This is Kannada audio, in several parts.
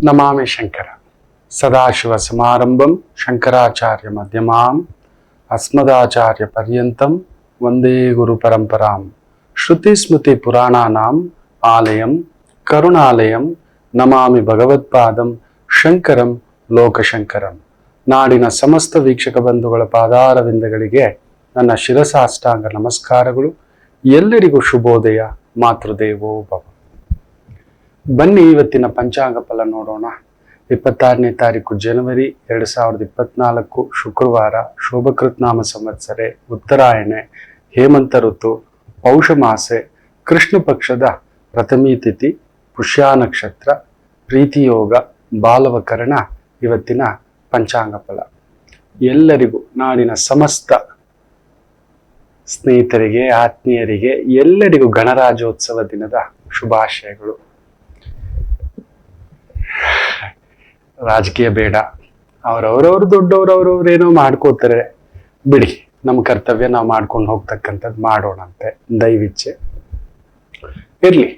ನಮಾಮಿ ಶಂಕರ ಸದಾಶಿವ ಸಮಾರಂಭಂ ಶಂಕರಾಚಾರ್ಯ ಮಧ್ಯಮಾಂ ಅಸ್ಮದಾಚಾರ್ಯ ಪರ್ಯಂತಂ ವಂದೇ ಗುರು ಪರಂಪರಾಂ ಶ್ರುತಿ ಸ್ಮೃತಿ ಪುರಾಣಾನಾಂ ಆಲಯಂ ಕರುಣಾಲಯಂ ನಮಾಮಿ ಭಗವತ್ಪಾದಂ ಶಂಕರಂ ಲೋಕಶಂಕರಂ. ನಾಡಿನ ಸಮಸ್ತ ವೀಕ್ಷಕ ಬಂಧುಗಳ ಪಾದಾರವಿಂದಗಳಿಗೆ ನನ್ನ ಶಿರಸಾಷ್ಟಾಂಗ ನಮಸ್ಕಾರಗಳು. ಎಲ್ಲರಿಗೂ ಶುಭೋದಯ. ಮಾತೃದೇವೋ ಭವ. ಬನ್ನಿ ಇವತ್ತಿನ ಪಂಚಾಂಗ ಫಲ ನೋಡೋಣ. 26ನೇ ತಾರೀಕು ಜನವರಿ 2024 ಶುಕ್ರವಾರ, ಶೋಭಕೃತ್ ನಾಮ ಸಂವತ್ಸರೆ, ಉತ್ತರಾಯಣೆ, ಹೇಮಂತ ಋತು, ಪೌಷ ಮಾಸೆ, ಕೃಷ್ಣ ಪಕ್ಷದ ಪ್ರಥಮಿ ತಿಥಿ, ಪುಷ್ಯ ನಕ್ಷತ್ರ, ಪ್ರೀತಿಯೋಗ, ಬಾಲವಕರಣ. ಇವತ್ತಿನ ಪಂಚಾಂಗ ಫಲ ಎಲ್ಲರಿಗೂ, ನಾಡಿನ ಸಮಸ್ತ ಸ್ನೇಹಿತರಿಗೆ, ಆತ್ಮೀಯರಿಗೆ ಎಲ್ಲರಿಗೂ ಗಣರಾಜ್ಯೋತ್ಸವ ದಿನದ ಶುಭಾಶಯಗಳು. ರಾಜಕೀಯ ಬೇಡ, ಅವರವರವರು ದೊಡ್ಡವರವ್ರವ್ರೇನೋ ಮಾಡ್ಕೋತಾರೆ ಬಿಡಿ. ನಮ್ಮ ಕರ್ತವ್ಯ ನಾವು ಮಾಡ್ಕೊಂಡು ಹೋಗ್ತಕ್ಕಂಥದ್ದು ಮಾಡೋಣಂತೆ, ದೈವಿಚ್ಛೆ ಇರ್ಲಿ.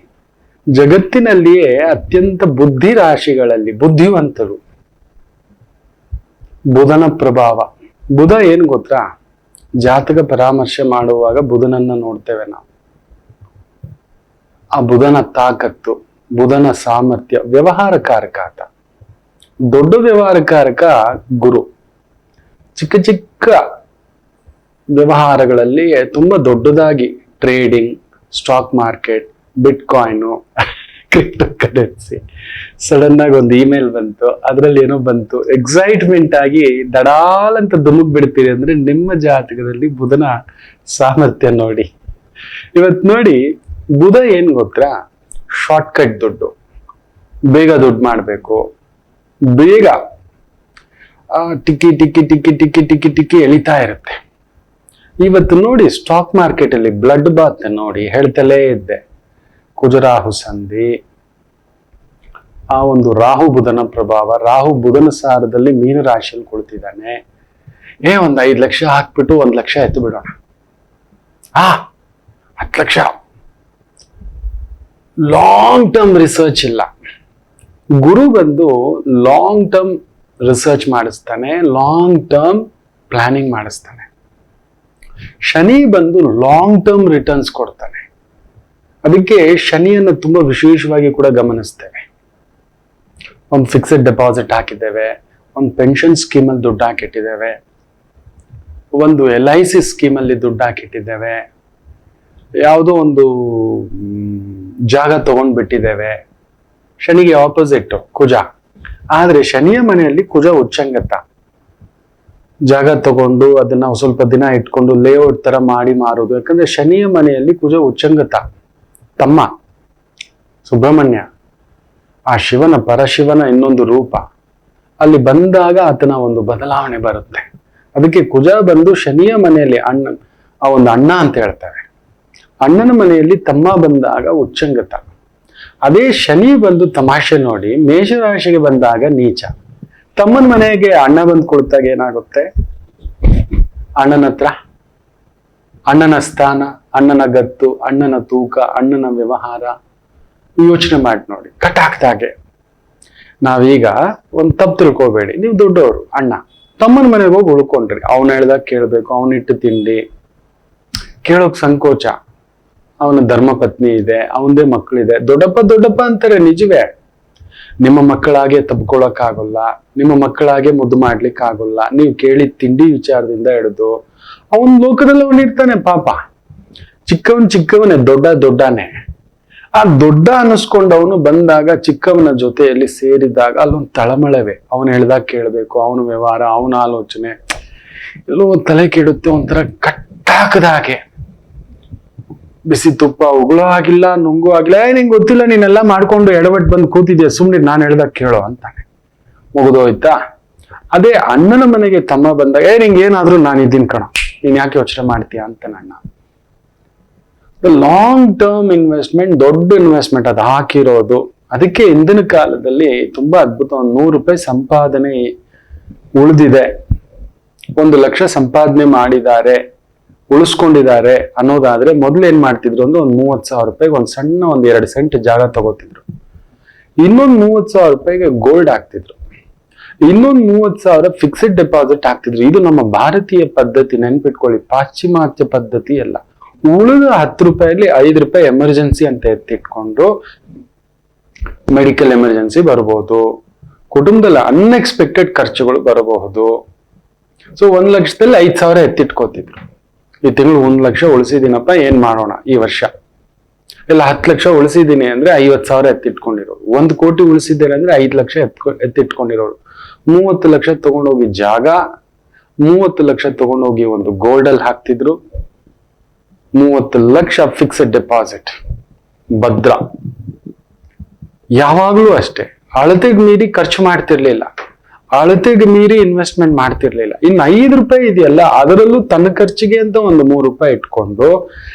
ಜಗತ್ತಿನಲ್ಲಿಯೇ ಅತ್ಯಂತ ಬುದ್ಧಿ ರಾಶಿಗಳಲ್ಲಿ ಬುದ್ಧಿವಂತರು ಬುಧನ ಪ್ರಭಾವ. ಬುಧ ಏನ್ ಗೊತ್ತಾ, ಜಾತಕ ಪರಾಮರ್ಶೆ ಮಾಡುವಾಗ ಬುಧನನ್ನ ನೋಡ್ತೇವೆ ನಾವು. ಆ ಬುಧನ ತಾಕತ್ತು, ಬುಧನ ಸಾಮರ್ಥ್ಯ, ವ್ಯವಹಾರಕಾರಕ ಆತ. ದೊಡ್ಡ ವ್ಯವಹಾರಕಾರಕ ಗುರು. ಚಿಕ್ಕ ಚಿಕ್ಕ ವ್ಯವಹಾರಗಳಲ್ಲಿ ತುಂಬಾ ದೊಡ್ಡದಾಗಿ ಟ್ರೇಡಿಂಗ್, ಸ್ಟಾಕ್ ಮಾರ್ಕೆಟ್, ಬಿಟ್ ಕಾಯಿನು, ಕ್ರಿಪ್ಟೋ ಕರೆನ್ಸಿ. ಸಡನ್ ಆಗಿ ಒಂದು ಇಮೇಲ್ ಬಂತು, ಅದ್ರಲ್ಲಿ ಏನೋ ಬಂತು, ಎಕ್ಸೈಟ್ಮೆಂಟ್ ಆಗಿ ದಡಾಲ್ ಅಂತ ಧುಮುಕ್ ಬಿಡ್ತೀರಿ ಅಂದ್ರೆ ನಿಮ್ಮ ಜಾತಕದಲ್ಲಿ ಬುಧನ ಸಾಮರ್ಥ್ಯ ನೋಡಿ. ಇವತ್ ನೋಡಿ, ಬುಧ ಏನ್ ಗೊತ್ತಾ, ಶಾರ್ಟ್ ಕಟ್ ದುಡ್ಡು, ಬೇಗ ದುಡ್ಡು ಮಾಡ್ಬೇಕು, ಬೇಗ ಟಿಕ್ಕಿ ಟಿಕ್ಕಿ ಟಿಕ್ಕಿ ಟಿಕ್ಕಿ ಟಿಕ್ಕಿ ಟಿಕ್ಕಿ ಎಳಿತಾ ಇರುತ್ತೆ. ಇವತ್ತು ನೋಡಿ ಸ್ಟಾಕ್ ಮಾರ್ಕೆಟ್ ಅಲ್ಲಿ ಬ್ಲಡ್ ಬಾತ್ ನೋಡಿ ಹೇಳ್ತಲೇ ಇದ್ದೆ. ಕುಜರಾಹು ಸಂಧಿ, ಆ ಒಂದು ರಾಹು ಬುಧನ ಪ್ರಭಾವ. ರಾಹು ಬುಧನ ಸಾರದಲ್ಲಿ ಮೀನ ರಾಶಿಯಲ್ಲಿ ಕುಳಿತಿದ್ದಾನೆ. ಒಂದ್ 5 ಲಕ್ಷ ಹಾಕ್ಬಿಟ್ಟು 1 ಲಕ್ಷ ಎತ್ತು ಬಿಡೋಣ, 10 ಲಕ್ಷ. ಲಾಂಗ್ ಟರ್ಮ್ ರಿಸರ್ಚ್ ಇಲ್ಲ. ಗುರು ಬಂದು ಲಾಂಗ್ ಟರ್ಮ್ ರಿಸರ್ಚ್ ಮಾಡಿಸ್ತಾನೆ, ಲಾಂಗ್ ಟರ್ಮ್ ಪ್ಲಾನಿಂಗ್ ಮಾಡಿಸ್ತಾನೆ. ಶನಿ ಬಂದು ಲಾಂಗ್ ಟರ್ಮ್ ರಿಟರ್ನ್ಸ್ ಕೊಡ್ತಾನೆ. ಅದಕ್ಕೆ ಶನಿಯನ್ನು ತುಂಬಾ ವಿಶೇಷವಾಗಿ ಕೂಡ ಗಮನಿಸ್ತೇವೆ. ಒಂದು ಫಿಕ್ಸೆಡ್ ಡೆಪಾಸಿಟ್ ಹಾಕಿದ್ದೇವೆ, ಒಂದು ಪೆನ್ಷನ್ ಸ್ಕೀಮಲ್ಲಿ ದುಡ್ಡು ಹಾಕಿಟ್ಟಿದ್ದೇವೆ, ಒಂದು LIC ಸ್ಕೀಮಲ್ಲಿ ದುಡ್ಡು ಹಾಕಿಟ್ಟಿದ್ದೇವೆ, ಯಾವುದೋ ಒಂದು ಜಾಗ ತಗೊಂಡ್ಬಿಟ್ಟಿದ್ದೇವೆ. ಶನಿಗೆ ಆಪೋಸಿಟ್ ಕುಜ. ಆದ್ರೆ ಶನಿಯ ಮನೆಯಲ್ಲಿ ಕುಜ ಉಚ್ಚಂಗತ. ಜಾಗ ತಗೊಂಡು ಅದನ್ನ ಸ್ವಲ್ಪ ದಿನ ಇಟ್ಕೊಂಡು ಲೇಔಟ್ ತರ ಮಾಡಿ ಮಾರೋದು. ಯಾಕಂದ್ರೆ ಶನಿಯ ಮನೆಯಲ್ಲಿ ಕುಜ ಉಚ್ಚಂಗತ. ತಮ್ಮ ಸುಬ್ರಹ್ಮಣ್ಯ, ಆ ಶಿವನ, ಪರಶಿವನ ಇನ್ನೊಂದು ರೂಪ. ಅಲ್ಲಿ ಬಂದಾಗ ಆತನ ಒಂದು ಬದಲಾವಣೆ ಬರುತ್ತೆ. ಅದಕ್ಕೆ ಕುಜ ಬಂದು ಶನಿಯ ಮನೆಯಲ್ಲಿ ಆ ಒಂದು ಅಣ್ಣ ಅಂತ ಹೇಳ್ತಾರೆ. ಅಣ್ಣನ ಮನೆಯಲ್ಲಿ ತಮ್ಮ ಬಂದಾಗ ಉಚ್ಚಂಗತ. ಅದೇ ಶನಿ ಬಂದು ತಮಾಷೆ ನೋಡಿ ಮೇಷರಾಶಿಗೆ ಬಂದಾಗ ನೀಚ. ತಮ್ಮನ ಮನೆಗೆ ಅಣ್ಣ ಬಂದು ಕೊಡ್ತಾಗ ಏನಾಗುತ್ತೆ, ಅಣ್ಣನ ಹತ್ರ ಅಣ್ಣನ ಸ್ಥಾನ, ಅಣ್ಣನ ಗತ್ತು, ಅಣ್ಣನ ತೂಕ, ಅಣ್ಣನ ವ್ಯವಹಾರ. ಯೋಚನೆ ಮಾಡಿ ನೋಡಿ, ಕಟ್ಟಾಕ್ದಾಗೆ. ನಾವೀಗ ಒಂದು ತಪ್ಪು ತಿಳ್ಕೊಬೇಡಿ. ನೀವು ದೊಡ್ಡವರು, ಅಣ್ಣ ತಮ್ಮನ ಮನೆಗೆ ಹೋಗಿ ಉಳ್ಕೊಂಡ್ರಿ. ಅವನು ಹೇಳ್ದಾಗ ಕೇಳ್ಬೇಕು, ಅವನಿಟ್ಟು ತಿಂಡಿ ಕೇಳೋಕ್ ಸಂಕೋಚ. ಅವನ ಧರ್ಮಪತ್ನಿ ಇದೆ, ಅವನದೇ ಮಕ್ಕಳಿದೆ. ದೊಡ್ಡಪ್ಪ ಅಂತಾರೆ, ನಿಜವೇ. ನಿಮ್ಮ ಮಕ್ಕಳಾಗೆ ತಬ್ಕೊಳಕ್ಕಾಗಲ್ಲ, ನಿಮ್ಮ ಮಕ್ಕಳಾಗೆ ಮುದ್ದು ಮಾಡ್ಲಿಕ್ಕೆ ಆಗೋಲ್ಲ. ನೀವು ಕೇಳಿದ ತಿಂಡಿ ವಿಚಾರದಿಂದ ಹಿಡಿದು ಅವನ ಲೋಕದಲ್ಲಿ ಅವನಿರ್ತಾನೆ ಪಾಪ. ಚಿಕ್ಕವನೇ, ದೊಡ್ಡನೇ. ಆ ದೊಡ್ಡ ಅನ್ನಿಸ್ಕೊಂಡವನು ಬಂದಾಗ ಚಿಕ್ಕವನ ಜೊತೆಯಲ್ಲಿ ಸೇರಿದಾಗ ಅಲ್ಲೊಂದು ತಳಮಳವೇ. ಅವನು ಹೇಳ್ದಾಗ ಕೇಳಬೇಕು, ಅವನ ವ್ಯವಹಾರ, ಅವನ ಆಲೋಚನೆ ಎಲ್ಲೋ ಒಂದು ತಲೆ ಕೆಡುತ್ತೆ. ಒಂಥರ ಕಟ್ಟಾಕದ ಹಾಗೆ. ಬಿಸಿ ತುಪ್ಪ ಉಗುಳೋ ಆಗಿಲ್ಲ, ನುಂಗೋ ಆಗಿಲ್ಲ. ನಿಂಗೆ ಗೊತ್ತಿಲ್ಲ, ನೀನೆಲ್ಲ ಮಾಡ್ಕೊಂಡು ಎಡವಟ್ ಬಂದು ಕೂತಿದ್ಯಾ, ಸುಮ್ನೆ ನಾನು ಹೇಳ್ದಾಗ ಕೇಳೋ ಅಂತಾನೆ. ಮುಗಿದೋಯ್ತಾ? ಅದೇ ಅಣ್ಣನ ಮನೆಗೆ ತಮ್ಮ ಬಂದಾಗ ನಿಂಗೆ ಏನಾದ್ರೂ ನಾನು ಇದ್ದೀನಿ ಕಣ, ನೀನ್ ಯಾಕೆ ಯೋಚನೆ ಮಾಡ್ತೀಯ ಅಂತ ಅಣ್ಣ. ಲಾಂಗ್ ಟರ್ಮ್ ಇನ್ವೆಸ್ಟ್ಮೆಂಟ್, ದೊಡ್ಡ ಇನ್ವೆಸ್ಟ್ಮೆಂಟ್ ಅದು ಹಾಕಿರೋದು. ಅದಕ್ಕೆ ಇಂದಿನ ಕಾಲದಲ್ಲಿ ತುಂಬಾ ಅದ್ಭುತ. ಒಂದು 100 ರೂಪಾಯಿ ಸಂಪಾದನೆ ಉಳಿದಿದೆ, 1 ಲಕ್ಷ ಸಂಪಾದನೆ ಮಾಡಿದ್ದಾರೆ, ಉಳಿಸ್ಕೊಂಡಿದ್ದಾರೆ ಅನ್ನೋದಾದ್ರೆ ಮೊದ್ಲು ಏನ್ ಮಾಡ್ತಿದ್ರು ಅಂದ್ರೆ ಒಂದು 30,000 ರೂಪಾಯಿಗೆ ಒಂದು ಸಣ್ಣ 1-2 ಸೆಂಟ್ ಜಾಗ ತಗೋತಿದ್ರು. ಇನ್ನೊಂದು 30,000 ರೂಪಾಯಿಗೆ ಗೋಲ್ಡ್ ಹಾಕ್ತಿದ್ರು, ಇನ್ನೊಂದು 30,000 ಫಿಕ್ಸ್ಡ್ ಡೆಪಾಸಿಟ್ ಹಾಕ್ತಿದ್ರು. ಇದು ನಮ್ಮ ಭಾರತೀಯ ಪದ್ಧತಿ, ನೆನ್ಪಿಟ್ಕೊಳ್ಳಿ, ಪಾಶ್ಚಿಮಾತ್ಯ ಪದ್ಧತಿ ಅಲ್ಲ. ಉಳಿದ 10 ರೂಪಾಯಲ್ಲಿ 5 ರೂಪಾಯಿ ಎಮರ್ಜೆನ್ಸಿ ಅಂತ ಎತ್ತಿಟ್ಕೊಂಡು, ಮೆಡಿಕಲ್ ಎಮರ್ಜೆನ್ಸಿ ಬರಬಹುದು, ಕುಟುಂಬದಲ್ಲಿ ಅನ್ಎಕ್ಸ್ಪೆಕ್ಟೆಡ್ ಖರ್ಚುಗಳು ಬರಬಹುದು. ಸೊ 1 ಲಕ್ಷದಲ್ಲಿ 5,000 ಎತ್ತಿಟ್ಕೋತಿದ್ರು. ಈ ತಿಂಗಳು 1 ಲಕ್ಷ ಉಳಿಸಿದೀನಪ್ಪ, ಏನ್ ಮಾಡೋಣ ಈ ವರ್ಷ, ಇಲ್ಲ 10 ಲಕ್ಷ ಉಳಿಸಿದೀನಿ ಅಂದ್ರೆ 50,000 ಎತ್ತಿಟ್ಕೊಂಡಿರೋರು, 1 ಕೋಟಿ ಉಳಿಸಿದ್ದೇನೆ ಅಂದ್ರೆ 5 ಲಕ್ಷ ಎತ್ತಿಟ್ಕೊಂಡಿರೋರು, 30 ಲಕ್ಷ ತಗೊಂಡೋಗಿ ಜಾಗ, 30 ಲಕ್ಷ ತಗೊಂಡೋಗಿ ಒಂದು ಗೋಲ್ಡ್ ಅಲ್ಲಿ ಹಾಕ್ತಿದ್ರು, 30 ಲಕ್ಷ ಫಿಕ್ಸ್ಡ್ ಡೆಪಾಸಿಟ್ ಭದ್ರ. ಯಾವಾಗ್ಲೂ ಅಷ್ಟೇ, ಅಳತೆಗೆ ಮೀರಿ ಖರ್ಚು ಮಾಡ್ತಿರ್ಲಿಲ್ಲ, ಅಳತೆಗೆ ಮೀರಿ ಇನ್ವೆಸ್ಟ್ಮೆಂಟ್ ಮಾಡ್ತಿರ್ಲಿಲ್ಲ. ಇನ್ನು 5 ರೂಪಾಯಿ ಇದೆಯಲ್ಲ, ಅದರಲ್ಲೂ ತನ್ನ ಖರ್ಚಿಗೆ ಅಂತ ಒಂದು 3 ರೂಪಾಯಿ ಇಟ್ಕೊಂಡು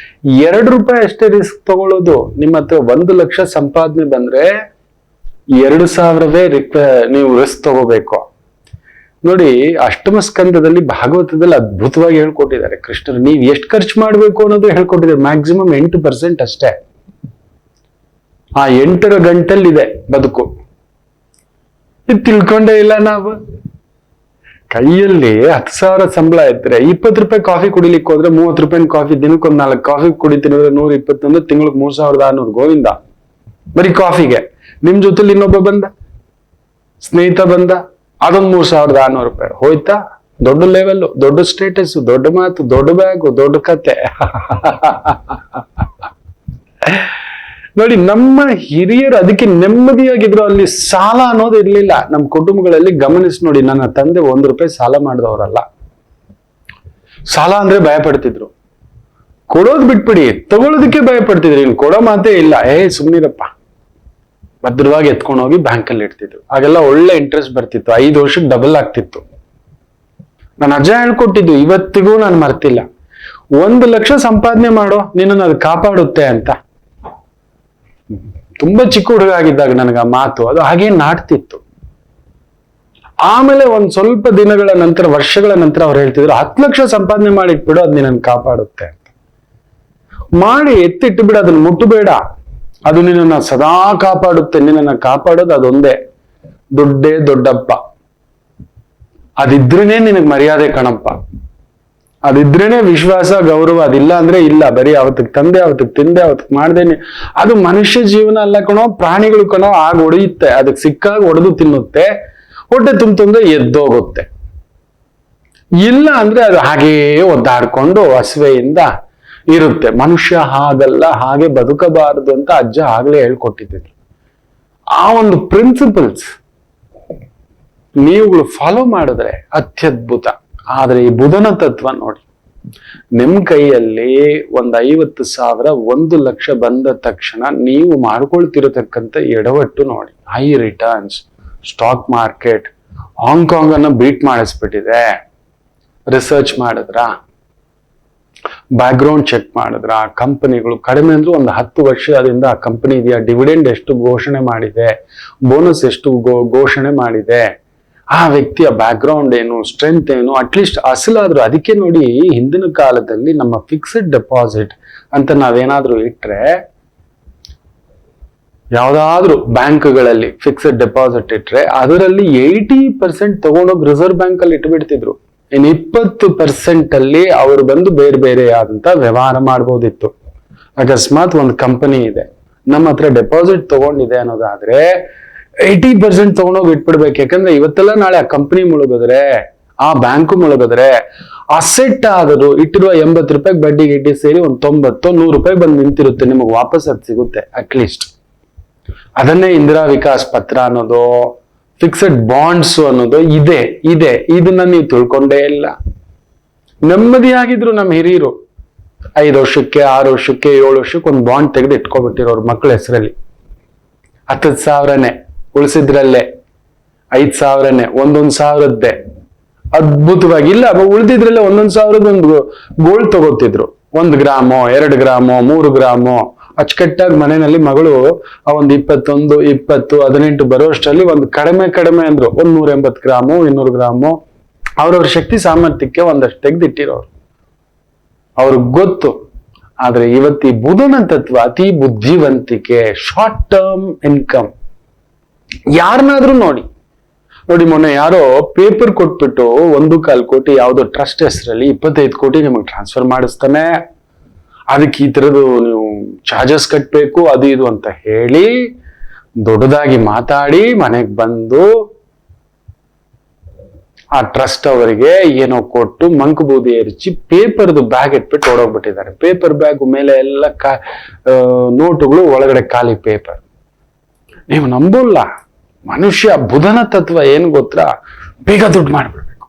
2 ರೂಪಾಯಿ ಅಷ್ಟೇ ರಿಸ್ಕ್ ತಗೊಳ್ಳೋದು. ನಿಮ್ಮ ಹತ್ರ 1 ಲಕ್ಷ ಸಂಪಾದನೆ ಬಂದ್ರೆ 2,000ವೇ ನೀವು ರಿಸ್ಕ್ ತಗೋಬೇಕು. ನೋಡಿ, ಅಷ್ಟಮ ಸ್ಕಂದದಲ್ಲಿ ಭಾಗವತದಲ್ಲಿ ಅದ್ಭುತವಾಗಿ ಹೇಳ್ಕೊಟ್ಟಿದ್ದಾರೆ ಕೃಷ್ಣರು. ನೀವು ಎಷ್ಟು ಖರ್ಚು ಮಾಡ್ಬೇಕು ಅನ್ನೋದು ಹೇಳ್ಕೊಟ್ಟಿದ್ದಾರೆ. ಮ್ಯಾಕ್ಸಿಮಮ್ 8% ಅಷ್ಟೇ. ಆ 8 ಗಂಟಲ್ಲಿದೆ ಬದುಕು. ಇದು ತಿಳ್ಕೊಂಡೇ ಇಲ್ಲ ನಾವು. ಕೈಯಲ್ಲಿ 10,000 ಸಂಬಳ ಇದ್ರೆ 20 ರೂಪಾಯಿ ಕಾಫಿ ಕುಡಿಲಿಕ್ಕೆ ಹೋದ್ರೆ 30 ರೂಪಾಯಿ ಕಾಫಿ, ದಿನಕ್ಕೊಂದು 4 ಕಾಫಿ ಕುಡಿತೀನಿ ಅಂದ್ರೆ 121, ತಿಂಗಳಿಗೆ 3,600 ಗೋವಿಂದ ಬರೀ ಕಾಫಿಗೆ. ನಿಮ್ ಜೊತೆಲಿ ಇನ್ನೊಬ್ಬ ಬಂದ, ಸ್ನೇಹಿತ ಬಂದ, ಅದೊಂದು 3,600 ರೂಪಾಯಿ ಹೋಯ್ತಾ. ದೊಡ್ಡ ಲೆವೆಲ್, ದೊಡ್ಡ ಸ್ಟೇಟಸ್, ದೊಡ್ಡ ಮಾತು, ದೊಡ್ಡ ಬ್ಯಾಗು, ದೊಡ್ಡ ಕತೆ. ನೋಡಿ, ನಮ್ಮ ಹಿರಿಯರು ಅದಕ್ಕೆ ನೆಮ್ಮದಿಯಾಗಿದ್ರು. ಅಲ್ಲಿ ಸಾಲ ಅನ್ನೋದು ಇರ್ಲಿಲ್ಲ ನಮ್ಮ ಕುಟುಂಬಗಳಲ್ಲಿ. ಗಮನಿಸಿ ನೋಡಿ, ನನ್ನ ತಂದೆ 1 ರೂಪಾಯಿ ಸಾಲ ಮಾಡಿದವರಲ್ಲ. ಸಾಲ ಅಂದ್ರೆ ಭಯ ಪಡ್ತಿದ್ರು. ಕೊಡೋದು ಬಿಟ್ಬಿಡಿ, ತಗೊಳ್ಳೋದಕ್ಕೆ ಭಯ ಪಡ್ತಿದ್ರು. ಇನ್ನು ಕೊಡೋ ಮಾತೇ ಇಲ್ಲ, ಸುಮ್ನಿರಪ್ಪ, ಭದ್ರವಾಗಿ ಎತ್ಕೊಂಡು ಹೋಗಿ ಬ್ಯಾಂಕಲ್ಲಿ ಇಡ್ತಿದ್ರು. ಆಗೆಲ್ಲ ಒಳ್ಳೆ ಇಂಟ್ರೆಸ್ಟ್ ಬರ್ತಿತ್ತು, 5 ವರ್ಷಕ್ಕೆ ಡಬಲ್ ಆಗ್ತಿತ್ತು. ನನ್ನ ಅಜ್ಜ ಹೇಳ್ಕೊಟ್ಟಿದ್ದು ಇವತ್ತಿಗೂ ನಾನು ಮರ್ತಿಲ್ಲ. 1 ಲಕ್ಷ ಸಂಪಾದನೆ ಮಾಡೋ, ನಿನ್ನನ್ನು ಅದು ಕಾಪಾಡುತ್ತೆ ಅಂತ. ತುಂಬಾ ಚಿಕ್ಕ ಹುಡುಗ ಆಗಿದ್ದಾಗ ನನಗೆ ಆ ಮಾತು ಅದು ಹಾಗೆ ನಾಟ್ತಿತ್ತು. ಆಮೇಲೆ ಒಂದ್ ಸ್ವಲ್ಪ ದಿನಗಳ ನಂತರ, ವರ್ಷಗಳ ನಂತರ ಅವ್ರು ಹೇಳ್ತಿದ್ರು, 10 ಲಕ್ಷ ಸಂಪಾದನೆ ಮಾಡಿ ಇಟ್ಬಿಡು, ಅದು ನಿನ್ನನ್ನು ಕಾಪಾಡುತ್ತೆ ಅಂತ. ಮಾಡಿ ಎತ್ತಿಟ್ಟು ಬಿಡು, ಅದನ್ನ ಮುಟ್ಟಬೇಡ, ಅದು ನಿನ್ನನ್ನ ಸದಾ ಕಾಪಾಡುತ್ತೆ. ನಿನ್ನನ್ನ ಕಾಪಾಡೋದು ಅದೊಂದೇ, ದುಡ್ಡೇ ದೊಡ್ಡಪ್ಪ. ಅದಿದ್ರೇನೆ ನಿನಗ್ ಮರ್ಯಾದೆ ಕಣಪ್ಪ, ಅದಿದ್ರೇನೆ ವಿಶ್ವಾಸ, ಗೌರವ. ಅದಿಲ್ಲ ಅಂದ್ರೆ ಇಲ್ಲ. ಬರೀ ಅವತ್ತಿಗೆ ತಂದೆ, ಅವತ್ತಿಗೆ ತಿಂದೆ, ಅವತ್ತಿಗೆ ಮಾಡ್ದೇನೆ. ಅದು ಮನುಷ್ಯ ಜೀವನ ಅಲ್ಲ ಕಣೋ, ಪ್ರಾಣಿಗಳು ಕಣೋ. ಆಗ ಹೊಡೆಯುತ್ತೆ, ಅದಕ್ಕೆ ಸಿಕ್ಕಾಗ ಹೊಡೆದು ತಿನ್ನುತ್ತೆ, ಹೊಟ್ಟೆ ತುಂಬಿದ್ರೆ ಎದ್ದೋಗುತ್ತೆ. ಇಲ್ಲ ಅಂದ್ರೆ ಅದು ಹಾಗೇ ಒದ್ದಾಡ್ಕೊಂಡು ಹಸಿವೆಯಿಂದ ಇರುತ್ತೆ. ಮನುಷ್ಯ ಹಾಗಲ್ಲ, ಹಾಗೆ ಬದುಕಬಾರದು ಅಂತ ಅಜ್ಜ ಆಗ್ಲೇ ಹೇಳ್ಕೊಟ್ಟಿದ್ರು. ಆ ಒಂದು ಪ್ರಿನ್ಸಿಪಲ್ಸ್ ನೀವುಗಳು ಫಾಲೋ ಮಾಡಿದ್ರೆ ಅತ್ಯದ್ಭುತ. ಆದ್ರೆ ಈ ಬುಧನ ತತ್ವ ನೋಡಿ, ನಿಮ್ ಕೈಯಲ್ಲಿ ಒಂದು 50,000, 1 ಲಕ್ಷ ಬಂದ ತಕ್ಷಣ ನೀವು ಮಾಡ್ಕೊಳ್ತಿರತಕ್ಕಂಥ ಎಡವಟ್ಟು ನೋಡಿ. High returns, stock market Hong Kong ಅನ್ನ ಬೀಟ್ ಮಾಡಿಸ್ಬಿಟ್ಟಿದೆ. ರಿಸರ್ಚ್ ಮಾಡಿದ್ರ, ಬ್ಯಾಕ್ಗ್ರೌಂಡ್ ಚೆಕ್ ಮಾಡಿದ್ರ, ಕಂಪನಿಗಳು ಕಡಿಮೆ ಅಂದ್ರೆ ಒಂದು 10 ವರ್ಷದಿಂದ ಆ ಕಂಪನಿ ಇದೆಯಾ, ಡಿವಿಡೆಂಡ್ ಎಷ್ಟು ಘೋಷಣೆ ಮಾಡಿದೆ, ಬೋನಸ್ ಎಷ್ಟು ಘೋಷಣೆ ಮಾಡಿದೆ, ಆ ವ್ಯಕ್ತಿಯ ಬ್ಯಾಕ್ಗ್ರೌಂಡ್ ಏನು, ಸ್ಟ್ರೆಂತ್ ಏನು, ಅಟ್ಲೀಸ್ಟ್ ಅಸಲಾದ್ರೂ. ಅದಕ್ಕೆ ನೋಡಿ, ಹಿಂದಿನ ಕಾಲದಲ್ಲಿ ನಮ್ಮ ಫಿಕ್ಸ್ಡ್ ಡೆಪಾಸಿಟ್ ಅಂತ ನಾವೇನಾದ್ರೂ ಇಟ್ರೆ, ಯಾವ್ದಾದ್ರು ಬ್ಯಾಂಕ್ಗಳಲ್ಲಿ ಫಿಕ್ಸ್ಡ್ ಡೆಪಾಸಿಟ್ ಇಟ್ರೆ ಅದರಲ್ಲಿ 80% ತಗೊಂಡೋಗಿ ರಿಸರ್ವ್ ಬ್ಯಾಂಕ್ ಅಲ್ಲಿ ಇಟ್ಬಿಡ್ತಿದ್ರು. ಇನ್ನು 20% ಅಲ್ಲಿ ಅವರು ಬಂದು ಬೇರೆ ಬೇರೆ ಆದಂತ ವ್ಯವಹಾರ ಮಾಡ್ಬೋದಿತ್ತು. ಅಕಸ್ಮಾತ್ ಒಂದು ಕಂಪನಿ ಇದೆ, ನಮ್ಮ ಹತ್ರ ಡೆಪಾಸಿಟ್ ತಗೊಂಡಿದೆ ಅನ್ನೋದಾದ್ರೆ 80% ತಗೊಂಡೋಗಿ ಇಟ್ಬಿಡ್ಬೇಕು. ಯಾಕಂದ್ರೆ ಇವತ್ತೆಲ್ಲ ನಾಳೆ ಆ ಕಂಪನಿ ಮುಳುಗಿದ್ರೆ, ಆ ಬ್ಯಾಂಕು ಮುಳುಗಿದ್ರೆ, ಅಸೆಟ್ ಆದರೂ ಇಟ್ಟಿರುವ 80 ರೂಪಾಯಿ ಬಡ್ಡಿ ಗಿಡ್ಡಿ ಸೇರಿ ಒಂದು 90-100 ರೂಪಾಯಿ ಬಂದು ನಿಂತಿರುತ್ತೆ. ನಿಮಗೆ ವಾಪಸ್ ಅದು ಸಿಗುತ್ತೆ ಅಟ್ಲೀಸ್ಟ್. ಅದನ್ನೇ ಇಂದಿರಾ ವಿಕಾಸ್ ಪತ್ರ ಅನ್ನೋದು, ಫಿಕ್ಸ್ಡ್ ಬಾಂಡ್ಸ್ ಅನ್ನೋದು ಇದೆ. ಇದನ್ನ ನೀವು ತಿಳ್ಕೊಂಡೇ ಇಲ್ಲ. ನೆಮ್ಮದಿಯಾಗಿದ್ರು ನಮ್ಮ ಹಿರಿಯರು. 5 ವರ್ಷಕ್ಕೆ, 6 ವರ್ಷಕ್ಕೆ, 7 ವರ್ಷಕ್ಕೆ ಒಂದು ಬಾಂಡ್ ತೆಗೆದು ಇಟ್ಕೊಬಿಟ್ಟಿರೋರು ಮಕ್ಕಳ ಹೆಸರಲ್ಲಿ. 10,000ನೇ ಉಳಿಸಿದ್ರಲ್ಲೇ, 5,000ನೇ, 1,000ದ್ದೇ. ಅದ್ಭುತವಾಗಿ. ಇಲ್ಲ ಉಳಿದಿದ್ರಲ್ಲೇ 1,000 ಒಂದು ಗೋಲ್ಡ್ ತಗೋತಿದ್ರು. 1 ಗ್ರಾಮೋ, 2 ಗ್ರಾಮೋ, 3 ಗ್ರಾಮೋ ಅಚ್ಚುಕಟ್ಟಾಗಿ ಮನೆಯಲ್ಲಿ ಮಗಳು ಆ ಒಂದು 21, 20, 18 ಬರೋಷ್ಟರಲ್ಲಿ ಒಂದು ಕಡಿಮೆ ಅಂದ್ರು ಒಂದು 180 ಗ್ರಾಮು, 200 ಗ್ರಾಮು ಅವ್ರವ್ರ ಶಕ್ತಿ ಸಾಮರ್ಥ್ಯಕ್ಕೆ ಒಂದಷ್ಟು ತೆಗೆದಿಟ್ಟಿರೋರು, ಅವ್ರಿಗೆ ಗೊತ್ತು. ಆದ್ರೆ ಇವತ್ತು ಈ ಬುಧನ ತತ್ವ ಅತಿ ಬುದ್ಧಿವಂತಿಕೆ, ಶಾರ್ಟ್ ಟರ್ಮ್ ಇನ್ಕಮ್, ಯಾರನ್ನಾದ್ರೂ ನೋಡಿ ಮೊನ್ನೆ ಯಾರೋ ಪೇಪರ್ ಕೊಟ್ಬಿಟ್ಟು 1.25 ಕೋಟಿ ಯಾವ್ದೋ ಟ್ರಸ್ಟ್ ಹೆಸರಲ್ಲಿ 25 ಕೋಟಿ ನಿಮಗೆ ಟ್ರಾನ್ಸ್ಫರ್ ಮಾಡಿಸ್ತಾನೆ, ಅದಕ್ಕೆ ಈ ತರದ್ದು ನೀವು ಚಾರ್ಜಸ್ ಕಟ್ಬೇಕು ಅದು ಇದು ಅಂತ ಹೇಳಿ ದೊಡ್ಡದಾಗಿ ಮಾತಾಡಿ ಮನೆಗೆ ಬಂದು ಆ ಟ್ರಸ್ಟ್ ಅವರಿಗೆ ಏನೋ ಕೊಟ್ಟು ಮಂಕಬೂದಿ ಎರಚಿ ಪೇಪರ್ದು ಬ್ಯಾಗ್ ಇಟ್ಬಿಟ್ಟು ಓಡೋಗ್ಬಿಟ್ಟಿದ್ದಾರೆ. ಪೇಪರ್ ಬ್ಯಾಗ್ ಮೇಲೆ ಎಲ್ಲ ನೋಟುಗಳು, ಒಳಗಡೆ ಖಾಲಿ ಪೇಪರ್. ನೀವು ನಂಬಲ್ಲ, ಮನುಷ್ಯ ಬುಧನ ತತ್ವ ಏನ್ ಗೊತ್ತಾ, ಬೇಗ ದುಡ್ಡು ಮಾಡ್ಬಿಡ್ಬೇಕು,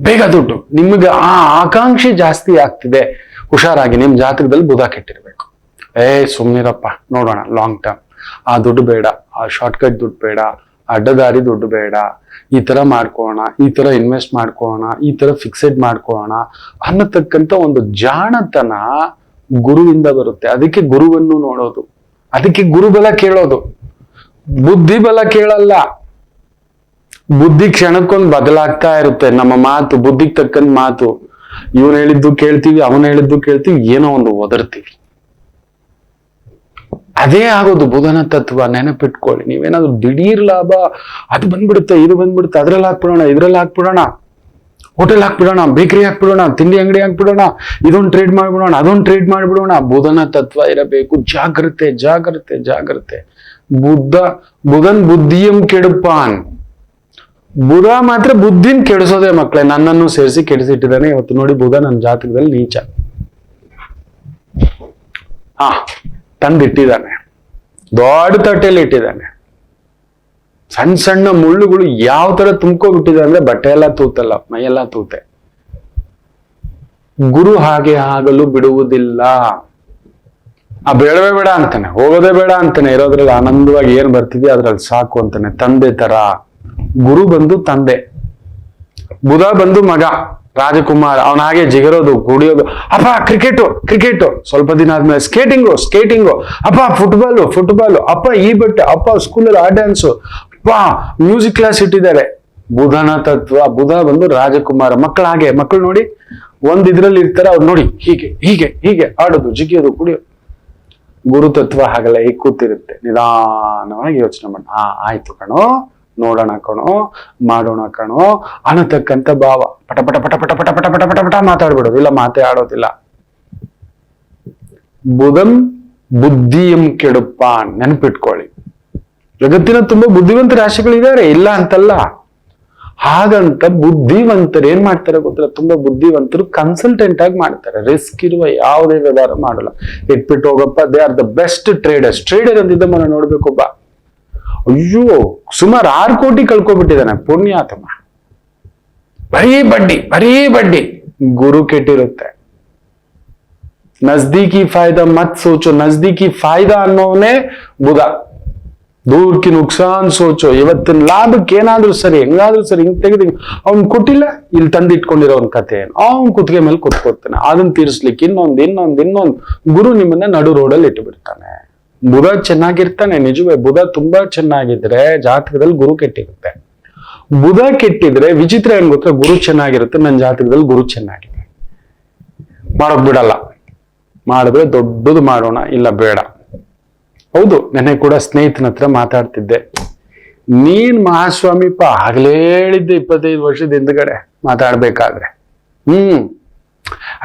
ಬೇಗ ದುಡ್ಡು. ನಿಮ್ಗೆ ಆ ಆಕಾಂಕ್ಷೆ ಜಾಸ್ತಿ ಆಗ್ತಿದೆ, ಹುಷಾರಾಗಿ. ನಿಮ್ ಜಾತಕದಲ್ಲಿ ಬುಧ ಕೆಟ್ಟಿರ್ಬೇಕು. ಸುಮ್ನಿರಪ್ಪ, ನೋಡೋಣ ಲಾಂಗ್ ಟರ್ಮ್. ಆ ದುಡ್ಡು ಬೇಡ, ಆ ಶಾರ್ಟ್ಕಟ್ ದುಡ್ಡು ಬೇಡ, ಅಡ್ಡದಾರಿ ದುಡ್ಡು ಬೇಡ, ಈ ತರ ಮಾಡ್ಕೋಣ, ಈ ತರ ಇನ್ವೆಸ್ಟ್ ಮಾಡ್ಕೋಣ, ಈ ತರ ಫಿಕ್ಸೆಡ್ ಮಾಡ್ಕೋಣ ಅನ್ನತಕ್ಕಂಥ ಒಂದು ಜಾಣತನ ಗುರುವಿಂದ ಬರುತ್ತೆ. ಅದಕ್ಕೆ ಗುರುವನ್ನು ನೋಡೋದು, ಅದಕ್ಕೆ ಗುರುಬಲ ಕೇಳೋದು. ಬುದ್ಧಿ ಬಲ ಕೇಳಲ್ಲ. ಬುದ್ಧಿ ಕ್ಷಣಕ್ಕೊಂದು ಬದಲಾಗ್ತಾ ಇರುತ್ತೆ. ನಮ್ಮ ಮಾತು ಬುದ್ಧಿಗೆ ತಕ್ಕಂತ ಮಾತು. ಇವನ್ ಹೇಳಿದ್ದು ಕೇಳ್ತೀವಿ, ಅವನ್ ಹೇಳಿದ್ದು ಕೇಳ್ತೀವಿ, ಏನೋ ಒಂದು ಒದರ್ತೀವಿ. ಅದೇ ಆಗೋದು ಬುಧನ ತತ್ವ. ನೆನಪಿಟ್ಕೊಳ್ಳಿ. ನೀವೇನಾದ್ರು ದಿಢೀರ್ ಲಾಭ ಅದು ಬಂದ್ಬಿಡುತ್ತೆ, ಇದು ಬಂದ್ಬಿಡುತ್ತೆ, ಅದ್ರಲ್ಲಿ ಹಾಕ್ಬಿಡೋಣ, ಇದ್ರಲ್ಲಿ ಹಾಕ್ಬಿಡೋಣ, ಹೋಟೆಲ್ ಹಾಕ್ಬಿಡೋಣ, ಬೇಕರಿ ಹಾಕ್ಬಿಡೋಣ, ತಿಂಡಿ ಅಂಗಡಿ ಹಾಕ್ಬಿಡೋಣ, ಇದೊಂದು ಟ್ರೇಡ್ ಮಾಡ್ಬಿಡೋಣ, ಅದೊಂದು ಟ್ರೇಡ್ ಮಾಡ್ಬಿಡೋಣ. ಬುಧನ ತತ್ವ ಇರಬೇಕು. ಜಾಗ್ರತೆ ಜಾಗ್ರತೆ ಜಾಗ್ರತೆ. ಬುಧನ್ ಬುದ್ಧಿಯಂ ಕೆಡುಪಾನ್. ಬುಧ ಮಾತ್ರ ಬುದ್ಧಿನ್ ಕೆಡಿಸೋದೆ ಮಕ್ಕಳೇ. ನನ್ನನ್ನು ಸೇರಿಸಿ ಕೆಡಿಸಿಟ್ಟಿದ್ದಾನೆ. ಇವತ್ತು ನೋಡಿ ಬುಧ ನನ್ನ ಜಾತಕದಲ್ಲಿ ನೀಚ. ತಂದಿಟ್ಟಿದ್ದಾನೆ, ದೊಡ್ಡ ತಟ್ಟೆಯಲ್ಲಿ ಇಟ್ಟಿದ್ದಾನೆ. ಸಣ್ಣ ಸಣ್ಣ ಮುಳ್ಳುಗಳು ಯಾವ ತರ ತುಂಬ್ಕೊಬಿಟ್ಟಿದೆ ಅಂದ್ರೆ ಬಟ್ಟೆ ಎಲ್ಲ ತೂತಲ್ಲ, ಮೈಯೆಲ್ಲ ತೂತೆ. ಗುರು ಹಾಗೆ ಆಗಲು ಬಿಡುವುದಿಲ್ಲ. ಬೇಡವೇ ಬೇಡ ಅಂತಾನೆ, ಹೋಗೋದೇ ಬೇಡ ಅಂತಾನೆ, ಇರೋದ್ರಲ್ಲಿ ಆನಂದವಾಗಿ ಏನ್ ಬರ್ತಿದ್ಯೋ ಅದ್ರಲ್ಲಿ ಸಾಕು ಅಂತಾನೆ. ತಂದೆ ತರ. ಗುರು ಬಂದು ತಂದೆ, ಬುಧ ಬಂದು ಮಗ, ರಾಜಕುಮಾರ. ಅವನ ಹಾಗೆ ಜಿಗರೋದು, ಕುಡಿಯೋದು. ಅಪ್ಪ ಕ್ರಿಕೆಟು, ಸ್ವಲ್ಪ ದಿನ ಆದ್ಮೇಲೆ ಸ್ಕೇಟಿಂಗು, ಅಪ್ಪ ಫುಟ್ಬಾಲು, ಅಪ್ಪ ಈ ಬಟ್ಟೆ, ಅಪ್ಪ ಸ್ಕೂಲಲ್ಲಿ ಆ ಡ್ಯಾನ್ಸು, ಅಪ್ಪ ಮ್ಯೂಸಿಕ್ ಕ್ಲಾಸ್ ಇಟ್ಟಿದ್ದಾರೆ. ಬುಧನ ತತ್ವ. ಬುಧ ಬಂದು ರಾಜಕುಮಾರ. ಮಕ್ಕಳು ನೋಡಿ, ಒಂದ್ ಇದ್ರಲ್ಲಿ ಇರ್ತಾರೆ, ಅವ್ರು ನೋಡಿ ಹೀಗೆ ಆಡೋದು, ಜಿಗಿಯೋದು, ಕುಡಿಯೋದು. ಗುರು ತತ್ವ ಹಾಗಲ್ಲ, ಈಗ ಕೂತಿರುತ್ತೆ, ನಿಧಾನವಾಗಿ ಯೋಚನೆ ಮಾಡಿ. ಆಯ್ತು ಕಣೋ, ನೋಡೋಣ ಕಣೋ, ಮಾಡೋಣ ಕಣೋ ಅನ್ನತಕ್ಕಂಥ ಭಾವ. ಪಟ ಪಟ ಪಟ ಪಟ ಪಟ ಪಟ ಪಟ ಪಟ ಪಟ ಮಾತಾಡ್ಬಿಡೋದು, ಇಲ್ಲ ಮಾತೇ ಆಡೋದಿಲ್ಲ. ಬುಧಂ ಬುದ್ಧಿಯಂ ಕೆಡುಪಾನ್. ನೆನಪಿಟ್ಕೊಳ್ಳಿ. ಜಗತ್ತಿನ ತುಂಬಾ ಬುದ್ಧಿವಂತ ರಾಶಿಗಳಿದ್ದಾರೆ, ಇಲ್ಲ ಅಂತಲ್ಲ. ಹಾಗಂತ ಬುದ್ಧಿವಂತರು ಏನ್ ಮಾಡ್ತಾರೆ ಗೊತ್ತಿಲ್ಲ, ತುಂಬಾ ಬುದ್ಧಿವಂತರು ಕನ್ಸಲ್ಟೆಂಟ್ ಆಗಿ ಮಾಡ್ತಾರೆ. ರಿಸ್ಕ್ ಇರುವ ಯಾವುದೇ ವ್ಯವಹಾರ ಮಾಡಲ್ಲ. ಇಟ್ಬಿಟ್ಟು ಹೋಗಪ್ಪ, they are the best trader ಅಂತಿದ್ದ ಮನ ನೋಡ್ಬೇಕೊಬ್ಬ. ಅಯ್ಯೋ, ಸುಮಾರು 6 ಕೋಟಿ ಕಳ್ಕೊಬಿಟ್ಟಿದ್ದಾನೆ, ಪುಣ್ಯಾತ್ಮ. ಬರೀ ಬಡ್ಡಿ. ಗುರು ಕೆಟ್ಟಿರುತ್ತೆ. ನಜ್ದೀಕಿ ಫಾಯ್ದಾ ಮತ್ ಸೋಚೋ. ನಜ್ದೀಕಿ ಫಾಯ್ದಾ ಅನ್ನೋನೇ ಬುಧ. ದೂರ್ ಕಿ ನುಕ್ಸಾನ್ ಸೋಚೋ. ಇವತ್ತಿನ ಲಾಭಕ್ಕೆ ಏನಾದ್ರೂ ಸರಿ, ಹೆಂಗಾದ್ರೂ ಸರಿ, ಹಿಂಗ್ ತೆಗೆದು ಅವ್ನ್ ಕೊಟ್ಟಿಲ್ಲ, ಇಲ್ಲಿ ತಂದಿಟ್ಕೊಂಡಿರೋ ಒಂದ್ ಕತೆ ಏನು, ಅವ್ನ್ ಕುತ್ತಿಗೆ ಮೇಲೆ ಕುತ್ಕೋತಾನೆ. ಅದನ್ನ ತೀರಿಸ್ಲಿಕ್ಕೆ ಇನ್ನೊಂದು ಗುರು ನಿಮ್ಮನ್ನ ನಡು ರೋಡಲ್ಲಿ ಇಟ್ಟು ಬಿಡ್ತಾನೆ. ಬುಧ ಚೆನ್ನಾಗಿರ್ತಾನೆ, ನಿಜವೇ. ಬುಧ ತುಂಬಾ ಚೆನ್ನಾಗಿದ್ರೆ ಜಾತಕದಲ್ಲಿ ಗುರು ಕೆಟ್ಟಿರುತ್ತೆ. ಬುಧ ಕೆಟ್ಟಿದ್ರೆ ವಿಚಿತ್ರ ಏನ್ ಗೊತ್ತಾ, ಗುರು ಚೆನ್ನಾಗಿರುತ್ತೆ. ನನ್ನ ಜಾತಕದಲ್ಲಿ ಗುರು ಚೆನ್ನಾಗಿದೆ, ಮಾಡೋಕ್ ಬಿಡಲ್ಲ. ಮಾಡಿದ್ರೆ ದೊಡ್ಡದು ಮಾಡೋಣ, ಇಲ್ಲ ಬೇಡ. ಹೌದು, ನೆನ್ನೆ ಕೂಡ ಸ್ನೇಹಿತನ ಹತ್ರ ಮಾತಾಡ್ತಿದ್ದೆ. ನೀನ್ ಮಹಾಸ್ವಾಮಿಪ್ಪ ಆಗ್ಲೇ ಹೇಳಿದ್ದೆ 25 ವರ್ಷದ ಹಿಂದ್ಗಡೆ ಮಾತಾಡ್ಬೇಕಾದ್ರೆ.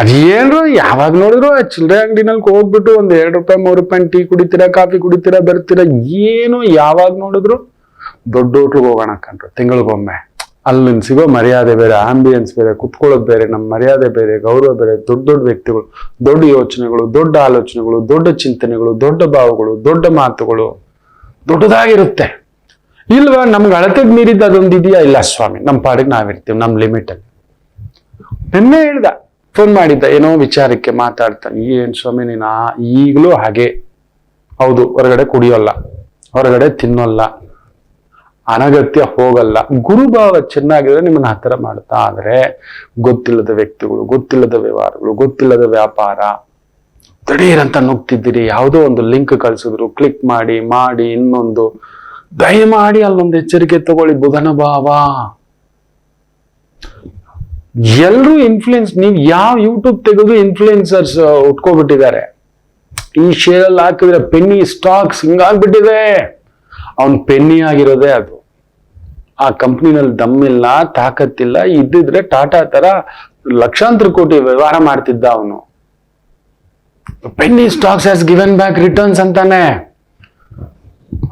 ಅದೇನ್ರು ಯಾವಾಗ ನೋಡಿದ್ರು ಆ ಚಿಲ್ಲರೆ ಅಂಗಡಿನಲ್ಲಿ ಹೋಗ್ಬಿಟ್ಟು ಒಂದ್ ₹2 ₹3 ಟೀ ಕುಡಿತೀರಾ, ಕಾಫಿ ಕುಡಿತೀರಾ, ಬರ್ತೀರಾ. ಏನು ಯಾವಾಗ ನೋಡಿದ್ರು ದೊಡ್ಡ ಹೋಟ್ಲಿಗೆ ಹೋಗೋಣ ಕಂಡ್ರು, ತಿಂಗಳಿಗೊಮ್ಮೆ. ಅಲ್ಲಿ ಸಿಗೋ ಮರ್ಯಾದೆ ಬೇರೆ, ಆಂಬಿಯನ್ಸ್ ಬೇರೆ, ಕುತ್ಕೊಳ್ಳೋದು ಬೇರೆ, ನಮ್ಮ ಮರ್ಯಾದೆ ಬೇರೆ, ಗೌರವ ಬೇರೆ. ದೊಡ್ಡ ವ್ಯಕ್ತಿಗಳು, ದೊಡ್ಡ ಯೋಚನೆಗಳು, ದೊಡ್ಡ ಆಲೋಚನೆಗಳು, ದೊಡ್ಡ ಚಿಂತನೆಗಳು, ದೊಡ್ಡ ಭಾವಗಳು, ದೊಡ್ಡ ಮಾತುಗಳು, ದೊಡ್ಡದಾಗಿರುತ್ತೆ. ಇಲ್ವಾ, ನಮ್ಗೆ ಅಳತೆಗೆ ಮೀರಿದ್ದು ಅದೊಂದು ಇದೆಯಾ? ಇಲ್ಲ ಸ್ವಾಮಿ, ನಮ್ಮ ಪಾಡಿಗೆ ನಾವಿರ್ತೀವಿ, ನಮ್ಮ ಲಿಮಿಟ್ ಅಲ್ಲಿ. ನಿನ್ನೆ ಹೇಳ್ದ, ಫೋನ್ ಮಾಡಿದ್ದ, ಏನೋ ವಿಚಾರಕ್ಕೆ ಮಾತಾಡ್ತಾನೆ. ಏನ್ ಸ್ವಾಮಿ ನೀನಾ ಈಗಲೂ ಹಾಗೆ? ಹೌದು, ಹೊರಗಡೆ ಕುಡಿಯೋಲ್ಲ, ಹೊರಗಡೆ ತಿನ್ನೋಲ್ಲ, ಅನಗತ್ಯ ಹೋಗಲ್ಲ. ಗುರುಭಾವ ಚೆನ್ನಾಗಿದ್ರೆ ನಿಮ್ಮನ್ನ ಹತ್ತಿರ ಮಾಡ್ತಾ. ಆದ್ರೆ ಗೊತ್ತಿಲ್ಲದ ವ್ಯಕ್ತಿಗಳು, ಗೊತ್ತಿಲ್ಲದ ವ್ಯವಹಾರಗಳು, ಗೊತ್ತಿಲ್ಲದ ವ್ಯಾಪಾರ, ದಿಢೀರಂತ ನುಗ್ತಿದ್ದೀರಿ. ಯಾವುದೋ ಒಂದು ಲಿಂಕ್ ಕಳ್ಸಿದ್ರು, ಕ್ಲಿಕ್ ಮಾಡಿ ಇನ್ನೊಂದು, ದಯಮಾಡಿ ಅಲ್ಲೊಂದು ಎಚ್ಚರಿಕೆ ತಗೊಳ್ಳಿ. ಬುಧನ ಭಾವ. ಎಲ್ರೂ ಇನ್ಫ್ಲೂಯೆನ್ಸ್. ನೀವು ಯಾವ ಯೂಟ್ಯೂಬ್ ತೆಗೆದು ಇನ್ಫ್ಲೂಯೆನ್ಸರ್ಸ್ ಉಟ್ಕೋಬಿಟ್ಟಿದ್ದಾರೆ. ಈ ಶೇರ್ ಅಲ್ಲಿ ಹಾಕಿದ್ರೆ ಪೆನ್ನಿ ಸ್ಟಾಕ್ಸ್ ಹಿಂಗಾಗ್ಬಿಟ್ಟಿದೆ. ಅವನ್ ಪೆನ್ನಿ ಆಗಿರೋದೇ ಅದು. ಆ ಕಂಪ್ನಿನಲ್ಲಿ ದಮ್ಮಿಲ್ಲ, ತಾಕತ್ತಿಲ್ಲ. ಇದ್ದಿದ್ರೆ ಟಾಟಾ ತರ ಲಕ್ಷಾಂತರ ಕೋಟಿ ವ್ಯವಹಾರ ಮಾಡ್ತಿದ್ದ ಅವನು. Penny stocks has given back returns ಅಂತಾನೆ.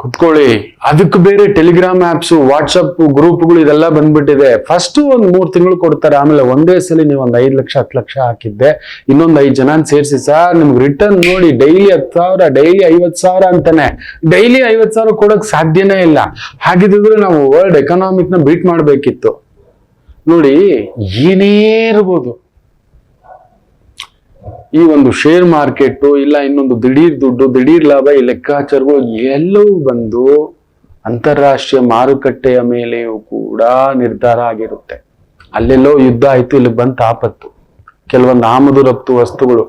ಕುತ್ಕೊಳ್ಳಿ, ಅದಕ್ಕೆ ಬೇರೆ ಟೆಲಿಗ್ರಾಮ್ ಆಪ್ಸ್, ವಾಟ್ಸಪ್ ಗ್ರೂಪ್ಗಳು ಇದೆಲ್ಲ ಬಂದ್ಬಿಟ್ಟಿದೆ. ಫಸ್ಟ್ ಒಂದ್ 3 ತಿಂಗಳು ಕೊಡ್ತಾರೆ, ಆಮೇಲೆ ಒಂದೇ ಸಲ ನೀವು ಒಂದ್ 5 ಲಕ್ಷ 10 ಲಕ್ಷ ಹಾಕಿದ್ದೆ, ಇನ್ನೊಂದ್ 5 ಜನ ಸೇರಿಸಿ ಸರ್ ನಿಮ್ಗೆ ರಿಟರ್ನ್ ನೋಡಿ ಡೈಲಿ 10,000, ಡೈಲಿ 50,000 ಅಂತಾನೆ. ಡೈಲಿ 50,000 ಕೊಡಕ್ ಸಾಧ್ಯನೇ ಇಲ್ಲ. ಹಾಗಿದ್ರೆ ನಾವು ವರ್ಲ್ಡ್ ಎಕನಾಮಿಕ್ ನ ಬೀಟ್ ಮಾಡ್ಬೇಕಿತ್ತು. ನೋಡಿ, ಏನೇ ಇರ್ಬೋದು, ಈ ಒಂದು ಶೇರ್ ಮಾರ್ಕೆಟ್ ಇಲ್ಲ ಇನ್ನೊಂದು ದಿಢೀರ್ ದುಡ್ಡು, ದಿಢೀರ್ ಲಾಭ, ಈ ಲೆಕ್ಕಾಚಾರಗಳು ಎಲ್ಲವೂ ಬಂದು ಅಂತಾರಾಷ್ಟ್ರೀಯ ಮಾರುಕಟ್ಟೆಯ ಮೇಲೆಯೂ ಕೂಡ ನಿರ್ಧಾರ ಆಗಿರುತ್ತೆ. ಅಲ್ಲೆಲ್ಲೋ ಯುದ್ಧ ಆಯ್ತು, ಇಲ್ಲಿ ಬಂತ ಆಪತ್ತು. ಕೆಲವೊಂದು ಆಮದು ರಫ್ತು ವಸ್ತುಗಳು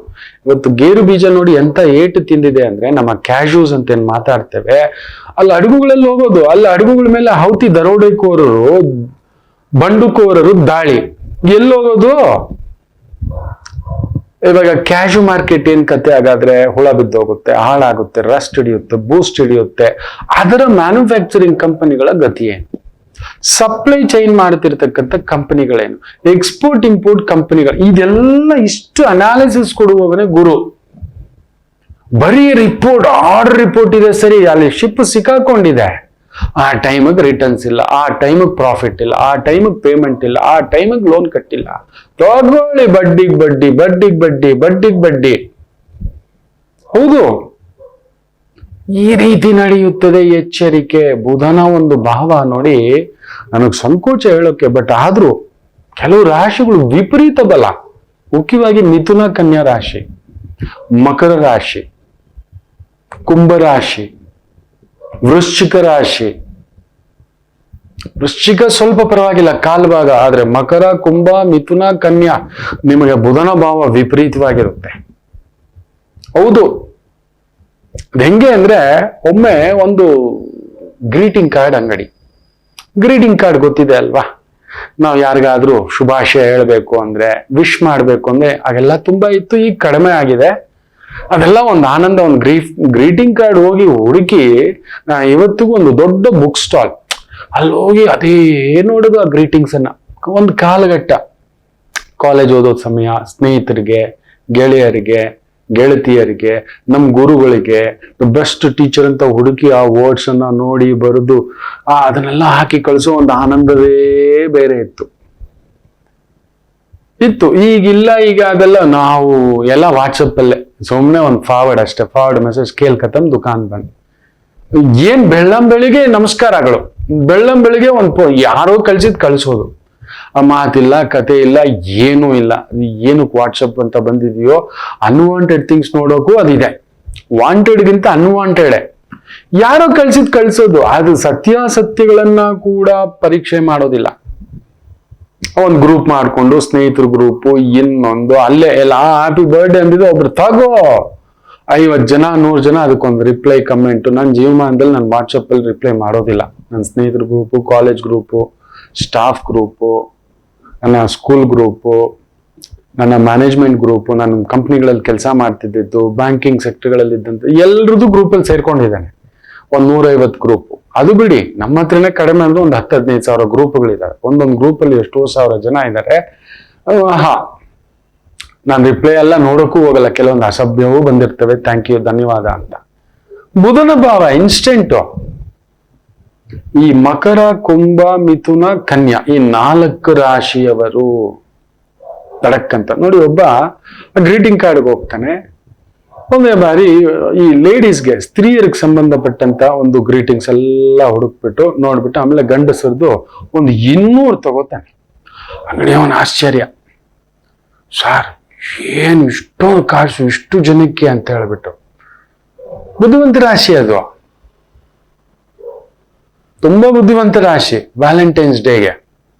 ಇವತ್ತು ಗೇರು ಬೀಜ ನೋಡಿ ಎಂತ ಏಟು ತಿಂದಿದೆ ಅಂದ್ರೆ, ನಮ್ಮ ಕ್ಯಾಶೂಸ್ ಅಂತ ಏನ್ ಮಾತಾಡ್ತೇವೆ, ಅಲ್ಲಿ ಹಡಗುಗಳಲ್ಲಿ ಹೋಗೋದು, ಅಲ್ಲಿ ಹಡಗುಗಳ ಮೇಲೆ ಹೌತಿ ದರೋಡೆಕೋರರು, ಬಂಡುಕೋರರು ದಾಳಿ. ಎಲ್ಲೋಗೋದು? ಇವಾಗ ಕ್ಯಾಶು ಮಾರ್ಕೆಟ್ ಏನ್ ಕತೆ? ಹಾಗಾದ್ರೆ ಹುಳ ಬಿದ್ದೋಗುತ್ತೆ, ಹಾಳಾಗುತ್ತೆ, ರಸ್ಟ್ ಹಿಡಿಯುತ್ತೆ, ಬೂಸ್ಟ್ ಹಿಡಿಯುತ್ತೆ. ಅದರ ಮ್ಯಾನುಫ್ಯಾಕ್ಚರಿಂಗ್ ಕಂಪನಿಗಳ ಗತಿ ಏನು? ಸಪ್ಲೈ ಚೈನ್ ಮಾಡ್ತಿರ್ತಕ್ಕಂಥ ಕಂಪನಿಗಳೇನು? ಎಕ್ಸ್ಪೋರ್ಟ್ ಇಂಪೋರ್ಟ್ ಕಂಪನಿಗಳು, ಇದೆಲ್ಲ ಇಷ್ಟು ಅನಾಲಿಸಿಸ್ ಕೊಡುವವನೇ ಗುರು. ಬರೀ ರಿಪೋರ್ಟ್, ಆರ್ಡರ್ ರಿಪೋರ್ಟ್ ಇದೆ ಸರಿ, ಅಲ್ಲಿ ಶಿಪ್ ಸಿಕ್ಕಾಕೊಂಡಿದೆ, ಆ ಟೈಮಿಗೆ ರಿಟರ್ನ್ಸ್ ಇಲ್ಲ, ಆ ಟೈಮಿಗೆ ಪ್ರಾಫಿಟ್ ಇಲ್ಲ, ಆ ಟೈಮಿಗೆ ಪೇಮೆಂಟ್ ಇಲ್ಲ, ಆ ಟೈಮಿಗೆ ಲೋನ್ ಕಟ್ಟಿಲ್ಲ, ತಗೊಳ್ಳಿ ಬಡ್ಡಿಗೆ ಬಡ್ಡಿ, ಬಡ್ಡಿಗೆ ಬಡ್ಡಿ, ಬಡ್ಡಿಗೆ ಬಡ್ಡಿ. ಹೌದು, ಈ ರೀತಿ ನಡೆಯುತ್ತದೆ. ಎಚ್ಚರಿಕೆ. ಬುಧನ ಒಂದು ಭಾವ ನೋಡಿ, ನನಗೆ ಸಂಕೋಚ ಹೇಳೋಕೆ, ಬಟ್ ಆದ್ರೂ ಕೆಲವು ರಾಶಿಗಳು ವಿಪರೀತ ಬಲ. ಮುಖ್ಯವಾಗಿ ಮಿಥುನ ಕನ್ಯಾ ರಾಶಿ, ಮಕರ ರಾಶಿ, ಕುಂಭರಾಶಿ, ವೃಶ್ಚಿಕ ರಾಶಿ. ವೃಶ್ಚಿಕ ಸ್ವಲ್ಪ ಪರವಾಗಿಲ್ಲ, ಕಾಲ್ಭಾಗ. ಆದ್ರೆ ಮಕರ, ಕುಂಭ, ಮಿಥುನ, ಕನ್ಯಾ ನಿಮಗೆ ಬುಧನ ಭಾವ ವಿಪರೀತವಾಗಿರುತ್ತೆ. ಹೌದು, ಹೆಂಗೆ ಅಂದ್ರೆ, ಒಮ್ಮೆ ಒಂದು ಗ್ರೀಟಿಂಗ್ ಕಾರ್ಡ್ ಅಂಗಡಿ. ಗ್ರೀಟಿಂಗ್ ಕಾರ್ಡ್ ಗೊತ್ತಿದೆ ಅಲ್ವಾ? ನಾವು ಯಾರಿಗಾದ್ರೂ ಶುಭಾಶಯ ಹೇಳ್ಬೇಕು ಅಂದ್ರೆ, ವಿಶ್ ಮಾಡ್ಬೇಕು ಅಂದ್ರೆ, ಆಗೆಲ್ಲ ತುಂಬಾ ಇತ್ತು, ಈಗ ಕಡಿಮೆ ಆಗಿದೆ. ಅದೆಲ್ಲ ಒಂದು ಆನಂದ. ಒಂದು ಗ್ರೀಟಿಂಗ್ ಕಾರ್ಡ್ ಹೋಗಿ ಹುಡುಕಿ, ಇವತ್ತಿಗೂ ಒಂದು ದೊಡ್ಡ ಬುಕ್ ಸ್ಟಾಲ್, ಅಲ್ಲಿ ಹೋಗಿ ಅದೇ ನೋಡೋದು ಆ ಗ್ರೀಟಿಂಗ್ಸ್ ಅನ್ನ. ಒಂದು ಕಾಲಘಟ್ಟ, ಕಾಲೇಜ್ ಓದೋದ್ ಸಮಯ, ಸ್ನೇಹಿತರಿಗೆ, ಗೆಳೆಯರಿಗೆ, ಗೆಳತಿಯರಿಗೆ, ನಮ್ಮ ಗುರುಗಳಿಗೆ, ಬೆಸ್ಟ್ ಟೀಚರ್ ಅಂತ ಹುಡುಕಿ ಆ ವರ್ಡ್ಸ್ ಅನ್ನ ನೋಡಿ ಬರೆದು ಅದನ್ನೆಲ್ಲ ಹಾಕಿ ಕಳಿಸೋ ಒಂದು ಆನಂದವೇ ಬೇರೆ ಇತ್ತು. ಈಗಿಲ್ಲ. ಈಗ ಅದೆಲ್ಲ ನಾವು ಎಲ್ಲ ವಾಟ್ಸಪ್ ಅಲ್ಲೇ ಸುಮ್ನೆ ಒಂದು ಫಾರ್ವರ್ಡ್ ಅಷ್ಟೇ, ಫಾರ್ವರ್ಡ್ ಮೆಸೇಜ್, ಕೇಲ್ ಖತಮ್, ದುಕಾನ್ ಬಂದ್. ಏನ್ ಬೆಳ್ಳಂಬೆಳಿಗ್ಗೆ ನಮಸ್ಕಾರಗಳು, ಬೆಳ್ಳಂಬೆಳಿಗ್ಗೆ ಯಾರೋ ಕಳ್ಸಿದ್ ಕಳ್ಸೋದು, ಆ ಮಾತಿಲ್ಲ, ಕತೆ ಇಲ್ಲ, ಏನೂ ಇಲ್ಲ. ಏನಕ್ಕೆ ವಾಟ್ಸಪ್ ಅಂತ ಬಂದಿದೆಯೋ, ಅನ್ವಾಂಟೆಡ್ ಥಿಂಗ್ಸ್ ನೋಡೋಕು ಅದಿದೆ. ವಾಂಟೆಡ್ಗಿಂತ ಅನ್ವಾಂಟೆಡ್ ಯಾರೋ ಕಳ್ಸಿದ್ ಕಳ್ಸೋದು. ಅದು ಸತ್ಯಾಸತ್ಯಗಳನ್ನ ಕೂಡ ಪರೀಕ್ಷೆ ಮಾಡೋದಿಲ್ಲ. ಒಂದು ಗ್ರೂಪ್ ಮಾಡ್ಕೊಂಡು, ಸ್ನೇಹಿತರ ಗ್ರೂಪು, ಇನ್ನೊಂದು ಅಲ್ಲೇ ಎಲ್ಲ ಹ್ಯಾಪಿ ಬರ್ಡೇ ಅಂದಿದ್ದು ಒಬ್ರು ತಗೋ 50 ಜನ 100 ಜನ ಅದಕ್ಕೊಂದು ರಿಪ್ಲೈ ಕಮೆಂಟ್. ನನ್ನ ಜೀವಮಾನದಲ್ಲಿ ನಾನು ವಾಟ್ಸಪ್ ಅಲ್ಲಿ ರಿಪ್ಲೈ ಮಾಡೋದಿಲ್ಲ. ನನ್ನ ಸ್ನೇಹಿತರ group, college group, staff group, ನನ್ನ ಸ್ಕೂಲ್ ಗ್ರೂಪು, ನನ್ನ ಮ್ಯಾನೇಜ್ಮೆಂಟ್ ಗ್ರೂಪು, ನಾನು ಕಂಪ್ನಿಗಳಲ್ಲಿ ಕೆಲಸ ಮಾಡ್ತಿದ್ದು, ಬ್ಯಾಂಕಿಂಗ್ ಸೆಕ್ಟರ್ಗಳಲ್ಲಿ ಇದ್ದಂತ ಎಲ್ರದ್ದು ಗ್ರೂಪಲ್ಲಿ ಸೇರ್ಕೊಂಡಿದ್ದಾನೆ. ಒಂದು 150 ಗ್ರೂಪ್. ಅದು ಬಿಡಿ, ನಮ್ಮ ಹತ್ರನೇ ಕಡಿಮೆ ಅಂದ್ರೆ ಒಂದು 10-15 ಸಾವಿರ ಗ್ರೂಪ್ಗಳಿದ್ದಾರೆ. ಒಂದೊಂದು ಗ್ರೂಪಲ್ಲಿ ಎಷ್ಟೋ ಸಾವಿರ ಜನ ಇದ್ದಾರೆ. ನಾನು ರಿಪ್ಲೈ ಎಲ್ಲ ನೋಡೋಕ್ಕೂ ಹೋಗಲ್ಲ. ಕೆಲವೊಂದು ಅಸಭ್ಯವೂ ಬಂದಿರ್ತವೆ, ಥ್ಯಾಂಕ್ ಯು, ಧನ್ಯವಾದ ಅಂತ. ಬುಧನ ಭಾವ ಇನ್ಸ್ಟೆಂಟು. ಈ ಮಕರ, ಕುಂಭ, ಮಿಥುನ, ಕನ್ಯಾ, ಈ 4 ರಾಶಿಯವರು ತಡಕ್ಕಂತ ನೋಡಿ. ಒಬ್ಬ ಗ್ರೀಟಿಂಗ್ ಕಾರ್ಡ್ಗೆ ಹೋಗ್ತಾನೆ. ಒಂದೇ ಬಾರಿ ಈ ಲೇಡೀಸ್ಗೆ, ಸ್ತ್ರೀಯರಿಗೆ ಸಂಬಂಧಪಟ್ಟಂತ ಒಂದು ಗ್ರೀಟಿಂಗ್ಸ್ ಎಲ್ಲ ಹುಡುಕ್ಬಿಟ್ಟು ನೋಡ್ಬಿಟ್ಟು, ಆಮೇಲೆ ಗಂಡಸರದು ಒಂದು 200 ತಗೋತಾನೆ. ಅಂಗಡಿಯವನ ಆಶ್ಚರ್ಯ, ಸಾರ್ ಏನ್ ಇಷ್ಟೊಂದು ಕಾಸು ಇಷ್ಟು ಜನಕ್ಕೆ ಅಂತ ಹೇಳ್ಬಿಟ್ಟು. ಬುದ್ಧಿವಂತ ರಾಶಿ ಅದು, ತುಂಬಾ ಬುದ್ಧಿವಂತ ರಾಶಿ. ವ್ಯಾಲೆಂಟೈನ್ಸ್ ಡೇಗೆ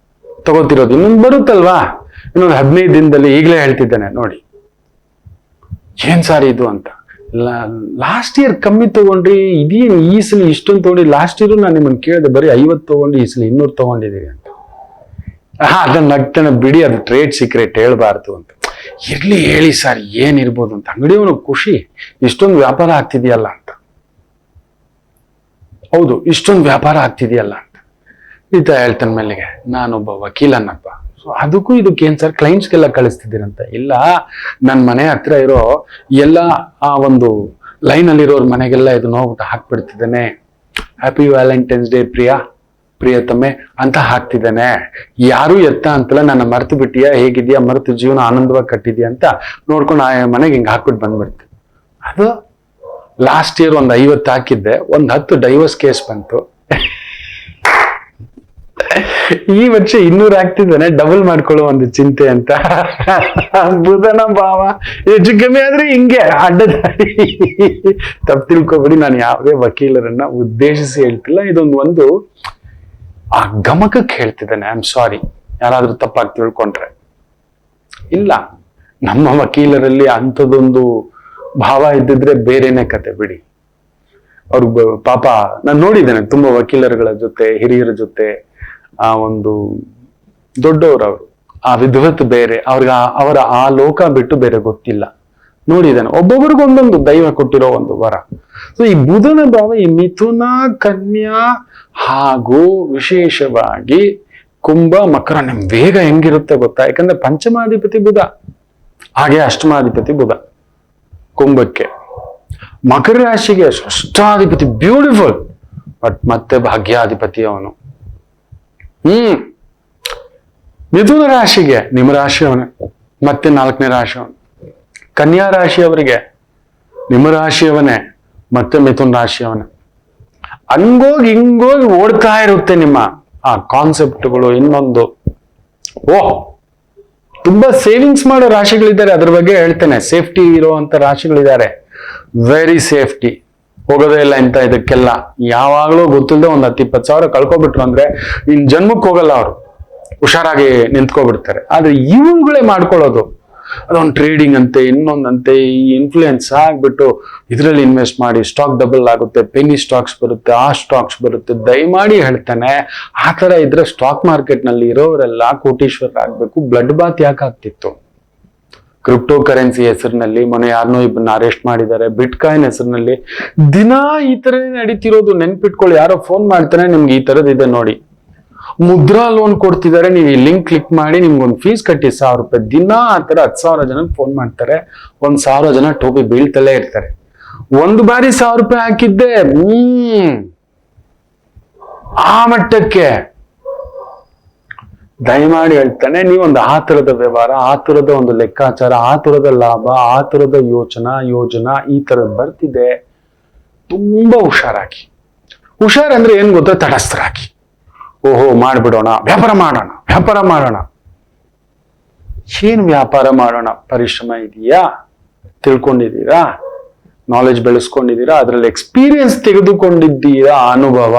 ತಗೋತಿರೋದು. ಇನ್ನೊಂದು ಬರುತ್ತಲ್ವಾ, ಇನ್ನೊಂದು 15 ದಿನದಲ್ಲಿ. ಈಗಲೇ ಹೇಳ್ತಿದ್ದೇನೆ ನೋಡಿ, ಏನ್ ಸಾರ್ ಇದು ಅಂತ. ಲಾಸ್ಟ್ ಇಯರ್ ಕಮ್ಮಿ ತಗೊಂಡ್ರಿ, ಇದೇನು ಈ ಸಲ ಇಷ್ಟೊಂದು ತಗೊಂಡ್ರಿ? ಲಾಸ್ಟ್ ಇಯರ್ ನಾನು ನಿಮ್ಮನ್ನು ಕೇಳಿದೆ, ಬರೀ 50 ತಗೊಂಡು, ಈ ಸಲ 200 ತಗೊಂಡಿದ್ದೀವಿ ಅಂತ. ಅದನ್ನ ನಗ್ತಾನೆ, ಬಿಡಿ, ಅದು ಟ್ರೇಡ್ ಸೀಕ್ರೆಟ್, ಹೇಳ್ಬಾರ್ದು ಅಂತ. ಇರ್ಲಿ ಹೇಳಿ ಸರ್, ಏನಿರ್ಬೋದು ಅಂತ. ಅಂಗಡಿಯವನು ಖುಷಿ, ಇಷ್ಟೊಂದು ವ್ಯಾಪಾರ ಆಗ್ತಿದೆಯಲ್ಲ ಅಂತ. ಹೌದು ಇಷ್ಟೊಂದು ವ್ಯಾಪಾರ ಆಗ್ತಿದೆಯಲ್ಲ ಅಂತ ಈತ ಹೇಳ್ತಾನ ಮೇಲೆಗೆ ನಾನೊಬ್ಬ ವಕೀಲನಪ್ಪ. ಸೊ ಅದಕ್ಕೂ ಇದಕ್ಕೆ ಏನ್ ಸರ್ ಕ್ಲೈಂಟ್ಸ್ಗೆಲ್ಲ ಕಳಿಸ್ತಿದ್ದೀರಂತ? ಇಲ್ಲ, ನನ್ನ ಮನೆ ಹತ್ರ ಇರೋ ಎಲ್ಲ ಆ ಒಂದು ಲೈನ್ ಅಲ್ಲಿರೋರ್ ಮನೆಗೆಲ್ಲ ಇದನ್ನ ಹೋಗ್ಬಿಟ್ಟು ಹಾಕ್ಬಿಡ್ತಿದ್ದಾನೆ. ಹ್ಯಾಪಿ ವ್ಯಾಲೆಂಟೈನ್ಸ್ ಡೇ ಪ್ರಿಯತಮೆ ಅಂತ ಹಾಕ್ತಿದ್ದಾನೆ. ಯಾರು ಎತ್ತ ಅಂತಲ್ಲ, ನನ್ನ ಮರ್ತು ಬಿಟ್ಟಿಯಾ, ಹೇಗಿದ್ಯಾ, ಮರೆತು ಜೀವನ ಆನಂದವಾಗಿ ಕಟ್ಟಿದ್ಯಾ ಅಂತ ನೋಡ್ಕೊಂಡು ಆ ಮನೆಗೆ ಹಿಂಗೆ ಹಾಕ್ಬಿಟ್ಟು ಬಂದ್ಬಿಡ್ತೆ. ಅದು ಲಾಸ್ಟ್ ಇಯರ್ ಒಂದು 50 ಹಾಕಿದ್ದೆ, ಒಂದು 10 ಡೈವರ್ಸ್ ಕೇಸ್ ಬಂತು. ಈ ವರ್ಷ 200 ಆಗ್ತಿದ್ದಾನೆ, ಡಬಲ್ ಮಾಡ್ಕೊಳ್ಳೋ ಒಂದು ಚಿಂತೆ ಅಂತ. ಬುಧನ ಭಾವ ಹೆಚ್ಚು ಕಮ್ಮಿ ಆದ್ರೆ ಹಿಂಗೆ ಅಡ್ಡದಾರಿ. ತಪ್ಪು ತಿಳ್ಕೊಬೇಡಿ, ನಾನು ಯಾವುದೇ ವಕೀಲರನ್ನ ಉದ್ದೇಶಿಸಿ ಹೇಳ್ತಿಲ್ಲ. ಒಂದು ಆ ಗಮಕಕ್ಕೆ ಹೇಳ್ತಿದ್ದಾನೆ. ಐ ಆಮ್ ಸಾರಿ ಯಾರಾದ್ರೂ ತಪ್ಪಾಗಿ ತಿಳ್ಕೊಂಡ್ರೆ. ಇಲ್ಲ, ನಮ್ಮ ವಕೀಲರಲ್ಲಿ ಅಂಥದ್ದೊಂದು ಭಾವ ಇದ್ದಿದ್ರೆ ಬೇರೆನೆ ಕತೆ ಬಿಡಿ. ಅವ್ರಿಗೆ ಪಾಪ ನಾನು ನೋಡಿದ್ದೇನೆ ತುಂಬಾ ವಕೀಲರುಗಳ ಜೊತೆ, ಹಿರಿಯರ ಜೊತೆ, ಆ ಒಂದು ದೊಡ್ಡವರು, ಆ ವಿದ್ವತ್ ಬೇರೆ, ಅವರ ಆ ಲೋಕ ಬಿಟ್ಟು ಬೇರೆ ಗೊತ್ತಿಲ್ಲ. ನೋಡಿದ್ದೇನೆ, ಒಬ್ಬೊಬ್ರಿಗೆ ಒಂದೊಂದು ದೈವ ಕೊಟ್ಟಿರೋ ಒಂದು ವರ. ಸೊ ಈ ಬುಧನ ಭಾವ ಈ ಮಿಥುನ, ಕನ್ಯಾ ಹಾಗೂ ವಿಶೇಷವಾಗಿ ಕುಂಭ, ಮಕರ, ನಿಮ್ ವೇಗ ಹೆಂಗಿರುತ್ತೆ ಗೊತ್ತಾ? ಯಾಕಂದ್ರೆ ಪಂಚಮಾಧಿಪತಿ ಬುಧ, ಹಾಗೆ ಅಷ್ಟಮಾಧಿಪತಿ ಬುಧ ಕುಂಭಕ್ಕೆ. ಮಕರ ರಾಶಿಗೆ ಷಷ್ಠಾಧಿಪತಿ ಬ್ಯೂಟಿಫುಲ್, ಬಟ್ ಮತ್ತೆ ಭಾಗ್ಯಾಧಿಪತಿ ಅವನು. ಮಿಥುನ ರಾಶಿಗೆ ನಿಮ್ಮ ರಾಶಿಯವನೇ, ಮತ್ತೆ 4ನೇ ರಾಶಿಯವನು. ಕನ್ಯಾ ರಾಶಿಯವರಿಗೆ ನಿಮ್ಮ ರಾಶಿಯವನೇ, ಮತ್ತೆ ಮಿಥುನ ರಾಶಿಯವನೇ. ಹಂಗೋಗಿ ಹಿಂಗೋಗಿ ಓಡ್ತಾ ಇರುತ್ತೆ ನಿಮ್ಮ ಆ ಕಾನ್ಸೆಪ್ಟ್ಗಳು. ಇನ್ನೊಂದು ತುಂಬಾ ಸೇವಿಂಗ್ಸ್ ಮಾಡೋ ರಾಶಿಗಳಿದ್ದಾರೆ, ಅದ್ರ ಬಗ್ಗೆ ಹೇಳ್ತೇನೆ. ಸೇಫ್ಟಿ ಇರುವಂತ ರಾಶಿಗಳಿದ್ದಾರೆ, ವೆರಿ ಸೇಫ್ಟಿ, ಹೋಗೋದೇ ಇಲ್ಲ ಇಂತ ಇದಕ್ಕೆಲ್ಲ. ಯಾವಾಗ್ಲೂ ಗೊತ್ತಿಲ್ಲದೆ ಒಂದು 10-20 ಸಾವಿರ ಕಳ್ಕೊಬಿಟ್ರು ಅಂದ್ರೆ ಇನ್ ಜನ್ಮಕ್ಕೆ ಹೋಗಲ್ಲ, ಅವರು ಹುಷಾರಾಗಿ ನಿಂತ್ಕೊಬಿಡ್ತಾರೆ. ಆದ್ರೆ ಇವುಗಳೇ ಮಾಡ್ಕೊಳ್ಳೋದು, ಅದೊಂದು ಟ್ರೇಡಿಂಗ್ ಅಂತೆ, ಇನ್ನೊಂದಂತೆ, ಈ ಇನ್ಫ್ಲೂಯೆನ್ಸ್ ಆಗ್ಬಿಟ್ಟು ಇದ್ರಲ್ಲಿ ಇನ್ವೆಸ್ಟ್ ಮಾಡಿ ಸ್ಟಾಕ್ ಡಬಲ್ ಆಗುತ್ತೆ, ಪೆನಿ ಸ್ಟಾಕ್ಸ್ ಬರುತ್ತೆ, ಆ ಸ್ಟಾಕ್ಸ್ ಬರುತ್ತೆ. ದಯಮಾಡಿ ಹೇಳ್ತಾನೆ, ಆ ತರ ಇದ್ರೆ ಸ್ಟಾಕ್ ಮಾರ್ಕೆಟ್ ನಲ್ಲಿ ಇರೋರೆಲ್ಲ ಕೋಟೀಶ್ವರರಾಗಬೇಕು. ಬ್ಲಡ್ ಬಾತ್ ಯಾಕೆ ಆಗ್ತಿತ್ತು? ಕ್ರಿಪ್ಟೋ ಕರೆನ್ಸಿ ಹೆಸರಿನಲ್ಲಿ ಮೊನ್ನೆ ಯಾರನ್ನೋ ಇಬ್ಬರನ್ನ ಅರೆಸ್ಟ್ ಮಾಡಿದ್ದಾರೆ. ಬಿಟ್ಕಾಯಿನ್ ಹೆಸರಿನಲ್ಲಿ ದಿನಾ ಈ ತರನೇ ನಡೀತಿರೋದು. ನೆನ್ಪಿಟ್ಕೊಳ್ಳಿ, ಯಾರೋ ಫೋನ್ ಮಾಡ್ತಾನೆ, ನಿಮ್ಗೆ ಈ ತರದ್ ಇದೆ ನೋಡಿ, ಮುದ್ರಾ ಲೋನ್ ಕೊಡ್ತಿದ್ದಾರೆ, ನೀವು ಈ ಲಿಂಕ್ ಕ್ಲಿಕ್ ಮಾಡಿ ನಿಮ್ಗೊಂದು ಫೀಸ್ ಕಟ್ಟಿ 1000 ರೂಪಾಯಿ. ದಿನ ಆ ತರ 10,000 ಜನ ಫೋನ್ ಮಾಡ್ತಾರೆ, 1,000 ಜನ ಟೋಪಿ ಬೀಳ್ತಲೇ ಇರ್ತಾರೆ. ಒಂದು ಬಾರಿ 1000 ರೂಪಾಯಿ ಹಾಕಿದ್ದೆ ಆ ಮಟ್ಟಕ್ಕೆ. ದಯಮಾಡಿ ಹೇಳ್ತಾನೆ, ನೀವೊಂದು ಆತುರದ ವ್ಯವಹಾರ, ಆತುರದ ಒಂದು ಲೆಕ್ಕಾಚಾರ, ಆತುರದ ಲಾಭ, ಆತುರದ ಯೋಜನಾ ಈ ತರದ್ ಬರ್ತಿದೆ, ತುಂಬಾ ಹುಷಾರಾಗಿ. ಹುಷಾರಂದ್ರೆ ಏನ್ ಗೊತ್ತಾ? ತಟಸ್ಥರಾಗಿ. ಓಹೋ ಮಾಡ್ಬಿಡೋಣ, ವ್ಯಾಪಾರ ಮಾಡೋಣ. ಏನ್ ವ್ಯಾಪಾರ ಮಾಡೋಣ? ಪರಿಶ್ರಮ ಇದೆಯಾ? ತಿಳ್ಕೊಂಡಿದ್ದೀರಾ? ನಾಲೆಜ್ ಬೆಳೆಸ್ಕೊಂಡಿದ್ದೀರಾ? ಅದ್ರಲ್ಲಿ ಎಕ್ಸ್ಪೀರಿಯನ್ಸ್ ತೆಗೆದುಕೊಂಡಿದ್ದೀರಾ? ಅನುಭವ.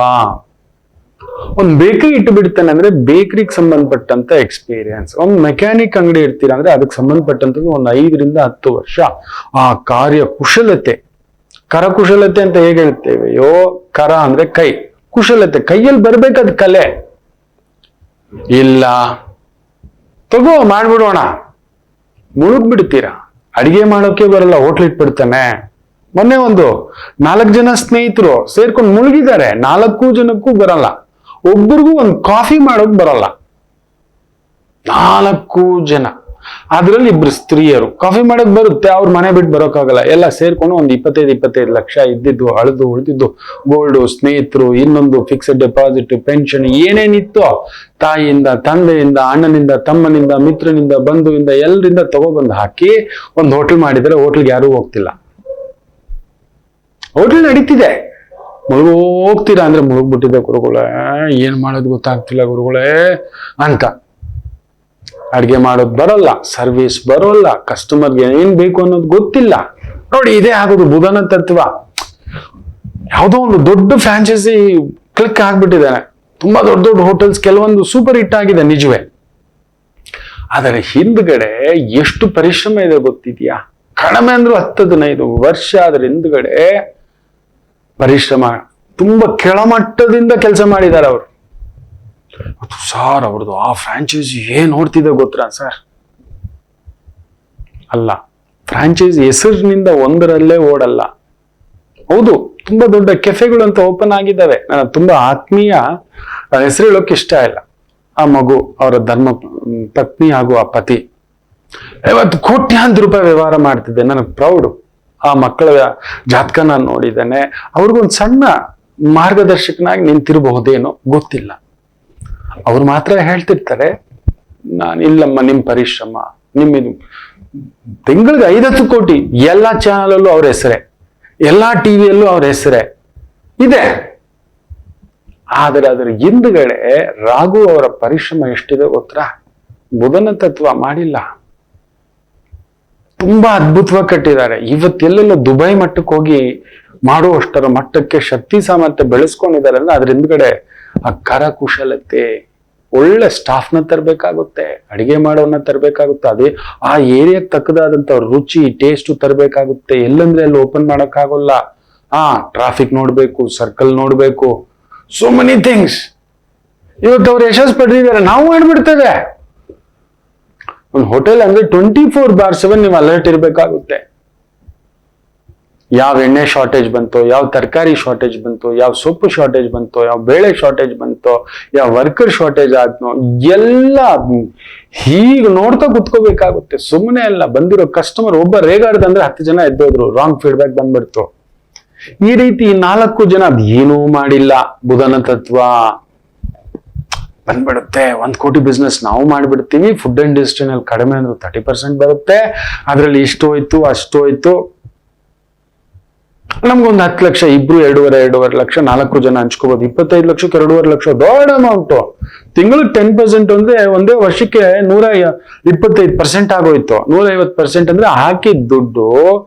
ಒಂದ್ ಬೇಕರಿ ಇಟ್ಟು ಬಿಡ್ತಾನೆ ಅಂದ್ರೆ ಬೇಕರಿಗೆ ಸಂಬಂಧಪಟ್ಟಂತ ಎಕ್ಸ್ಪೀರಿಯನ್ಸ್. ಒಂದ್ ಮೆಕ್ಯಾನಿಕ್ ಅಂಗಡಿ ಇಡ್ತೀರಾ ಅಂದ್ರೆ ಅದಕ್ಕೆ ಸಂಬಂಧಪಟ್ಟಂತದ್ದು ಒಂದು 5 ರಿಂದ 10 ವರ್ಷ ಆ ಕಾರ್ಯ ಕುಶಲತೆ. ಕರಕುಶಲತೆ ಅಂತ ಹೇಗೆ ಹೇಳ್ತೇವೆ? ಕರ ಅಂದ್ರೆ ಕೈ, ಕುಶಲತೆ ಕೈಯಲ್ಲಿ ಬರ್ಬೇಕದ್ ಕಲೆ. ಇಲ್ಲ ತಗೋ ಮಾಡ್ಬಿಡೋಣ, ಮುಳುಗ್ಬಿಡ್ತೀರಾ. ಅಡಿಗೆ ಮಾಡೋಕೆ ಬರಲ್ಲ, ಹೋಟ್ಲ್ ಇಟ್ಬಿಡ್ತಾನೆ. ಮೊನ್ನೆ ಒಂದು 4 ಜನ ಸ್ನೇಹಿತರು ಸೇರ್ಕೊಂಡು ಮುಳುಗಿದ್ದಾರೆ. 4 ಜನಕ್ಕೂ ಬರಲ್ಲ, ಒಬ್ಬರಿಗೂ ಒಂದು ಕಾಫಿ ಮಾಡೋಕ್ ಬರಲ್ಲ. 4 ಜನ, ಅದ್ರಲ್ಲಿ 2 ಸ್ತ್ರೀಯರು. ಕಾಫಿ ಮಾಡಕ್ ಬರುತ್ತೆ, ಅವ್ರ ಮನೆ ಬಿಟ್ಟು ಬರೋಕ್ಕಾಗಲ್ಲ. ಎಲ್ಲ ಸೇರ್ಕೊಂಡು ಒಂದು 25 ಲಕ್ಷ ಇದ್ದಿದ್ದು, ಅಳದು ಉಳಿದಿದ್ದು, ಗೋಲ್ಡು, ಸ್ನೇಹಿತರು, ಇನ್ನೊಂದು ಫಿಕ್ಸ್ಡ್ ಡೆಪಾಸಿಟ್, ಪೆನ್ಷನ್, ಏನೇನಿತ್ತು ತಾಯಿಯಿಂದ, ತಂದೆಯಿಂದ, ಅಣ್ಣನಿಂದ, ತಮ್ಮನಿಂದ, ಮಿತ್ರನಿಂದ, ಬಂಧುವಿಂದ, ಎಲ್ಲರಿಂದ ತಗೊಬಂದು ಹಾಕಿ ಒಂದು ಹೋಟೆಲ್ ಮಾಡಿದರೆ ಹೋಟೆಲ್ಗೆ ಯಾರೂ ಹೋಗ್ತಿಲ್ಲ. ಹೋಟೆಲ್ ನಡೀತಿದೆ, ಹೋಗ್ತೀರಾ ಅಂದ್ರೆ ಮುಳುಗ್ಬಿಟ್ಟಿದೆ ಗುರುಗಳೇ, ಏನ್ ಮಾಡೋದು ಗೊತ್ತಾಗ್ತಿಲ್ಲ ಗುರುಗಳೇ ಅಂತ. ಅಡ್ಗೆ ಮಾಡೋದು ಬರಲ್ಲ, ಸರ್ವಿಸ್ ಬರೋಲ್ಲ, ಕಸ್ಟಮರ್ಗೆ ಏನ್ ಬೇಕು ಅನ್ನೋದು ಗೊತ್ತಿಲ್ಲ. ನೋಡಿ, ಇದೇ ಆಗೋದು ಬುಧನ ತತ್ವ. ಯಾವುದೋ ಒಂದು ದೊಡ್ಡ ಫ್ರಾಂಚೈಸಿ ಕ್ಲಿಕ್ ಆಗ್ಬಿಟ್ಟಿದ್ದಾನೆ, ತುಂಬಾ ದೊಡ್ಡ ದೊಡ್ಡ ಹೋಟೆಲ್ಸ್, ಕೆಲವೊಂದು ಸೂಪರ್ ಹಿಟ್ ಆಗಿದೆ ನಿಜವೇ. ಆದರೆ ಹಿಂದ್ಗಡೆ ಎಷ್ಟು ಪರಿಶ್ರಮ ಇದೆ ಗೊತ್ತಿದ್ಯಾ? ಕಡಿಮೆ ಅಂದ್ರೂ 10-15 ವರ್ಷ ಅದರ ಹಿಂದ್ಗಡೆ ಪರಿಶ್ರಮ, ತುಂಬಾ ಕೆಳಮಟ್ಟದಿಂದ ಕೆಲಸ ಮಾಡಿದ್ದಾರೆ ಅವರು. ಸರ್ ಅವ್ರದ್ದು ಆ ಫ್ರಾಂಚೈಸಿ ಏನ್ ನೋಡ್ತಿದೆ ಗೊತ್ತಾ ಸರ್? ಅಲ್ಲ, ಫ್ರಾಂಚೈಸಿ ಹೆಸರಿನಿಂದ ಒಂದರಲ್ಲೇ ಓಡಲ್ಲ. ಹೌದು, ತುಂಬಾ ದೊಡ್ಡ ಕೆಫೆಗಳು ಅಂತ ಓಪನ್ ಆಗಿದ್ದಾವೆ. ನನ್ನ ತುಂಬಾ ಆತ್ಮೀಯ, ಹೆಸರು ಹೇಳೋಕೆ ಇಷ್ಟ ಇಲ್ಲ, ಆ ಮಗು ಅವರ ಧರ್ಮ ಪತ್ನಿ ಹಾಗೂ ಆ ಪತಿ ಇವತ್ತು ಕೋಟ್ಯಾಂತರ ರೂಪಾಯಿ ವ್ಯವಹಾರ ಮಾಡ್ತಿದ್ದೆ. ನನಗೆ ಪ್ರೌಡ್. ಆ ಮಕ್ಕಳ ಜಾತಕ ನಾನು ನೋಡಿದ್ದೇನೆ. ಅವ್ರಿಗೊಂದು ಸಣ್ಣ ಮಾರ್ಗದರ್ಶಕನಾಗಿ ನಿಂತಿರಬಹುದೇನೋ ಗೊತ್ತಿಲ್ಲ. ಅವ್ರು ಮಾತ್ರ ಹೇಳ್ತಿರ್ತಾರೆ, ನಾನು ಇಲ್ಲಮ್ಮ, ನಿಮ್ ಪರಿಶ್ರಮ, ನಿಮ್ಮಿದು ತಿಂಗಳಿಗೆ 5-10 ಕೋಟಿ ಎಲ್ಲಾ ಚಾನಲಲ್ಲೂ ಅವ್ರ ಹೆಸರೇ, ಎಲ್ಲಾ ಟಿವಿಯಲ್ಲೂ ಅವ್ರ ಹೆಸರೇ ಇದೆ. ಆದರೆ ಅದರ ಹಿಂದ್ಗಡೆ ರಾಘು ಅವರ ಪರಿಶ್ರಮ ಎಷ್ಟಿದೆ ಗೊತ್ತಾ? ಬುಧನ ತತ್ವ ಮಾಡಿಲ್ಲ, ತುಂಬಾ ಅದ್ಭುತವಾಗಿ ಕಟ್ಟಿದ್ದಾರೆ. ಇವತ್ತೆಲ್ಲೆಲ್ಲ ದುಬೈ ಮಟ್ಟಕ್ಕೆ ಹೋಗಿ ಮಾಡುವಷ್ಟರ ಮಟ್ಟಕ್ಕೆ ಶಕ್ತಿ ಸಾಮರ್ಥ್ಯ ಬೆಳೆಸ್ಕೊಂಡಿದಾರಲ್ಲ, ಅದ್ರ ಹಿಂದ್ಗಡೆ ಆ ಕರಕುಶಲತೆ, ಒಳ್ಳೆ ಸ್ಟಾಫ್ನ ತರಬೇಕಾಗುತ್ತೆ, ಅಡಿಗೆ ಮಾಡೋನ್ನ ತರಬೇಕಾಗುತ್ತೆ, ಅದೇ ಆ ಏರಿಯಾಕ್ಕೆ ತಕ್ಕದಾದಂತ ರುಚಿ ಟೇಸ್ಟ್ ತರಬೇಕಾಗುತ್ತೆ. ಎಲ್ಲಂದ್ರೆ ಅಲ್ಲಿ ಓಪನ್ ಮಾಡೋಕ್ಕಾಗಲ್ಲ. ಟ್ರಾಫಿಕ್ ನೋಡ್ಬೇಕು, ಸರ್ಕಲ್ ನೋಡ್ಬೇಕು, ಸೋ ಮೆನಿ ಥಿಂಗ್ಸ್. ಇವತ್ತು ಅವ್ರು ಯಶಸ್ಸು ಪಡೆದಿದ್ದಾರೆ, ನಾವು ಮಾಡ್ಬಿಡ್ತೇವೆ. ಒಂದು ಹೋಟೆಲ್ ಅಂದ್ರೆ 24/7 ನೀವು ಅಲರ್ಟ್ ಇರಬೇಕಾಗುತ್ತೆ. ಯಾವ ಎಣ್ಣೆ ಶಾರ್ಟೇಜ್ ಬಂತೋ, ಯಾವ ತರಕಾರಿ ಶಾರ್ಟೇಜ್ ಬಂತೋ, ಯಾವ ಸೊಪ್ಪು ಶಾರ್ಟೇಜ್ ಬಂತೋ, ಯಾವ ಬೇಳೆ ಶಾರ್ಟೇಜ್ ಬಂತೋ, ಯಾವ ವರ್ಕರ್ ಶಾರ್ಟೇಜ್ ಆದ್ನೋ, ಎಲ್ಲ ಹೀಗೆ ನೋಡ್ತಾ ಕುತ್ಕೋಬೇಕಾಗುತ್ತೆ. ಸುಮ್ಮನೆ ಅಲ್ಲ. ಬಂದಿರೋ ಕಸ್ಟಮರ್ ಒಬ್ಬ ರೇಗಾಡ್ದಂದ್ರೆ 10 ಜನ ಎದ್ದೋದ್ರು, ರಾಂಗ್ ಫೀಡ್ಬ್ಯಾಕ್ ಬಂದ್ಬಿಡ್ತು. ಈ ರೀತಿ 4 ಜನ ಅದೇನೂ ಮಾಡಿಲ್ಲ, ಬುಧನ ತತ್ವ ಬಂದ್ಬಿಡುತ್ತೆ. 1 ಕೋಟಿ ಬಿಸ್ನೆಸ್ ನಾವು ಮಾಡ್ಬಿಡ್ತೀವಿ. ಫುಡ್ ಇಂಡಸ್ಟ್ರಿನಲ್ಲಿ ಕಡಿಮೆ ಅಂದ್ರೆ 30% ಬರುತ್ತೆ, ಅದ್ರಲ್ಲಿ ಇಷ್ಟು ಹೋಯ್ತು ಅಷ್ಟು ಹೋಯ್ತು. ನಮ್ಗೊಂದು 10 ಲಕ್ಷ, ಇಬ್ರು 2.5 ಲಕ್ಷ, 4 ಜನ ಹಂಚ್ಕೋಬಹುದು. 25 ಲಕ್ಷಕ್ಕೆ 2.5 ಲಕ್ಷ ದೊಡ್ಡ ಅಮೌಂಟ್. ತಿಂಗಳಿಗೆ 10% ಅಂದ್ರೆ ಒಂದೇ ವರ್ಷಕ್ಕೆ 125% ಆಗೋಯ್ತು. 150% ಅಂದ್ರೆ ಹಾಕಿದ ದುಡ್ಡು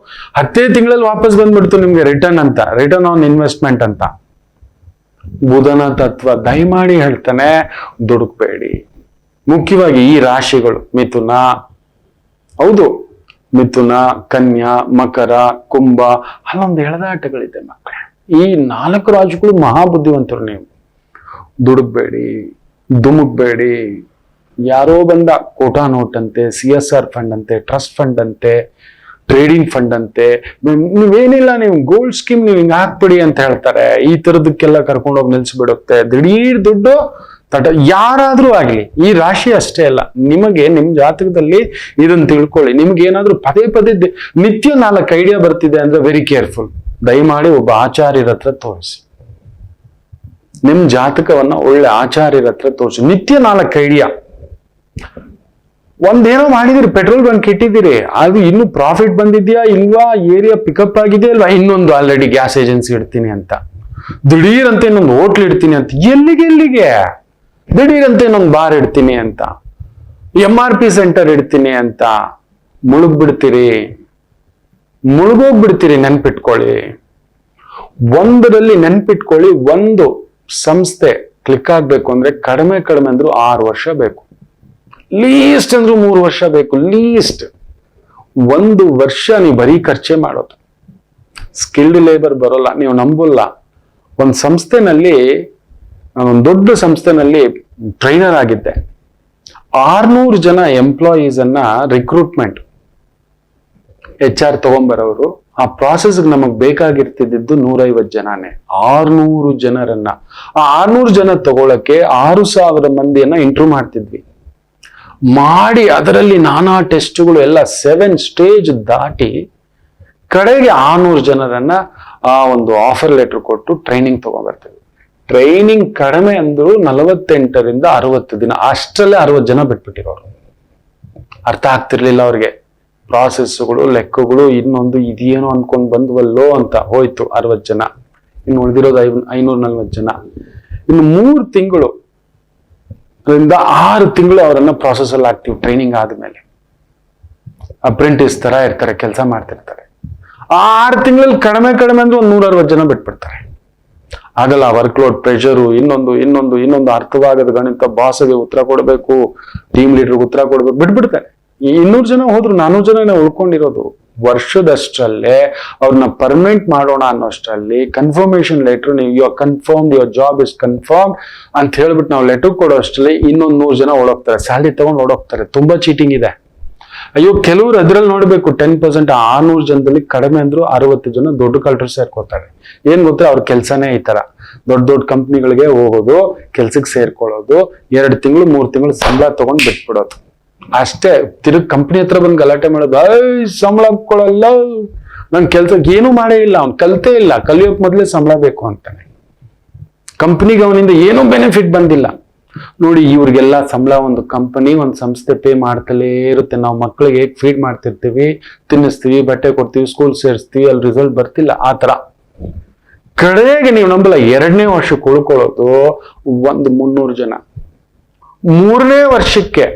10 ತಿಂಗಳಲ್ಲಿ ವಾಪಸ್ ಬಂದ್ಬಿಡ್ತು ನಿಮ್ಗೆ ರಿಟರ್ನ್ ಆನ್ ಇನ್ವೆಸ್ಟ್ಮೆಂಟ್ ಅಂತ. ಬುಧನ ತತ್ವ ದಯಮಾಡಿ ಹೇಳ್ತಾನೆ, ದುಡುಕ್ಬೇಡಿ. ಮುಖ್ಯವಾಗಿ ಈ ರಾಶಿಗಳು ಮಿಥುನ, ಹೌದು, ಮಿಥುನ, ಕನ್ಯಾ, ಮಕರ, ಕುಂಭ, ಅಲ್ಲೊಂದು ಎಳೆದಾಟಗಳಿದೆ ಮಕ್ಕಳೇ. ಈ 4 ರಾಶಿಗಳು ಮಹಾಬುದ್ಧಿವಂತರು. ನೀವು ದುಡುಕ್ಬೇಡಿ, ಧುಮುಕ್ಬೇಡಿ. ಯಾರೋ ಬಂದ ಕೋಟಾ ನೋಟ್ ಅಂತೆ, CSR ಫಂಡ್ ಅಂತೆ, ಟ್ರಸ್ಟ್ ಫಂಡ್ ಅಂತೆ, ಟ್ರೇಡಿಂಗ್ ಫಂಡ್ ಅಂತೆ, ನೀವೇನಿಲ್ಲ, ನೀವು ಗೋಲ್ಡ್ ಸ್ಕೀಮ್ ನೀವು ಹಿಂಗ್ ಹಾಕ್ಬಿಡಿ ಅಂತ ಹೇಳ್ತಾರೆ. ಈ ತರದಕ್ಕೆಲ್ಲ ಕರ್ಕೊಂಡೋಗಿ ನಿಲ್ಸ್ಬಿಡುತ್ತೆ. ದಿಢೀರ್ ದುಡ್ಡು ಯಾರಾದ್ರೂ ಆಗ್ಲಿ, ಈ ರಾಶಿ ಅಷ್ಟೇ ಅಲ್ಲ, ನಿಮಗೆ ನಿಮ್ ಜಾತಕದಲ್ಲಿ ಇದನ್ನ ತಿಳ್ಕೊಳ್ಳಿ. ನಿಮ್ಗೆ ಏನಾದ್ರೂ ಪದೇ ನಿತ್ಯ 4 ಐಡಿಯಾ ಬರ್ತಿದೆ ಅಂದ್ರೆ ವೆರಿ ಕೇರ್ಫುಲ್. ದಯಮಾಡಿ ಒಬ್ಬ ಆಚಾರ್ಯರ ಹತ್ರ ತೋರಿಸಿ. ನಿಮ್ ಜಾತಕವನ್ನ ಒಳ್ಳೆ ಆಚಾರ್ಯರ ಹತ್ರ ತೋರಿಸಿ. ನಿತ್ಯ 4 ಐಡಿಯಾ. ಒಂದೇನೋ ಮಾಡಿದಿರಿ, ಪೆಟ್ರೋಲ್ ಬಂಕ್ ಇಟ್ಟಿದ್ದೀರಿ, ಅದು ಇನ್ನು ಪ್ರಾಫಿಟ್ ಬಂದಿದ್ಯಾ ಇಲ್ವಾ, ಏರಿಯಾ ಪಿಕಪ್ ಆಗಿದೆ ಅಲ್ವಾ, ಇನ್ನೊಂದು ಆಲ್ರೆಡಿ ಗ್ಯಾಸ್ ಏಜೆನ್ಸಿ ಇಡ್ತೀನಿ ಅಂತ, ದಿಢೀರಂತೆ ಇನ್ನೊಂದು ಹೋಟ್ಲ್ ಇಡ್ತೀನಿ ಅಂತ, ಎಲ್ಲಿಗೆ ದಿಢೀರಂತೆ ಇನ್ನೊಂದು ಬಾರ್ ಇಡ್ತೀನಿ ಅಂತ, MRP ಸೆಂಟರ್ ಇಡ್ತೀನಿ ಅಂತ ಮುಳುಗೋಗ್ಬಿಡ್ತೀರಿ. ನೆನ್ಪಿಟ್ಕೊಳ್ಳಿ. ಒಂದರಲ್ಲಿ ನೆನ್ಪಿಟ್ಕೊಳ್ಳಿ, ಒಂದು ಸಂಸ್ಥೆ ಕ್ಲಿಕ್ ಆಗ್ಬೇಕು ಅಂದ್ರೆ ಕಡಿಮೆ ಅಂದ್ರೂ 6 ವರ್ಷ ಬೇಕು. ಲೀಸ್ಟ್ ಅಂದ್ರೂ 3 ವರ್ಷ ಬೇಕು. ಲೀಸ್ಟ್ 1 ವರ್ಷ ನೀವು ಬರೀ ಖರ್ಚೆ ಮಾಡೋದು. ಸ್ಕಿಲ್ಡ್ ಲೇಬರ್ ಬರೋಲ್ಲ, ನೀವು ನಂಬಲ್ಲ. ಒಂದು ಸಂಸ್ಥೆನಲ್ಲಿ, ನಾನೊಂದು ದೊಡ್ಡ ಸಂಸ್ಥೆನಲ್ಲಿ ಟ್ರೈನರ್ ಆಗಿದ್ದೆ. 600 ಜನ ಎಂಪ್ಲಾಯೀಸ್ ಅನ್ನ ರಿಕ್ರೂಟ್ಮೆಂಟ್ HR ತಗೊಂಬರೋರು. ಆ ಪ್ರಾಸೆಸ್ ನಮಗ್ ಬೇಕಾಗಿರ್ತಿದ್ದು 150 ಜನನೇ. 600 ಜನರನ್ನ, ಆ 600 ಜನ ತಗೊಳಕ್ಕೆ 6000 ಮಂದಿಯನ್ನ ಇಂಟರ್ವ್ಯೂ ಮಾಡ್ತಿದ್ವಿ. ಮಾಡಿ ಅದರಲ್ಲಿ ನಾನಾ ಟೆಸ್ಟ್ಗಳು ಎಲ್ಲ 7 ಸ್ಟೇಜ್ ದಾಟಿ ಕಡೆಗೆ 600 ಜನರನ್ನ ಆ ಒಂದು ಆಫರ್ ಲೆಟರ್ ಕೊಟ್ಟು ಟ್ರೈನಿಂಗ್ ತಗೊಂಡ್ಬರ್ತೇವೆ. ಟ್ರೈನಿಂಗ್ ಕಡಿಮೆ ಅಂದ್ರು 48ರಿಂದ 60 ದಿನ. ಅಷ್ಟರಲ್ಲೇ 60 ಜನ ಬಿಟ್ಬಿಟ್ಟಿರೋರು. ಅರ್ಥ ಆಗ್ತಿರ್ಲಿಲ್ಲ ಅವ್ರಿಗೆ. ಪ್ರಾಸೆಸ್ಗಳು, ಲೆಕ್ಕಗಳು, ಇನ್ನೊಂದು ಇದೇನೋ ಅನ್ಕೊಂಡ್ ಬಂದ್ವಲ್ಲೋ ಅಂತ ಹೋಯ್ತು 60 ಜನ. ಇನ್ನು ಉಳಿದಿರೋದು 540 ಜನ. ಇನ್ನು 3 ತಿಂಗಳು 6 ತಿಂಗಳು ಅವರನ್ನ ಪ್ರಾಸೆಸ್ ಅಲ್ಲಿ ಹಾಕ್ತಿವಿ. ಟ್ರೈನಿಂಗ್ ಆದ್ಮೇಲೆ ಅಪ್ರೆಂಟಿಸ್ ತರ ಇರ್ತಾರೆ, ಕೆಲಸ ಮಾಡ್ತಿರ್ತಾರೆ. 6 ತಿಂಗಳಲ್ಲಿ ಕಡಿಮೆ ಅಂದ್ರೆ ಒಂದು 160 ಜನ ಬಿಟ್ಬಿಡ್ತಾರೆ. ಆಗಲ್ಲ. ವರ್ಕ್ಲೋಡ್, ಪ್ರೆಷರು, ಇನ್ನೊಂದು ಅರ್ಥವಾಗದ ಗಣಿತ, ಬಾಸ್ಗೆ ಉತ್ತರ ಕೊಡಬೇಕು, ಟೀಮ್ ಲೀಡರ್ಗೆ ಉತ್ತರ ಕೊಡ್ಬೇಕು, ಬಿಟ್ಬಿಡ್ತಾರೆ. ಈ 200 ಜನ ಹೋದ್ರು 400 ಜನ ಉಳ್ಕೊಂಡಿರೋದು. ವರ್ಷದಷ್ಟರಲ್ಲೇ ಅವ್ರನ್ನ ಪರ್ಮನೆಂಟ್ ಮಾಡೋಣ ಅನ್ನೋಷ್ಟರಲ್ಲಿ ಕನ್ಫರ್ಮೇಶನ್ ಲೆಟರ್, ನೀವು you are confirmed, your job is confirm ಅಂತ ಹೇಳ್ಬಿಟ್ಟು ನಾವು ಲೆಟರ್ ಕೊಡೋ ಅಷ್ಟರಲ್ಲಿ ಇನ್ನೊಂದು 100 ಜನ ಓಡೋಗ್ತಾರೆ. ಸ್ಯಾಲರಿ ತಗೊಂಡು ಓಡೋಗ್ತಾರೆ. ತುಂಬಾ ಚೀಟಿಂಗ್ ಇದೆ. ಅಯ್ಯೋ ಕೆಲವ್ರು ಅದ್ರಲ್ಲಿ ನೋಡ್ಬೇಕು 10%, 600 ಜನದಲ್ಲಿ ಕಡಿಮೆ ಅಂದ್ರು 60 ಜನ ದೊಡ್ಡ ಕಲ್ಟ್ರು ಸೇರ್ಕೋತಾರೆ. ಏನ್ ಗೊತ್ತಾ, ಅವ್ರ ಕೆಲ್ಸನೇ ಈ ತರ, ದೊಡ್ಡ ದೊಡ್ಡ ಕಂಪ್ನಿಗಳಿಗೆ ಹೋಗೋದು, ಕೆಲ್ಸಕ್ಕೆ ಸೇರ್ಕೊಳ್ಳೋದು, 2 ತಿಂಗಳು 3 ತಿಂಗಳು ಸಂಬಳ ತಗೊಂಡ್ ಬಿಟ್ಬಿಡೋದು ಅಷ್ಟೇ. ತಿರುಗ್ ಕಂಪ್ನಿ ಹತ್ರ ಬಂದು ಗಲಾಟೆ ಮಾಡೋದು, ಸಂಬಳ ಕೊಡಲ್ಲ, ನನ್ ಕೆಲ್ಸಕ್ಕೆ ಏನು ಮಾಡೇ ಇಲ್ಲ, ಅವ್ನ್ ಕಲ್ತೇ ಇಲ್ಲ, ಕಲಿಯೋಕ್ ಮೊದ್ಲೇ ಸಂಬಳ ಬೇಕು ಅಂತಾನೆ. ಕಂಪ್ನಿಗೆ ಅವನಿಂದ ಏನೂ ಬೆನಿಫಿಟ್ ಬಂದಿಲ್ಲ. ನೋಡಿ, ಇವ್ರಿಗೆಲ್ಲ ಸಂಬಳ ಒಂದು ಕಂಪನಿ, ಒಂದು ಸಂಸ್ಥೆ ಪೇ ಮಾಡ್ತಲೇ ಇರುತ್ತೆ. ನಾವು ಮಕ್ಳಿಗೆ ಹೇಗೆ ಫೀಡ್ ಮಾಡ್ತಿರ್ತೀವಿ, ತಿನ್ನಿಸ್ತೀವಿ, ಬಟ್ಟೆ ಕೊಡ್ತೀವಿ, ಸ್ಕೂಲ್ ಸೇರಿಸ್ತೀವಿ, ಅಲ್ಲಿ ರಿಸಲ್ಟ್ ಬರ್ತಿಲ್ಲ, ಆ ತರ. ಕಡೆಗೆ ನೀವು ನಂಬಲ್ಲ, 2ನೇ ವರ್ಷಕ್ಕೆ ಉಳ್ಕೊಳ್ಳೋದು ಒಂದು 300 ಜನ. 3ನೇ ವರ್ಷಕ್ಕೆ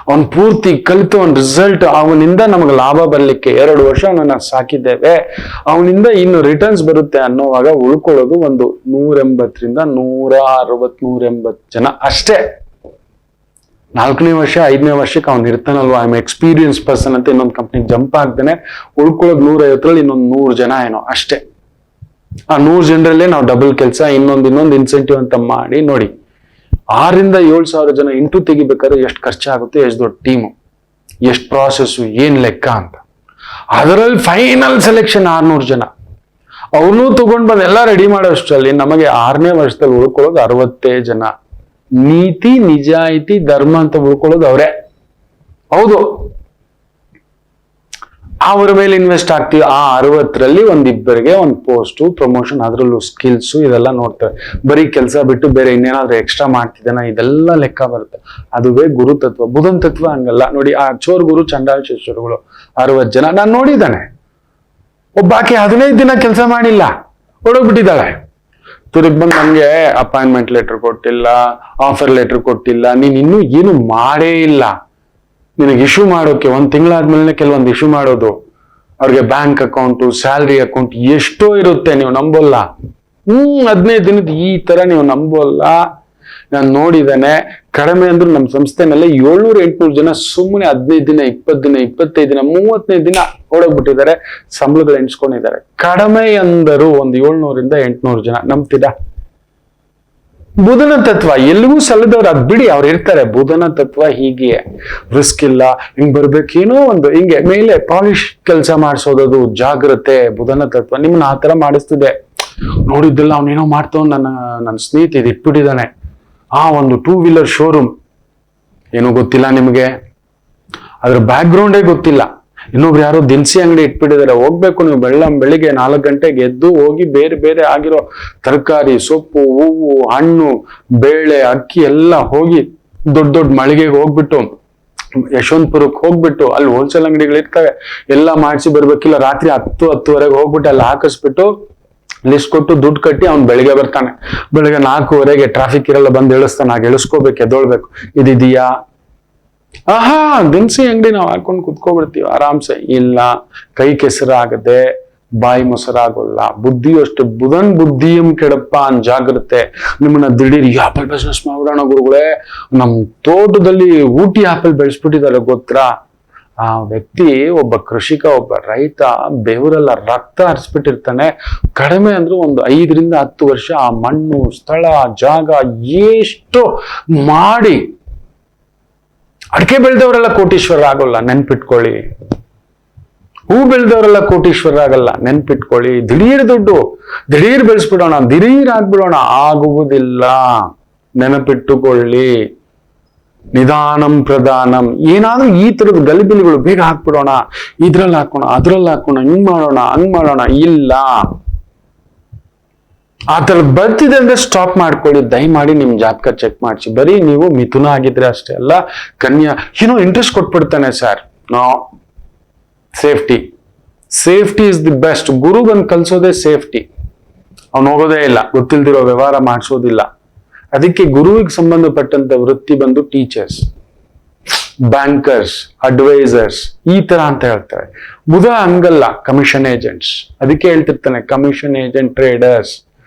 ಅವನ್ ಪೂರ್ತಿ ಕಲಿತು ಅವನ್ ರಿಸಲ್ಟ್, ಅವನಿಂದ ನಮಗೆ ಲಾಭ ಬರ್ಲಿಕ್ಕೆ 2 ವರ್ಷ ಅವನನ್ನ ಸಾಕಿದ್ದೇವೆ, ಅವನಿಂದ ಇನ್ನು ರಿಟರ್ನ್ಸ್ ಬರುತ್ತೆ ಅನ್ನೋವಾಗ ಉಳ್ಕೊಳ್ಳೋದು ಒಂದು 180ರಿಂದ 160, 180 ಜನ ಅಷ್ಟೇ. 4ನೇ ವರ್ಷ 5ನೇ ವರ್ಷಕ್ಕೆ ಅವ್ನು ಇರ್ತಾನಲ್ವಾ, ಐ ಎಮ್ ಎಕ್ಸ್ಪೀರಿಯನ್ಸ್ ಪರ್ಸನ್ ಅಂತ ಇನ್ನೊಂದು ಕಂಪ್ನಿಗೆ ಜಂಪ್ ಆಗ್ತಾನೆ, ಉಳ್ಕೊಳ್ಳೋದು 150ರಲ್ಲಿ ಇನ್ನೊಂದು 100 ಜನ ಏನೋ ಅಷ್ಟೇ. ಆ 100 ಜನರಲ್ಲೇ ನಾವು ಡಬಲ್ ಕೆಲಸ, ಇನ್ನೊಂದು ಇನ್ಸೆಂಟಿವ್ ಅಂತ ಮಾಡಿ ನೋಡಿ, 6,000 to 7,000 ಜನ ಇಂಟು ತೆಗಿಬೇಕಾದ್ರೆ ಎಷ್ಟು ಖರ್ಚಾಗುತ್ತೆ, ಎಷ್ಟು ದೊಡ್ಡ ಟೀಮು, ಎಷ್ಟು ಪ್ರಾಸೆಸ್ಸು, ಏನ್ ಲೆಕ್ಕ ಅಂತ. ಅದರಲ್ಲಿ ಫೈನಲ್ ಸೆಲೆಕ್ಷನ್ 600 ಜನ. ಅವನು ತಗೊಂಡ್ ಬಂದು ಎಲ್ಲ ರೆಡಿ ಮಾಡೋಷ್ಟರಲ್ಲಿ ನಮಗೆ 6ನೇ ವರ್ಷದಲ್ಲಿ ಉಳ್ಕೊಳ್ಳೋದು 60 ಜನ. ನೀತಿ, ನಿಜಾಯಿತಿ, ಧರ್ಮ ಅಂತ ಉಳ್ಕೊಳ್ಳೋದು ಅವರೇ. ಹೌದು, ಅವ್ರ ಮೇಲೆ ಇನ್ವೆಸ್ಟ್ ಆಗ್ತೀವಿ. ಆ 60ರಲ್ಲಿ ಒಂದಿಬ್ಬರಿಗೆ ಒಂದು ಪೋಸ್ಟು, ಪ್ರಮೋಷನ್, ಅದರಲ್ಲೂ ಸ್ಕಿಲ್ಸು ಇದೆಲ್ಲ ನೋಡ್ತಾರೆ. ಬರೀ ಕೆಲಸ ಬಿಟ್ಟು ಬೇರೆ ಇನ್ನೇನಾದ್ರೂ ಎಕ್ಸ್ಟ್ರಾ ಮಾಡ್ತಿದ್ದಾನ, ಇದೆಲ್ಲ ಲೆಕ್ಕ ಬರುತ್ತೆ. ಅದುವೇ ಗುರುತತ್ವ. ಬುಧನ್ ತತ್ವ ಹಂಗಲ್ಲ ನೋಡಿ. ಆ ಚೋರ್ ಗುರು, ಚಂಡಾಳ ಶಿಷ್ಯರುಗಳು 60 ಜನ ನಾನು ನೋಡಿದ್ದಾನೆ. ಒಬ್ಬಾಕೆ 15 ದಿನ ಕೆಲಸ ಮಾಡಿಲ್ಲ, ಹೊಡೋಗ್ಬಿಟ್ಟಿದ್ದಾಳೆ. ತಿರುಗ್ ಬಂದು ನಮ್ಗೆ ಅಪಾಯಿಂಟ್ಮೆಂಟ್ ಲೆಟರ್ ಕೊಟ್ಟಿಲ್ಲ, ಆಫರ್ ಲೆಟರ್ ಕೊಟ್ಟಿಲ್ಲ, ನೀನ್ ಇನ್ನೂ ಏನು ಮಾಡೇ ಇಲ್ಲ. ನಿನಗೆ ಇಶ್ಯೂ ಮಾಡೋಕೆ 1 ತಿಂಗಳಾದ್ಮೇಲೆ ಕೆಲವೊಂದು ಇಶ್ಯೂ ಮಾಡೋದು. ಅವ್ರಿಗೆ ಬ್ಯಾಂಕ್ ಅಕೌಂಟು, ಸ್ಯಾಲ್ರಿ ಅಕೌಂಟ್ ಎಷ್ಟೋ ಇರುತ್ತೆ, ನೀವು ನಂಬೋಲ್ಲ. 15 ದಿನದ ಈ ತರ ನೀವು ನಂಬೋಲ್ಲ. ನಾನು ನೋಡಿದ್ದೇನೆ. ಕಡಿಮೆ ಅಂದ್ರೂ ನಮ್ಮ ಸಂಸ್ಥೆನಲ್ಲೇ 700-800 ಜನ ಸುಮ್ಮನೆ 15 ದಿನ, 20 ದಿನ, 25 ದಿನ, 35 ದಿನ ಓಡೋಗ್ಬಿಟ್ಟಿದ್ದಾರೆ, ಸಂಬಳಗಳು ಎಣಿಸ್ಕೊಂಡಿದ್ದಾರೆ. ಕಡಿಮೆ ಅಂದರು ಒಂದು 700ರಿಂದ 800 ಜನ. ನಂಬ್ತೀರಾ? ಬುಧನ ತತ್ವ ಎಲ್ಲಿಗೂ ಸಲ್ಲದವ್ರು, ಅದ್ ಬಿಡಿ, ಅವ್ರು ಇರ್ತಾರೆ. ಬುಧನ ತತ್ವ ಹೀಗೆ, ರಿಸ್ಕ್ ಇಲ್ಲ, ಹಿಂಗ್ ಬರ್ಬೇಕೇನೋ ಒಂದು ಹಿಂಗೆ ಮೇಲೆ ಪಾಲಿಶ್ ಕೆಲಸ ಮಾಡಿಸೋದದು, ಜಾಗ್ರತೆ. ಬುಧನ ತತ್ವ ನಿಮ್ಮನ್ನ ಆ ತರ ಮಾಡಿಸ್ತಿದೆ. ನೋಡಿದ್ದೆಲ್ಲ ಅವನೇನೋ ಮಾಡ್ತಾವ್. ನನ್ನ ಸ್ನೇಹಿತ ಇದು ಇಟ್ಬಿಟ್ಟಿದ್ದಾನೆ, ಒಂದು 2 ವೀಲರ್ ಶೋರೂಮ್. ಏನೋ ಗೊತ್ತಿಲ್ಲ ನಿಮ್ಗೆ, ಅದ್ರ ಬ್ಯಾಕ್ ಗ್ರೌಂಡೇ ಗೊತ್ತಿಲ್ಲ. ಇನ್ನೊಬ್ರು ಯಾರೋ ದಿನಸಿ ಅಂಗಡಿ ಇಟ್ಬಿಟ್ಟಿದ್ದಾರೆ. ಹೋಗ್ಬೇಕು ನೀವು ಬೆಳಿಗ್ಗೆ 4 ಗಂಟೆಗೆ ಎದ್ದು ಹೋಗಿ ಬೇರೆ ಬೇರೆ ಆಗಿರೋ ತರಕಾರಿ, ಸೊಪ್ಪು, ಹೂವು, ಹಣ್ಣು, ಬೇಳೆ, ಅಕ್ಕಿ ಎಲ್ಲ ಹೋಗಿ ದೊಡ್ಡ ದೊಡ್ಡ ಮಳಿಗೆಗೆ ಹೋಗ್ಬಿಟ್ಟು, ಯಶವಂತಪುರಕ್ಕೆ ಹೋಗ್ಬಿಟ್ಟು ಅಲ್ಲಿ ಹೋಲ್ಸೇಲ್ ಅಂಗಡಿಗಳು ಇರ್ತವೆ, ಎಲ್ಲ ಮಾಡಿಸಿ ಬರ್ಬೇಕಿಲ್ಲ. ರಾತ್ರಿ 10-10:30 ಹೋಗ್ಬಿಟ್ಟು ಅಲ್ಲಿ ಹಾಕಿಸ್ಬಿಟ್ಟು ಲಿಸ್ಟ್ ಕೊಟ್ಟು ದುಡ್ಡು ಕಟ್ಟಿ ಅವ್ನು ಬೆಳಿಗ್ಗೆ ಬರ್ತಾನೆ. ಬೆಳಿಗ್ಗೆ 4:15 ಟ್ರಾಫಿಕ್ ಇರಲ್ಲ, ಬಂದು ಇಳಿಸ್ತಾನೆ. ಆಗ ಇಳಿಸ್ಕೋಬೇಕು, ಎದ್ದೊಳ್ಬೇಕು. ಇದಿದೆಯಾ? ದಿನಸಿ ಅಂಗಡಿ ನಾವು ಹಾಕೊಂಡು ಕುತ್ಕೊಬಿಡ್ತೀವಿ ಆರಾಮ್ಸೆ. ಇಲ್ಲ, ಕೈ ಕೆಸರಾಗದೆ ಬಾಯಿ ಮೊಸರಾಗೋಲ್ಲ. ಬುದ್ಧಿಯು ಅಷ್ಟೇ. ಬುಧನ್ ಬುದ್ಧಿಯಂ ಕೆಡಪ್ಪ ಅನ್ ಜಾಗ್ರತೆ. ನಿಮ್ಮನ್ನ ದಿಢೀರ್ ಆಪಲ್ ಬಿಸ್ನೆಸ್ ಮಾಡ್ಬಿಡೋಣ ಗುರುಗಳೇ, ನಮ್ ತೋಟದಲ್ಲಿ ಊಟಿ ಆಪಲ್ ಬೆಳೆಸ್ಬಿಟ್ಟಿದ್ದಾರೆ ಗೊತ್ತಾ? ಆ ವ್ಯಕ್ತಿ ಒಬ್ಬ ಕೃಷಿಕ, ಒಬ್ಬ ರೈತ, ಬೆವರೆಲ್ಲ ರಕ್ತ ಹರಿಸ್ಬಿಟ್ಟಿರ್ತಾನೆ. ಕಡಿಮೆ ಅಂದ್ರೂ ಒಂದು 5ರಿಂದ 10 ವರ್ಷ ಆ ಮಣ್ಣು, ಸ್ಥಳ, ಜಾಗ ಎಷ್ಟು ಮಾಡಿ. ಅಡಿಕೆ ಬೆಳೆದವರೆಲ್ಲ ಕೋಟೀಶ್ವರ ಆಗೋಲ್ಲ, ನೆನ್ಪಿಟ್ಕೊಳ್ಳಿ. ಹೂ ಬೆಳೆದವರೆಲ್ಲ ಕೋಟೀಶ್ವರ ಆಗಲ್ಲ, ನೆನ್ಪಿಟ್ಕೊಳ್ಳಿ. ದಿಢೀರ್ ದುಡ್ಡು, ದಿಢೀರ್ ಬೆಳೆಸ್ಬಿಡೋಣ, ದಿಢೀರ್ ಆಗ್ಬಿಡೋಣ, ಆಗುವುದಿಲ್ಲ, ನೆನಪಿಟ್ಟುಕೊಳ್ಳಿ. ನಿಧಾನಂ ಪ್ರಧಾನಂ. ಏನಾದ್ರೂ ಈ ತರದ ಗಲಿಬಿಲಿಗಳು ಬೇಗ ಹಾಕ್ಬಿಡೋಣ, ಇದ್ರಲ್ಲಿ ಹಾಕೋಣ, ಅದ್ರಲ್ಲಿ ಹಾಕೋಣ, ಹಿಂಗ್ ಮಾಡೋಣ, ಹಂಗ್ ಮಾಡೋಣ, ಇಲ್ಲ. ಆ ತರ ಬರ್ತಿದೆ ಅಂದ್ರೆ ಸ್ಟಾಪ್ ಮಾಡ್ಕೊಳ್ಳಿ. ದಯಮಾಡಿ ನಿಮ್ ಜಾತಕ ಚೆಕ್ ಮಾಡಿಸಿ. ಬರೀ ನೀವು ಮಿಥುನ ಆಗಿದ್ರೆ ಅಷ್ಟೇ ಅಲ್ಲ, ಕನ್ಯಾ ಏನೋ ಇಂಟ್ರೆಸ್ಟ್ ಕೊಟ್ಬಿಡ್ತಾನೆ sir. No, safety is the best. ಗುರು ಬಂದು ಕಲ್ಸೋದೇ ಸೇಫ್ಟಿ. ಅವ್ನು ಹೋಗೋದೇ ಇಲ್ಲ, ಗೊತ್ತಿಲ್ದಿರೋ ವ್ಯವಹಾರ ಮಾಡಿಸೋದಿಲ್ಲ. ಅದಕ್ಕೆ ಗುರುವಿಗೆ ಸಂಬಂಧಪಟ್ಟಂತ ವೃತ್ತಿ ಬಂದು ಟೀಚರ್ಸ್, ಬ್ಯಾಂಕರ್ಸ್, ಅಡ್ವೈಸರ್ಸ್, ಈ ತರ ಅಂತ ಹೇಳ್ತಾರೆ. ಬುಧ ಹಂಗಲ್ಲ, ಕಮಿಷನ್ ಏಜೆಂಟ್ಸ್. ಅದಕ್ಕೆ ಹೇಳ್ತಿರ್ತಾನೆ ಕಮಿಷನ್ ಏಜೆಂಟ್, ಟ್ರೇಡರ್ಸ್.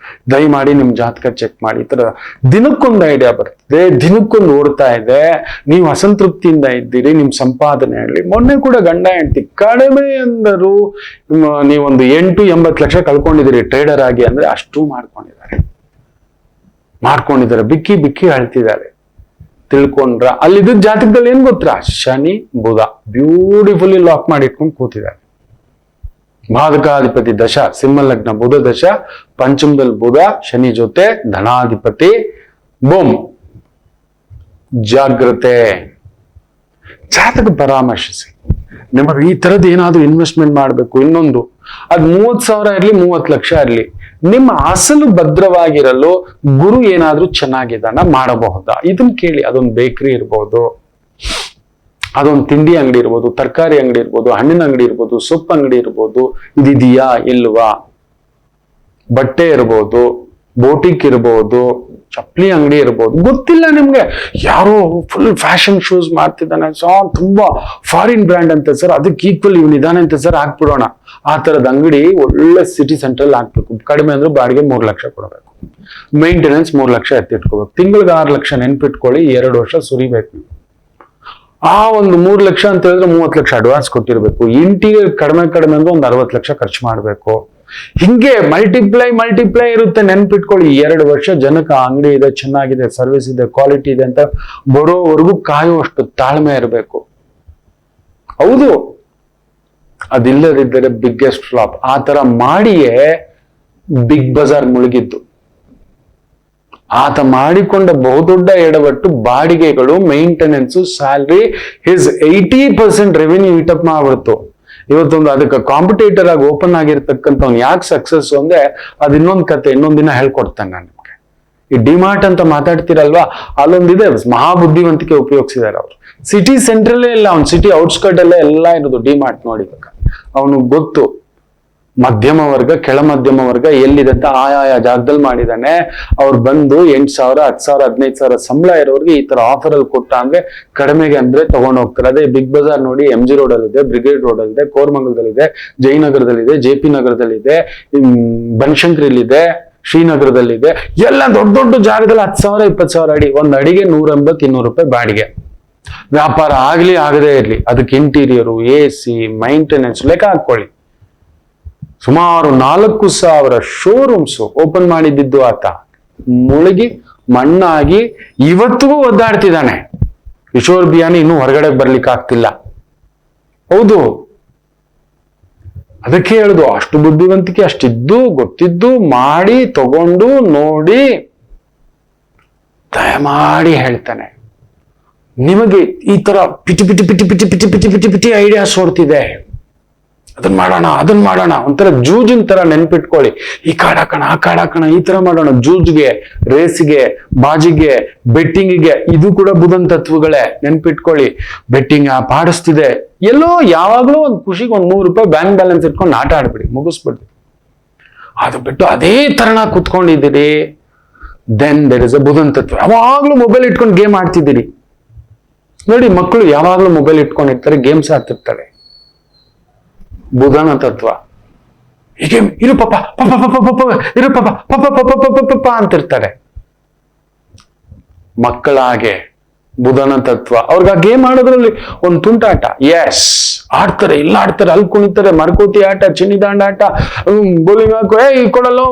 ದಯಮಾಡಿ ನಿಮ್ ಜಾತಕ ಚೆಕ್ ಮಾಡಿ. ಈ ತರ ದಿನಕ್ಕೊಂದು ಐಡಿಯಾ ಬರ್ತದೆ, ದಿನಕ್ಕೊಂದು ಓಡ್ತಾ ಇದೆ. ನೀವು ಅಸಂತೃಪ್ತಿಯಿಂದ ಇದ್ದೀರಿ ನಿಮ್ ಸಂಪಾದನೆಯಲ್ಲಿ. ಮೊನ್ನೆ ಕೂಡ ಗಂಡ ಹೆಂಡತಿ ಕಡಿಮೆ ಅಂದರು, ನೀವೊಂದು 8-80 ಲಕ್ಷ ಕಳ್ಕೊಂಡಿದ್ದೀರಿ ಟ್ರೇಡರ್ ಆಗಿ ಅಂದ್ರೆ ಅಷ್ಟು ಮಾಡ್ಕೊಂಡಿದ್ದಾರೆ. ಬಿಕ್ಕಿ ಬಿಕ್ಕಿ ಅಳ್ತಿದ್ದಾರೆ. ತಿಳ್ಕೊಂಡ್ರ ಅಲ್ಲಿದ್ದ ಜಾತಕದಲ್ಲಿ ಏನ್ ಗೊತ್ತಾ, ಶನಿ ಬುಧ ಬ್ಯೂಟಿಫುಲಿ ಲಾಕ್ ಮಾಡಿ ಇಟ್ಕೊಂಡು ಕೂತಿದ್ದಾರೆ. ಬಾಧಕಾಧಿಪತಿ ದಶ ಸಿಂಹ ಲಗ್ನ ಬುಧ ದಶ, ಪಂಚಮದಲ್ಲಿ ಬುಧ ಶನಿ ಜೊತೆ ಧನಾಧಿಪತಿ. ಬೂಮ್, ಜಾಗ್ರತೆ. ಜಾತಕ ಪರಾಮರ್ಶಿಸಿ. ನಿಮಗೆ ಈ ತರದ್ದು ಏನಾದ್ರು ಇನ್ವೆಸ್ಟ್ಮೆಂಟ್ ಮಾಡಬೇಕು, ಇನ್ನೊಂದು ಅದ್ 30,000 ಇರ್ಲಿ 30 ಲಕ್ಷ ಇರ್ಲಿ, ನಿಮ್ಮ ಅಸಲು ಭದ್ರವಾಗಿರಲು ಗುರು ಏನಾದ್ರೂ ಚೆನ್ನಾಗಿದ್ದಾನ, ಮಾಡಬಹುದಾ, ಇದನ್ನ ಕೇಳಿ. ಅದೊಂದು ಬೇಕರಿ ಇರ್ಬೋದು, ಅದೊಂದು ತಿಂಡಿ ಅಂಗಡಿ ಇರ್ಬೋದು, ತರಕಾರಿ ಅಂಗಡಿ ಇರ್ಬೋದು, ಹಣ್ಣಿನ ಅಂಗಡಿ ಇರ್ಬೋದು, ಸೊಪ್ಪು ಅಂಗಡಿ ಇರ್ಬೋದು, ಇದಿದೆಯಾ ಇಲ್ವಾ, ಬಟ್ಟೆ ಇರ್ಬೋದು, ಬೋಟಿಕ್ ಇರ್ಬೋದು, ಚಪ್ಪಲಿ ಅಂಗಡಿ ಇರ್ಬೋದು, ಗೊತ್ತಿಲ್ಲ ನಿಮ್ಗೆ. ಯಾರೋ ಫುಲ್ ಫ್ಯಾಷನ್ ಶೂಸ್ ಮಾಡ್ತಿದ್ದಾನೆ ಸರ್, ತುಂಬಾ ಫಾರಿನ್ ಬ್ರ್ಯಾಂಡ್ ಅಂತ ಸರ್, ಅದಕ್ಕೆ ಈಕ್ವಲ್ ಇವನ್ ಇದಾನೆ ಅಂತ ಸರ್, ಹಾಕ್ಬಿಡೋಣ. ಆ ತರದ ಅಂಗಡಿ ಒಳ್ಳೆ ಸಿಟಿ ಸೆಂಟ್ರಲ್ ಹಾಕ್ಬೇಕು. ಕಡಿಮೆ ಅಂದ್ರೆ ಬಾಡಿಗೆ 3 ಲಕ್ಷ ಕೊಡಬೇಕು, ಮೇಂಟೆನೆನ್ಸ್ 3 ಲಕ್ಷ ಎತ್ತಿಟ್ಕೋಬೇಕು, ತಿಂಗಳಿಗೆ 6 ಲಕ್ಷ ನೆನ್ಪಿಟ್ಕೊಳ್ಳಿ, 2 ವರ್ಷ ಸುರಿಬೇಕು. ಆ ಒಂದು 3 ಲಕ್ಷ ಅಂತ ಹೇಳಿದ್ರೆ 30 ಲಕ್ಷ ಅಡ್ವಾನ್ಸ್ ಕೊಟ್ಟಿರ್ಬೇಕು. ಇಂಟಿಗೆ ಕಡಿಮೆ ಅಂದ್ರೆ ಒಂದು 60 ಲಕ್ಷ ಖರ್ಚು ಮಾಡ್ಬೇಕು. ಹಿಂಗೆ ಮಲ್ಟಿಪ್ಲೈ ಇರುತ್ತೆ, ನೆನ್ಪಿಟ್ಕೊಳ್ಳಿ. 2 ವರ್ಷ ಜನಕ್ಕೆ ಅಂಗಡಿ ಇದೆ, ಚೆನ್ನಾಗಿದೆ, ಸರ್ವಿಸ್ ಇದೆ, ಕ್ವಾಲಿಟಿ ಇದೆ ಅಂತ ಬರೋವರೆಗೂ ಕಾಯುವಷ್ಟು ತಾಳ್ಮೆ ಇರಬೇಕು. ಹೌದು, ಅದಿಲ್ಲದಿದ್ದರೆ ಬಿಗ್ಗೆಸ್ಟ್ ಫ್ಲಾಪ್. ಆ ತರ ಮಾಡಿಯೇ ಬಿಗ್ ಬಜಾರ್ ಮುಳುಗಿದ್ದು. ಆತ ಮಾಡಿಕೊಂಡ ಬಹುದೊಡ್ಡ ಎಡವಟ್ಟು ಬಾಡಿಗೆಗಳು, ಮೇಂಟೆನೆನ್ಸ್, ಸ್ಯಾಲ್ರಿ, ಹಿಸ್ 80% ರೆವಿನ್ಯೂ ಈಟಪ್ ಮಾಡ್ಬಿಡ್ತು. ಇವತ್ತೊಂದು ಅದಕ್ಕೆ ಕಾಂಪಿಟೇಟರ್ ಆಗಿ ಓಪನ್ ಆಗಿರ್ತಕ್ಕಂಥವ್ನು ಯಾಕೆ ಸಕ್ಸಸ್ ಅಂದ್ರೆ ಅದು ಇನ್ನೊಂದು ಕತೆ, ಇನ್ನೊಂದ್ ದಿನ ಹೇಳ್ಕೊಡ್ತಾನೆ ನಾನು ನಿಮ್ಗೆ. ಈ ಡಿಮಾರ್ಟ್ ಅಂತ ಮಾತಾಡ್ತಿರಲ್ವಾ, ಅಲ್ಲೊಂದಿದೆ, ಮಹಾಬುದ್ಧಿವಂತಿಕೆ ಉಪಯೋಗಿಸಿದಾರೆ ಅವರು. ಸಿಟಿ ಸೆಂಟ್ರಲ್ಲೇ ಇಲ್ಲ, ಅವ್ನು ಸಿಟಿ ಔಟ್ಸ್ಕರ್ಟ್ ಅಲ್ಲೇ ಎಲ್ಲ ಇರೋದು ಡಿಮಾರ್ಟ್. ನೋಡಿ, ಅವನಿಗೆ ಗೊತ್ತು ಮಧ್ಯಮ ವರ್ಗ, ಕೆಳ ಮಧ್ಯಮ ವರ್ಗ ಎಲ್ಲಿದೆ ಅಂತ ಆಯಾ ಜಾಗದಲ್ಲಿ ಮಾಡಿದಾನೆ. ಅವ್ರು ಬಂದು 8,000, 10,000, 15,000 ಸಂಬಳ ಇರೋರಿಗೆ ಈ ತರ ಆಫರ್ ಅಲ್ಲಿ ಕೊಟ್ಟ ಅಂದ್ರೆ ಕಡಿಮೆಗೆ ಅಂದ್ರೆ ತಗೊಂಡ್ ಹೋಗ್ತಾರೆ. ಅದೇ ಬಿಗ್ ಬಜಾರ್ ನೋಡಿ, MG ರೋಡ್ ಅಲ್ಲಿ ಇದೆ, ಬ್ರಿಗೇಡ್ ರೋಡ್ ಅಲ್ಲಿ ಇದೆ, ಕೋರಮಂಗಲದಲ್ಲಿದೆ, ಜಯನಗರದಲ್ಲಿದೆ, JP ನಗರದಲ್ಲಿದೆ, ಬನಶಂಕರಿಲಿದೆ, ಶ್ರೀನಗರದಲ್ಲಿದೆ, ಎಲ್ಲ ದೊಡ್ಡ ದೊಡ್ಡ ಜಾಗದಲ್ಲಿ 10,000, 20,000 ಅಡಿ. ಒಂದ್ ಅಡಿಗೆ 180-200 ರೂಪಾಯಿ ಬಾಡಿಗೆ. ವ್ಯಾಪಾರ ಆಗ್ಲಿ ಆಗದೇ ಇರ್ಲಿ, ಅದಕ್ಕೆ ಇಂಟೀರಿಯರು, AC, ಮೈಂಟೆನೆನ್ಸ್ ಲೆಕ್ಕ ಹಾಕೊಳ್ಳಿ. ಸುಮಾರು 4,000 ಶೋರೂಮ್ಸ್ ಓಪನ್ ಮಾಡಿದ್ದು ಆತ. ಮುಳುಗಿ ಮಣ್ಣಾಗಿ ಇವತ್ತಿಗೂ ಒದ್ದಾಡ್ತಿದ್ದಾನೆ. ಕಿಶೋರ್ ಬಿಯಾನಿ ಇನ್ನೂ ಹೊರಗಡೆ ಬರ್ಲಿಕ್ಕೆ ಆಗ್ತಿಲ್ಲ. ಹೌದು, ಅದಕ್ಕೆ ಹೇಳುದು, ಅಷ್ಟು ಬುದ್ಧಿವಂತಿಕೆ ಅಷ್ಟಿದ್ದು ಗೊತ್ತಿದ್ದು ಮಾಡಿ ತಗೊಂಡು ನೋಡಿ ದಯಮಾಡಿ ಹೇಳ್ತಾನೆ, ನಿಮಗೆ ಈ ತರ ಪಿಟಿ ಪಿಟಿ ಪಿಟಿ ಪಿಟಿ ಪಿಟಿ ಪಿಟಿ ಪಿಟಿ ಪಿಟಿ ಐಡಿಯಾಸ್ ಓಡ್ತಿದೆ, ಅದನ್ನ ಮಾಡೋಣ, ಒಂಥರ ಜೂಜಿನ ತರ ನೆನ್ಪಿಟ್ಕೊಳ್ಳಿ. ಈ ಕಾರ್ಡ್ ಹಾಕೋಣ, ಆ ಕಾರ್ಡ್ ಹಾಕೋಣ, ಈ ತರ ಮಾಡೋಣ. ಜೂಜ್ಗೆ, ರೇಸ್ಗೆ, ಬಾಜಿಗೆ, ಬೆಟ್ಟಿಂಗಿಗೆ, ಇದು ಕೂಡ ಬುಧನ್ ತತ್ವಗಳೇ, ನೆನ್ಪಿಟ್ಕೊಳ್ಳಿ. ಬೆಟ್ಟಿಂಗ್ ಆಪ್ ಆಡಿಸ್ತಿದೆ, ಎಲ್ಲೋ ಯಾವಾಗ್ಲೂ ಒಂದು ಖುಷಿಗೆ ಒಂದು 100 ರೂಪಾಯಿ ಬ್ಯಾಂಕ್ ಬ್ಯಾಲೆನ್ಸ್ ಇಟ್ಕೊಂಡು ಆಟ ಆಡ್ಬಿಡಿ, ಮುಗಿಸ್ಬಿಡ್ರಿ. ಅದು ಬಿಟ್ಟು ಅದೇ ತರನ ಕುತ್ಕೊಂಡಿದ್ದೀರಿ, ದೆನ್ ದೇರ್ ಇಸ್ ಅ ಬುಧನ್ ತತ್ವ. ಯಾವಾಗ್ಲೂ ಮೊಬೈಲ್ ಇಟ್ಕೊಂಡು ಗೇಮ್ ಆಡ್ತಿದ್ದೀರಿ. ನೋಡಿ, ಮಕ್ಕಳು ಯಾವಾಗ್ಲೂ ಮೊಬೈಲ್ ಇಟ್ಕೊಂಡಿರ್ತಾರೆ, ಗೇಮ್ಸ್ ಆಡ್ತಿರ್ತಾರೆ. ಬುಧನ ತತ್ವ ಹೀಗೆ ಇರು ಪಾಪ ಇರು ಪಾಪ ಅಂತಿರ್ತಾರೆ. ಮಕ್ಕಳ ಹಾಗೆ ಬುಧನ ತತ್ವ, ಅವ್ರಿಗೆ ಆ ಗೇಮ್ ಆಡೋದ್ರಲ್ಲಿ ಒಂದು ತುಂಟಾಟ. ಎಸ್, ಆಡ್ತಾರೆ, ಇಲ್ಲ ಆಡ್ತಾರೆ, ಅಲ್ಲಿ ಕುಣಿತಾರೆ, ಮರಕೋತಿ ಆಟ, ಚಿನ್ನಿದಾಂಡ ಆಟ, ಬೌಲಿಂಗ್ ಹಾಕೋ, ಕೊಡಲ್ಲೋ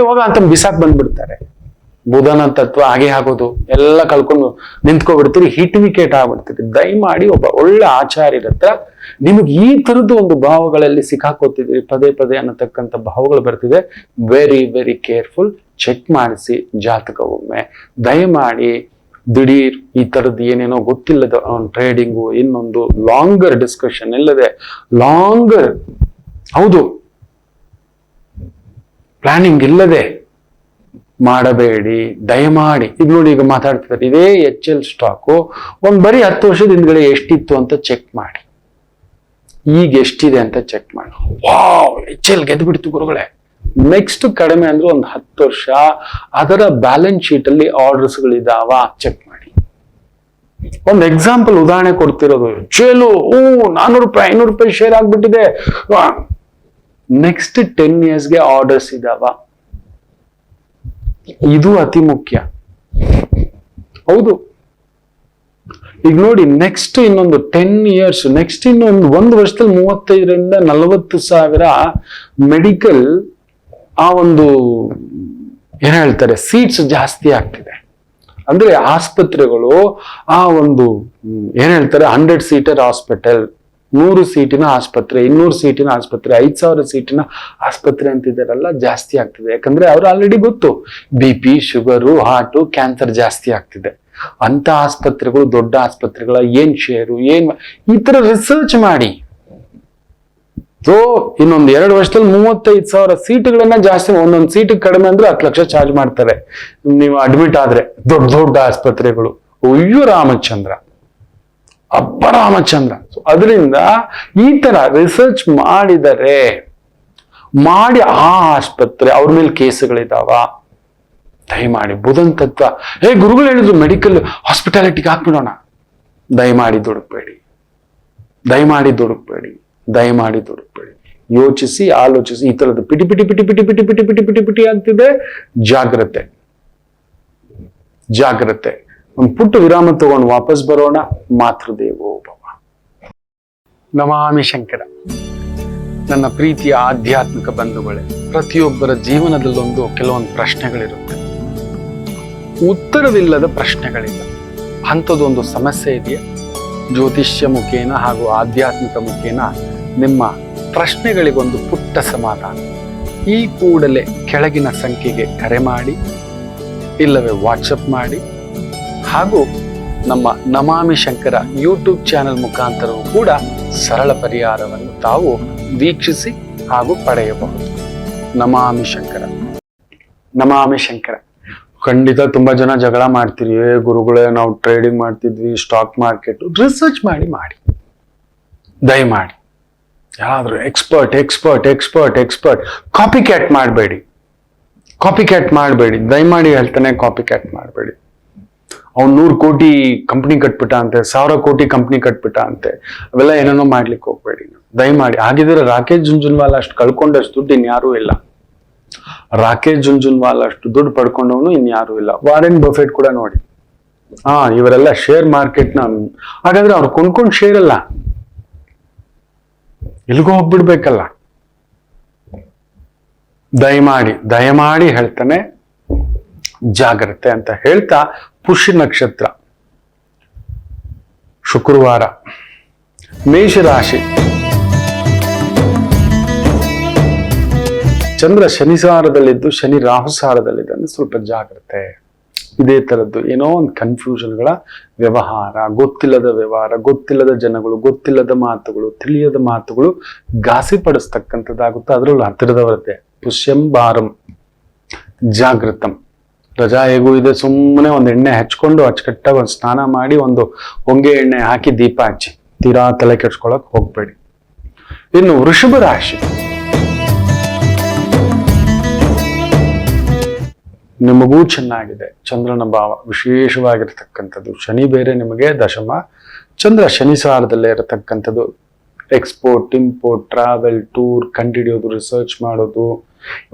ಹೋಗ ಅಂತ ಬಿಸಾಕ್ ಬಂದ್ಬಿಡ್ತಾರೆ. ಬುಧನ ತತ್ವ ಹಾಗೆ ಆಗೋದು, ಎಲ್ಲ ಕಳ್ಕೊಂಡು ನಿಂತ್ಕೊಬಿಡ್ತೀರಿ, ಹಿಟ್ ವಿಕೆಟ್ ಆಗ್ಬಿಡ್ತೀರಿ. ದಯಮಾಡಿ ಒಬ್ಬ ಒಳ್ಳೆ ಆಚಾರ್ಯರ ಹತ್ರ ನಿಮಗೆ ಈ ತರದ್ದು ಒಂದು ಭಾವಗಳಲ್ಲಿ ಸಿಕ್ಕಾಕೋತಿದ್ರಿ, ಪದೇ ಅನ್ನತಕ್ಕಂಥ ಭಾವಗಳು ಬರ್ತಿದೆ, ವೆರಿ ವೆರಿ ಕೇರ್ಫುಲ್. ಚೆಕ್ ಮಾಡಿಸಿ ಜಾತಕ ಒಮ್ಮೆ. ದಯಮಾಡಿ ದಿಢೀರ್ ಈ ತರದ್ದು ಏನೇನೋ ಗೊತ್ತಿಲ್ಲದ ಟ್ರೇಡಿಂಗು, ಇನ್ನೊಂದು ಲಾಂಗರ್ ಡಿಸ್ಕಷನ್ ಇಲ್ಲದೆ, ಲಾಂಗರ್ ಹೌದು ಪ್ಲಾನಿಂಗ್ ಇಲ್ಲದೆ ಮಾಡಬೇಡಿ ದಯಮಾಡಿ. ಈಗ ನೋಡಿ, ಈಗ ಮಾತಾಡ್ತಿದ್ದಾರೆ, ಇದೇ HL ಸ್ಟಾಕು ಒಂದ್ ಬರೀ 10 ವರ್ಷದ ಹಿಂದ್ಗಡೆ ಎಷ್ಟಿತ್ತು ಅಂತ ಚೆಕ್ ಮಾಡಿ, ಈಗ ಎಷ್ಟಿದೆ ಅಂತ ಚೆಕ್ ಮಾಡಿ. ವಾವ್, HL ಗೆದ್ದು ಬಿಡ್ತು ಗುರುಗಳೇ. ನೆಕ್ಸ್ಟ್ ಕಡಿಮೆ ಅಂದ್ರೆ ಒಂದು 10 ವರ್ಷ ಅದರ ಬ್ಯಾಲೆನ್ಸ್ ಶೀಟ್ ಅಲ್ಲಿ ಆರ್ಡರ್ಸ್ ಗಳಿದಾವ ಚೆಕ್ ಮಾಡಿ. ಒಂದು ಎಕ್ಸಾಂಪಲ್ ಉದಾಹರಣೆ ಕೊಡ್ತಿರೋದು, ಚೇಲು 400 ರೂಪಾಯಿ 500 ರೂಪಾಯಿ ಶೇರ್ ಆಗ್ಬಿಟ್ಟಿದೆ, ನೆಕ್ಸ್ಟ್ 10 ಇಯರ್ಸ್ಗೆ ಆರ್ಡರ್ಸ್ ಇದಾವ. ಇದು ಅತಿ ಮುಖ್ಯ. ಹೌದು, ಈಗ ನೋಡಿ, ನೆಕ್ಸ್ಟ್ ಇನ್ನೊಂದು 10 ಇಯರ್ಸ್, ನೆಕ್ಸ್ಟ್ ಇನ್ನೊಂದು 1 ವರ್ಷದಲ್ಲಿ 35,000 ರಿಂದ 40,000 ಮೆಡಿಕಲ್ ಆ ಒಂದು ಏನ್ ಹೇಳ್ತಾರೆ ಸೀಟ್ಸ್ ಜಾಸ್ತಿ ಆಗ್ತಿದೆ. ಅಂದ್ರೆ ಆಸ್ಪತ್ರೆಗಳು ಆ ಒಂದು ಏನ್ ಹೇಳ್ತಾರೆ 100 ಸೀಟರ್ ಹಾಸ್ಪಿಟಲ್, 100 ಸೀಟಿನ ಆಸ್ಪತ್ರೆ, 200 ಸೀಟಿನ ಆಸ್ಪತ್ರೆ, 5,000 ಸೀಟಿನ ಆಸ್ಪತ್ರೆ ಅಂತಿದ್ದಾರಲ್ಲ, ಜಾಸ್ತಿ ಆಗ್ತಿದೆ. ಯಾಕಂದ್ರೆ ಅವ್ರು ಆಲ್ರೆಡಿ ಗೊತ್ತು BP, ಶುಗರು, ಹಾರ್ಟು, ಕ್ಯಾನ್ಸರ್ ಜಾಸ್ತಿ ಆಗ್ತಿದೆ. ಅಂತ ಆಸ್ಪತ್ರೆಗಳು, ದೊಡ್ಡ ಆಸ್ಪತ್ರೆಗಳ ಏನ್ ಶೇರು, ಈ ತರ ರಿಸರ್ಚ್ ಮಾಡಿ. ಸೊ ಇನ್ನೊಂದು 2 ವರ್ಷದಲ್ಲಿ 35,000 ಸೀಟ್ಗಳನ್ನ ಜಾಸ್ತಿ, ಒಂದೊಂದು ಸೀಟ್ ಕಡಿಮೆ ಅಂದ್ರೆ 10 ಲಕ್ಷ ಚಾರ್ಜ್ ಮಾಡ್ತಾರೆ ನೀವು ಅಡ್ಮಿಟ್ ಆದ್ರೆ. ದೊಡ್ಡ ದೊಡ್ಡ ಆಸ್ಪತ್ರೆಗಳು. ಅಯ್ಯೋ ರಾಮಚಂದ್ರ, ಅಪ್ಪ ರಾಮಚಂದ್ರ. ಅದರಿಂದ ಈ ತರ ರಿಸರ್ಚ್ ಮಾಡಿ ಆ ಆಸ್ಪತ್ರೆ ಅವ್ರ ಮೇಲೆ ಕೇಸುಗಳಿದಾವ, ದಯಮಾಡಿ ಬುಧನ್ ತತ್ವ ಗುರುಗಳು ಹೇಳಿದ್ರು ಮೆಡಿಕಲ್ ಹಾಸ್ಪಿಟಾಲಿಟಿಗೆ ಹಾಕ್ಬಿಡೋಣ. ದಯಮಾಡಿ ದುಡುಕ್ಬೇಡಿ, ದಯಮಾಡಿ ದುಡುಕ್ಬೇಡಿ, ದಯಮಾಡಿ ದುಡುಕ್ಬೇಡಿ. ಯೋಚಿಸಿ ಆಲೋಚಿಸಿ. ಈ ತರದ್ದು ಪಿಟಿ ಪಿಟಿ ಪಿಟಿ ಪಿಟಿ ಪಿಟಿ ಪಿಟಿ ಪಿಟಿ ಪಿಟಿ ಪಿಟಿ ಆಗ್ತಿದೆ. ಜಾಗ್ರತೆ, ಜಾಗ್ರತೆ. ಒಂದು ಪುಟ್ಟ ವಿರಾಮ ತಗೊಂಡು ವಾಪಸ್ ಬರೋಣ. ಮಾತೃದೇವೋ ಭವ. ನಮಾಮಿ ಶಂಕರ. ನನ್ನ ಪ್ರೀತಿಯ ಆಧ್ಯಾತ್ಮಿಕ ಬಂಧುಗಳೇ, ಪ್ರತಿಯೊಬ್ಬರ ಜೀವನದಲ್ಲೊಂದು ಕೆಲವೊಂದು ಪ್ರಶ್ನೆಗಳಿರುತ್ತೆ, ಉತ್ತರವಿಲ್ಲದ ಪ್ರಶ್ನೆಗಳಿಲ್ಲ. ಅಂಥದ್ದೊಂದು ಸಮಸ್ಯೆ ಇದೆಯಾ? ಜ್ಯೋತಿಷ್ಯ ಮುಖೇನ ಹಾಗೂ ಆಧ್ಯಾತ್ಮಿಕ ಮುಖೇನ ನಿಮ್ಮ ಪ್ರಶ್ನೆಗಳಿಗೊಂದು ಪುಟ್ಟ ಸಮಾಧಾನ. ಈ ಕೂಡಲೇ ಕೆಳಗಿನ ಸಂಖ್ಯೆಗೆ ಕರೆ ಮಾಡಿ, ಇಲ್ಲವೇ ವಾಟ್ಸಪ್ ಮಾಡಿ, ಹಾಗೂ ನಮ್ಮ ನಮಾಮಿ ಶಂಕರ ಯೂಟ್ಯೂಬ್ ಚಾನೆಲ್ ಮುಖಾಂತರವೂ ಕೂಡ ಸರಳ ಪರಿಹಾರವನ್ನು ತಾವು ವೀಕ್ಷಿಸಿ ಹಾಗೂ ಪಡೆಯಬಹುದು. ನಮಾಮಿ ಶಂಕರ, ನಮಾಮಿ ಶಂಕರ. ಖಂಡಿತ ತುಂಬಾ ಜನ ಜಗಳ ಮಾಡ್ತೀರಿ, ಗುರುಗಳೇ ನಾವು ಟ್ರೇಡಿಂಗ್ ಮಾಡ್ತಿದ್ವಿ, ಸ್ಟಾಕ್ ಮಾರ್ಕೆಟ್. ರಿಸರ್ಚ್ ಮಾಡಿ ದಯಮಾಡಿ. ಯಾರಾದ್ರೂ expert expert expert expert copycat ಮಾಡಬೇಡಿ. ದಯಮಾಡಿ ಹೇಳ್ತಾನೆ, ಕಾಪಿ ಕ್ಯಾಟ್ ಮಾಡಬೇಡಿ. ಅವ್ನು 100 ಕೋಟಿ ಕಂಪ್ನಿ ಕಟ್ಬಿಟ್ಟ ಅಂತೆ, 1000 ಕೋಟಿ ಕಂಪ್ನಿ ಕಟ್ಬಿಟ್ಟ ಅಂತೆ, ಅವೆಲ್ಲ ಏನೇನೋ ಮಾಡ್ಲಿಕ್ಕೆ ಹೋಗ್ಬೇಡಿ ದಯಮಾಡಿ. ಹಾಗಿದ್ರೆ ರಾಕೇಶ್ ಜುಂಜುನ್ವಾಲಾ ಅಷ್ಟು ಕಳ್ಕೊಂಡಷ್ಟು ದುಡ್ಡು ಇನ್ಯಾರೂ ಇಲ್ಲ. ರಾಕೇಶ್ ಜುಂಜುನ್ವಾಲಾ ಅಷ್ಟು ದುಡ್ಡು ಪಡ್ಕೊಂಡವನು ಇನ್ಯಾರೂ ಇಲ್ಲ. ವಾರೆನ್ ಬಫೆಟ್ ಕೂಡ ನೋಡಿ. ಇವರೆಲ್ಲ ಶೇರ್ ಮಾರ್ಕೆಟ್ ನ, ಹಾಗಾದ್ರೆ ಅವ್ರು ಕೊಂಡ್ಕೊಂಡು ಶೇರ್ ಅಲ್ಲ, ಎಲ್ಗೋ ಹೋಗ್ಬಿಡ್ಬೇಕಲ್ಲ. ದಯಮಾಡಿ ಹೇಳ್ತಾನೆ, ಜಾಗ್ರತೆ ಅಂತ ಹೇಳ್ತಾ, ಪುಷ್ಯ ನಕ್ಷತ್ರ, ಶುಕ್ರವಾರ, ಮೇಷರಾಶಿ. ಚಂದ್ರ ಶನಿ ಸಾರದಲ್ಲಿದ್ದು ಶನಿ ರಾಹು ಸಾರದಲ್ಲಿದೆ ಅಂದ್ರೆ ಸ್ವಲ್ಪ ಜಾಗ್ರತೆ. ಇದೇ ತರದ್ದು ಏನೋ ಒಂದು ಕನ್ಫ್ಯೂಷನ್ಗಳ ವ್ಯವಹಾರ, ಗೊತ್ತಿಲ್ಲದ ಜನಗಳು, ಗೊತ್ತಿಲ್ಲದ ಮಾತುಗಳು, ತಿಳಿಯದ ಮಾತುಗಳು ಘಾಸಿಪಡಿಸ್ತಕ್ಕಂಥದ್ದಾಗುತ್ತೆ. ಅದರಲ್ಲೂ ಹತ್ತಿರದವರದ್ದೇ. ಪುಷ್ಯಂ ಭಾರಂ ಜಾಗೃತಂ. ರಜಾ ಹೇಗೂ ಇದೆ, ಸುಮ್ಮನೆ ಒಂದು ಎಣ್ಣೆ ಹಚ್ಕೊಂಡು ಅಚ್ಚುಕಟ್ಟಾಗಿ ಒಂದು ಸ್ನಾನ ಮಾಡಿ ಒಂದು ಹೊಂಗೆ ಎಣ್ಣೆ ಹಾಕಿ ದೀಪ ಹಚ್ಚಿ, ತೀರಾ ತಲೆ ಕೆಡ್ಸ್ಕೊಳಕ್ ಹೋಗ್ಬೇಡಿ. ಇನ್ನು ವೃಷಭ ರಾಶಿ, ನಿಮಗೂ ಚೆನ್ನಾಗಿದೆ. ಚಂದ್ರನ ಭಾವ ವಿಶೇಷವಾಗಿರ್ತಕ್ಕಂಥದ್ದು. ಶನಿ ಬೇರೆ ನಿಮಗೆ ದಶಮ, ಚಂದ್ರ ಶನಿ ಸಾರದಲ್ಲೇ ಇರತಕ್ಕಂಥದ್ದು. ಎಕ್ಸ್ಪೋರ್ಟ್, ಇಂಪೋರ್ಟ್, ಟ್ರಾವೆಲ್, ಟೂರ್ ಕಂಡುಹಿಡಿಯೋದು, ರಿಸರ್ಚ್ ಮಾಡೋದು,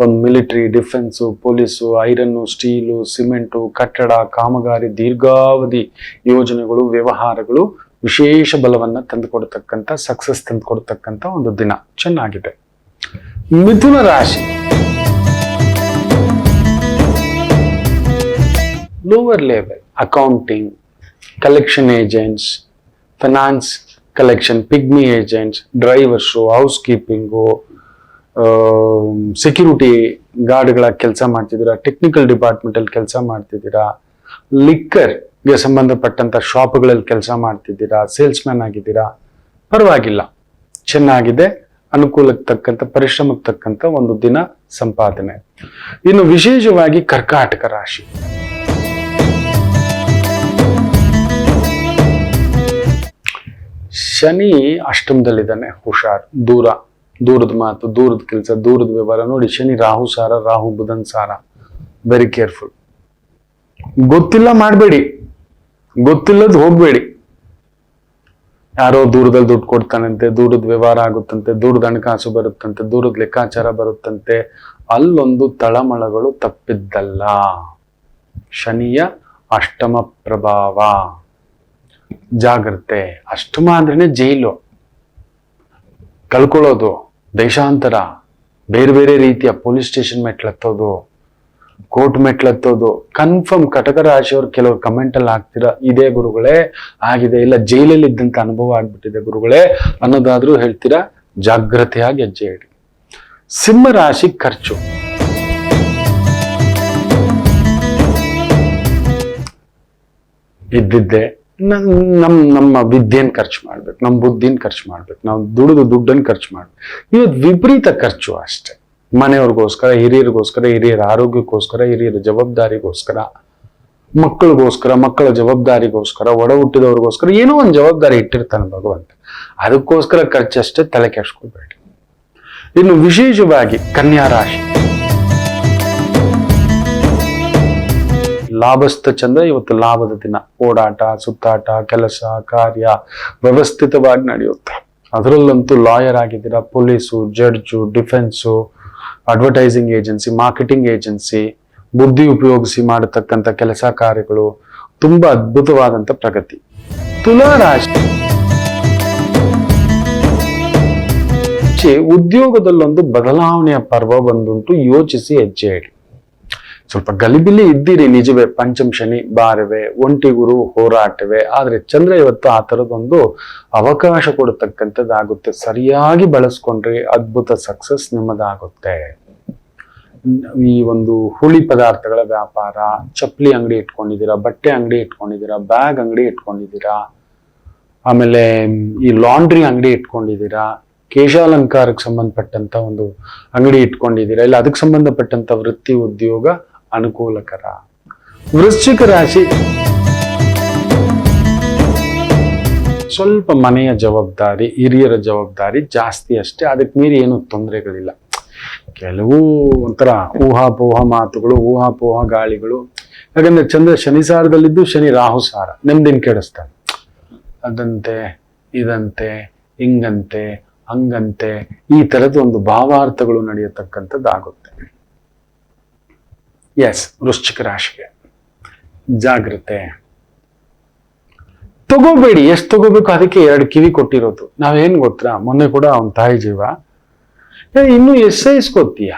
ಒಂದು military, defence, police, iron, steel, cement, ಕಟ್ಟಡ, ಕಾಮಗಾರಿ, ದೀರ್ಘಾವಧಿ ಯೋಜನೆಗಳು, ವ್ಯವಹಾರಗಳು ವಿಶೇಷ ಬಲವನ್ನ ತಂದುಕೊಡ್ತಕ್ಕಂಥ, ಸಕ್ಸಸ್ ತಂದುಕೊಡ್ತಕ್ಕಂಥ ಒಂದು ದಿನ ಚೆನ್ನಾಗಿದೆ. ಮಿಥುನ ರಾಶಿ, lower level accounting, collection agents, finance collection, pigmy agents, drivers, house keeping, security ಗಾರ್ಡ್ಗಳ ಕೆಲಸ ಮಾಡ್ತಿದ್ದೀರಾ, ಟೆಕ್ನಿಕಲ್ ಡಿಪಾರ್ಟ್ಮೆಂಟ್ ಅಲ್ಲಿ ಕೆಲಸ ಮಾಡ್ತಿದ್ದೀರಾ, ಲಿಕ್ಕರ್ಗೆ ಸಂಬಂಧಪಟ್ಟಂತ ಶಾಪ್ಗಳಲ್ಲಿ ಕೆಲಸ ಮಾಡ್ತಿದ್ದೀರಾ, ಸೇಲ್ಸ್ ಮ್ಯಾನ್ ಆಗಿದ್ದೀರಾ, ಪರವಾಗಿಲ್ಲ, ಚೆನ್ನಾಗಿದೆ. ಅನುಕೂಲಕ್ಕೆ ತಕ್ಕಂತ, ಪರಿಶ್ರಮಕ್ಕೆ ತಕ್ಕಂತ ಒಂದು ದಿನ ಸಂಪಾದನೆ. ಇನ್ನು ವಿಶೇಷವಾಗಿ ಕರ್ಕಾಟಕ ರಾಶಿ, ಶನಿ ಅಷ್ಟಮದಲ್ಲಿದ್ದಾನೆ. ಹುಷಾರ್, ದೂರದ ಮಾತು, ದೂರದ ಕೆಲಸ, ದೂರದ ವ್ಯವಹಾರ. ನೋಡಿ, ಶನಿ ರಾಹು ಸಾರ, ರಾಹು ಬುಧನ್ ಸಾರ. Very careful. ಗೊತ್ತಿಲ್ಲ ಮಾಡಬೇಡಿ, ಗೊತ್ತಿಲ್ಲದ ಹೋಗ್ಬೇಡಿ. ಯಾರೋ ದೂರದಲ್ಲಿ ದುಡ್ಡು ಕೊಡ್ತಾನಂತೆ, ದೂರದ ವ್ಯವಹಾರ ಆಗುತ್ತಂತೆ, ದೂರದ ಹಣಕಾಸು ಬರುತ್ತಂತೆ, ದೂರದ ಲೆಕ್ಕಾಚಾರ ಬರುತ್ತಂತೆ, ಅಲ್ಲೊಂದು ತಳಮಳಗಳು ತಪ್ಪಿದ್ದಲ್ಲ. ಶನಿಯ ಅಷ್ಟಮ ಪ್ರಭಾವ. ಜಾಗ್ರತೆ. ಅಷ್ಟಮ ಅಂದ್ರೇನೆ ಜೈಲು, ಕಳ್ಕೊಳ್ಳೋದು, ದೇಶಾಂತರ, ಬೇರೆ ಬೇರೆ ರೀತಿಯ ಪೊಲೀಸ್ ಸ್ಟೇಷನ್ ಮೆಟ್ಲತ್ತೋದು, ಕೋರ್ಟ್ ಮೆಟ್ಲತ್ತೋದು ಕನ್ಫರ್ಮ್. ಕಟಕ ರಾಶಿಯವ್ರು ಕೆಲವರು ಕಮೆಂಟ್ ಅಲ್ಲಿ ಹಾಕ್ತೀರಾ, ಇದೇ ಗುರುಗಳೇ ಆಗಿದೆ, ಇಲ್ಲ ಜೈಲಲ್ಲಿ ಇದ್ದಂತ ಅನುಭವ ಆಗ್ಬಿಟ್ಟಿದೆ ಗುರುಗಳೇ ಅನ್ನೋದಾದ್ರೂ ಹೇಳ್ತೀರಾ. ಜಾಗ್ರತೆಯಾಗಿ ಹೆಜ್ಜೆ ಇಡಿ. ಸಿಂಹ ರಾಶಿ ಖರ್ಚು. ಇದ್ದಿದ್ದೆ ನಮ್ಮ ವಿದ್ಯೆನ್ ಖರ್ಚು ಮಾಡ್ಬೇಕು, ನಮ್ಮ ಬುದ್ಧಿನ ಖರ್ಚು ಮಾಡ್ಬೇಕು, ನಾವು ದುಡ್ಡನ್ನು ಖರ್ಚು ಮಾಡ್ಬೇಕು. ಇವತ್ತು ವಿಪರೀತ ಖರ್ಚು ಅಷ್ಟೇ. ಮನೆಯವ್ರಿಗೋಸ್ಕರ, ಹಿರಿಯರ ಆರೋಗ್ಯಕ್ಕೋಸ್ಕರ, ಹಿರಿಯರ ಜವಾಬ್ದಾರಿಗೋಸ್ಕರ, ಮಕ್ಕಳಿಗೋಸ್ಕರ, ಮಕ್ಕಳ ಜವಾಬ್ದಾರಿಗೋಸ್ಕರ, ಒಡ ಹುಟ್ಟಿದವ್ರಿಗೋಸ್ಕರ ಏನೋ ಒಂದು ಜವಾಬ್ದಾರಿ ಇಟ್ಟಿರ್ತಾನೆ ಭಗವಂತ. ಅದಕ್ಕೋಸ್ಕರ ಖರ್ಚಷ್ಟೇ, ತಲೆ ಕೆಡ್ಸ್ಕೋಬೇಡಿ. ಇನ್ನು ವಿಶೇಷವಾಗಿ ಕನ್ಯಾ ರಾಶಿ ಲಾಭಸ್ಥ ಚಂದ್ರ. ಇವತ್ತು ಲಾಭದ ದಿನ. ಓಡಾಟ, ಸುತ್ತಾಟ, ಕೆಲಸ ಕಾರ್ಯ ವ್ಯವಸ್ಥಿತವಾಗಿ ನಡೆಯುತ್ತೆ. ಅದರಲ್ಲಂತೂ ಲಾಯರ್ ಆಗಿದ್ದೀರಾ, police, judge, defence, advertising agency, marketing agency, ಬುದ್ಧಿ ಉಪಯೋಗಿಸಿ ಮಾಡತಕ್ಕಂಥ ಕೆಲಸ ಕಾರ್ಯಗಳು ತುಂಬಾ ಅದ್ಭುತವಾದಂಥ ಪ್ರಗತಿ. ತುಲಾ ರಾಶಿ ಉದ್ಯೋಗದಲ್ಲೊಂದು ಬದಲಾವಣೆಯ ಪರ್ವ ಬಂದುಂಟು. ಯೋಚಿಸಿ ಹೆಜ್ಜೆ ಇಡಿ. ಸ್ವಲ್ಪ ಗಲಿಬಿಲಿ ಇದ್ದೀರಿ ನಿಜವೇ. ಪಂಚಮ ಶನಿ ಬಾರವೆ, ಒಂಟಿ ಗುರು ಹೋರಾಟವೇ. ಆದ್ರೆ ಚಂದ್ರ ಇವತ್ತು ಆ ತರದೊಂದು ಅವಕಾಶ ಕೊಡತಕ್ಕಂಥದ್ದಾಗುತ್ತೆ. ಸರಿಯಾಗಿ ಬಳಸ್ಕೊಂಡ್ರೆ ಅದ್ಭುತ ಸಕ್ಸಸ್ ನಿಮ್ಮದಾಗುತ್ತೆ. ಈ ಒಂದು ಹುಳಿ ಪದಾರ್ಥಗಳ ವ್ಯಾಪಾರ, ಚಪ್ಪಲಿ ಅಂಗಡಿ ಇಟ್ಕೊಂಡಿದ್ದೀರಾ, ಬಟ್ಟೆ ಅಂಗಡಿ ಇಟ್ಕೊಂಡಿದ್ದೀರಾ, ಬ್ಯಾಗ್ ಅಂಗಡಿ ಇಟ್ಕೊಂಡಿದ್ದೀರಾ, ಆಮೇಲೆ ಈ ಲಾಂಡ್ರಿ ಅಂಗಡಿ ಇಟ್ಕೊಂಡಿದ್ದೀರಾ, ಕೇಶಾಲಂಕಾರಕ್ಕೆ ಸಂಬಂಧಪಟ್ಟಂತ ಒಂದು ಅಂಗಡಿ ಇಟ್ಕೊಂಡಿದ್ದೀರಾ, ಇಲ್ಲ ಅದಕ್ಕೆ ಸಂಬಂಧಪಟ್ಟಂತ ವೃತ್ತಿ ಉದ್ಯೋಗ ಅನುಕೂಲಕರ. ವೃಶ್ಚಿಕ ರಾಶಿ ಸ್ವಲ್ಪ ಮನೆಯ ಜವಾಬ್ದಾರಿ, ಹಿರಿಯರ ಜವಾಬ್ದಾರಿ ಜಾಸ್ತಿ ಅಷ್ಟೇ. ಅದಕ್ಕೆ ಮೀರಿ ಏನು ತೊಂದರೆಗಳಿಲ್ಲ. ಕೆಲವು ಒಂಥರ ಊಹಾಪೋಹ ಮಾತುಗಳು, ಊಹಾಪೋಹ ಗಾಳಿಗಳು. ಯಾಕಂದ್ರೆ ಚಂದ್ರ ಶನಿಸಾರದಲ್ಲಿದ್ದು ಶನಿ ರಾಹುಸಾರ, ನೆಮ್ಮದಿನ ಕೆಡಿಸ್ತಾನೆ. ಅದಂತೆ ಇದಂತೆ ಹಿಂಗಂತೆ ಹಂಗಂತೆ ಈ ತರದ ಒಂದು ಭಾವಾರ್ಥಗಳು ನಡೆಯತಕ್ಕಂಥದ್ದಾಗುತ್ತೆ. ಎಸ್, ವೃಶ್ಚಿಕ ರಾಶಿಗೆ ಜಾಗ್ರತೆ. ತಗೋಬೇಡಿ, ಎಷ್ಟು ತಗೋಬೇಕು ಅದಕ್ಕೆ 2 ಕಿವಿ ಕೊಟ್ಟಿರೋದು. ನಾವೇನ್ ಗೊತ್ತಾ, ಮೊನ್ನೆ ಕೂಡ ಅವನ್ ತಾಯಿ ಜೀವ ಇನ್ನು ಎಸ್ಸೈಸ್ಕೋತೀಯ,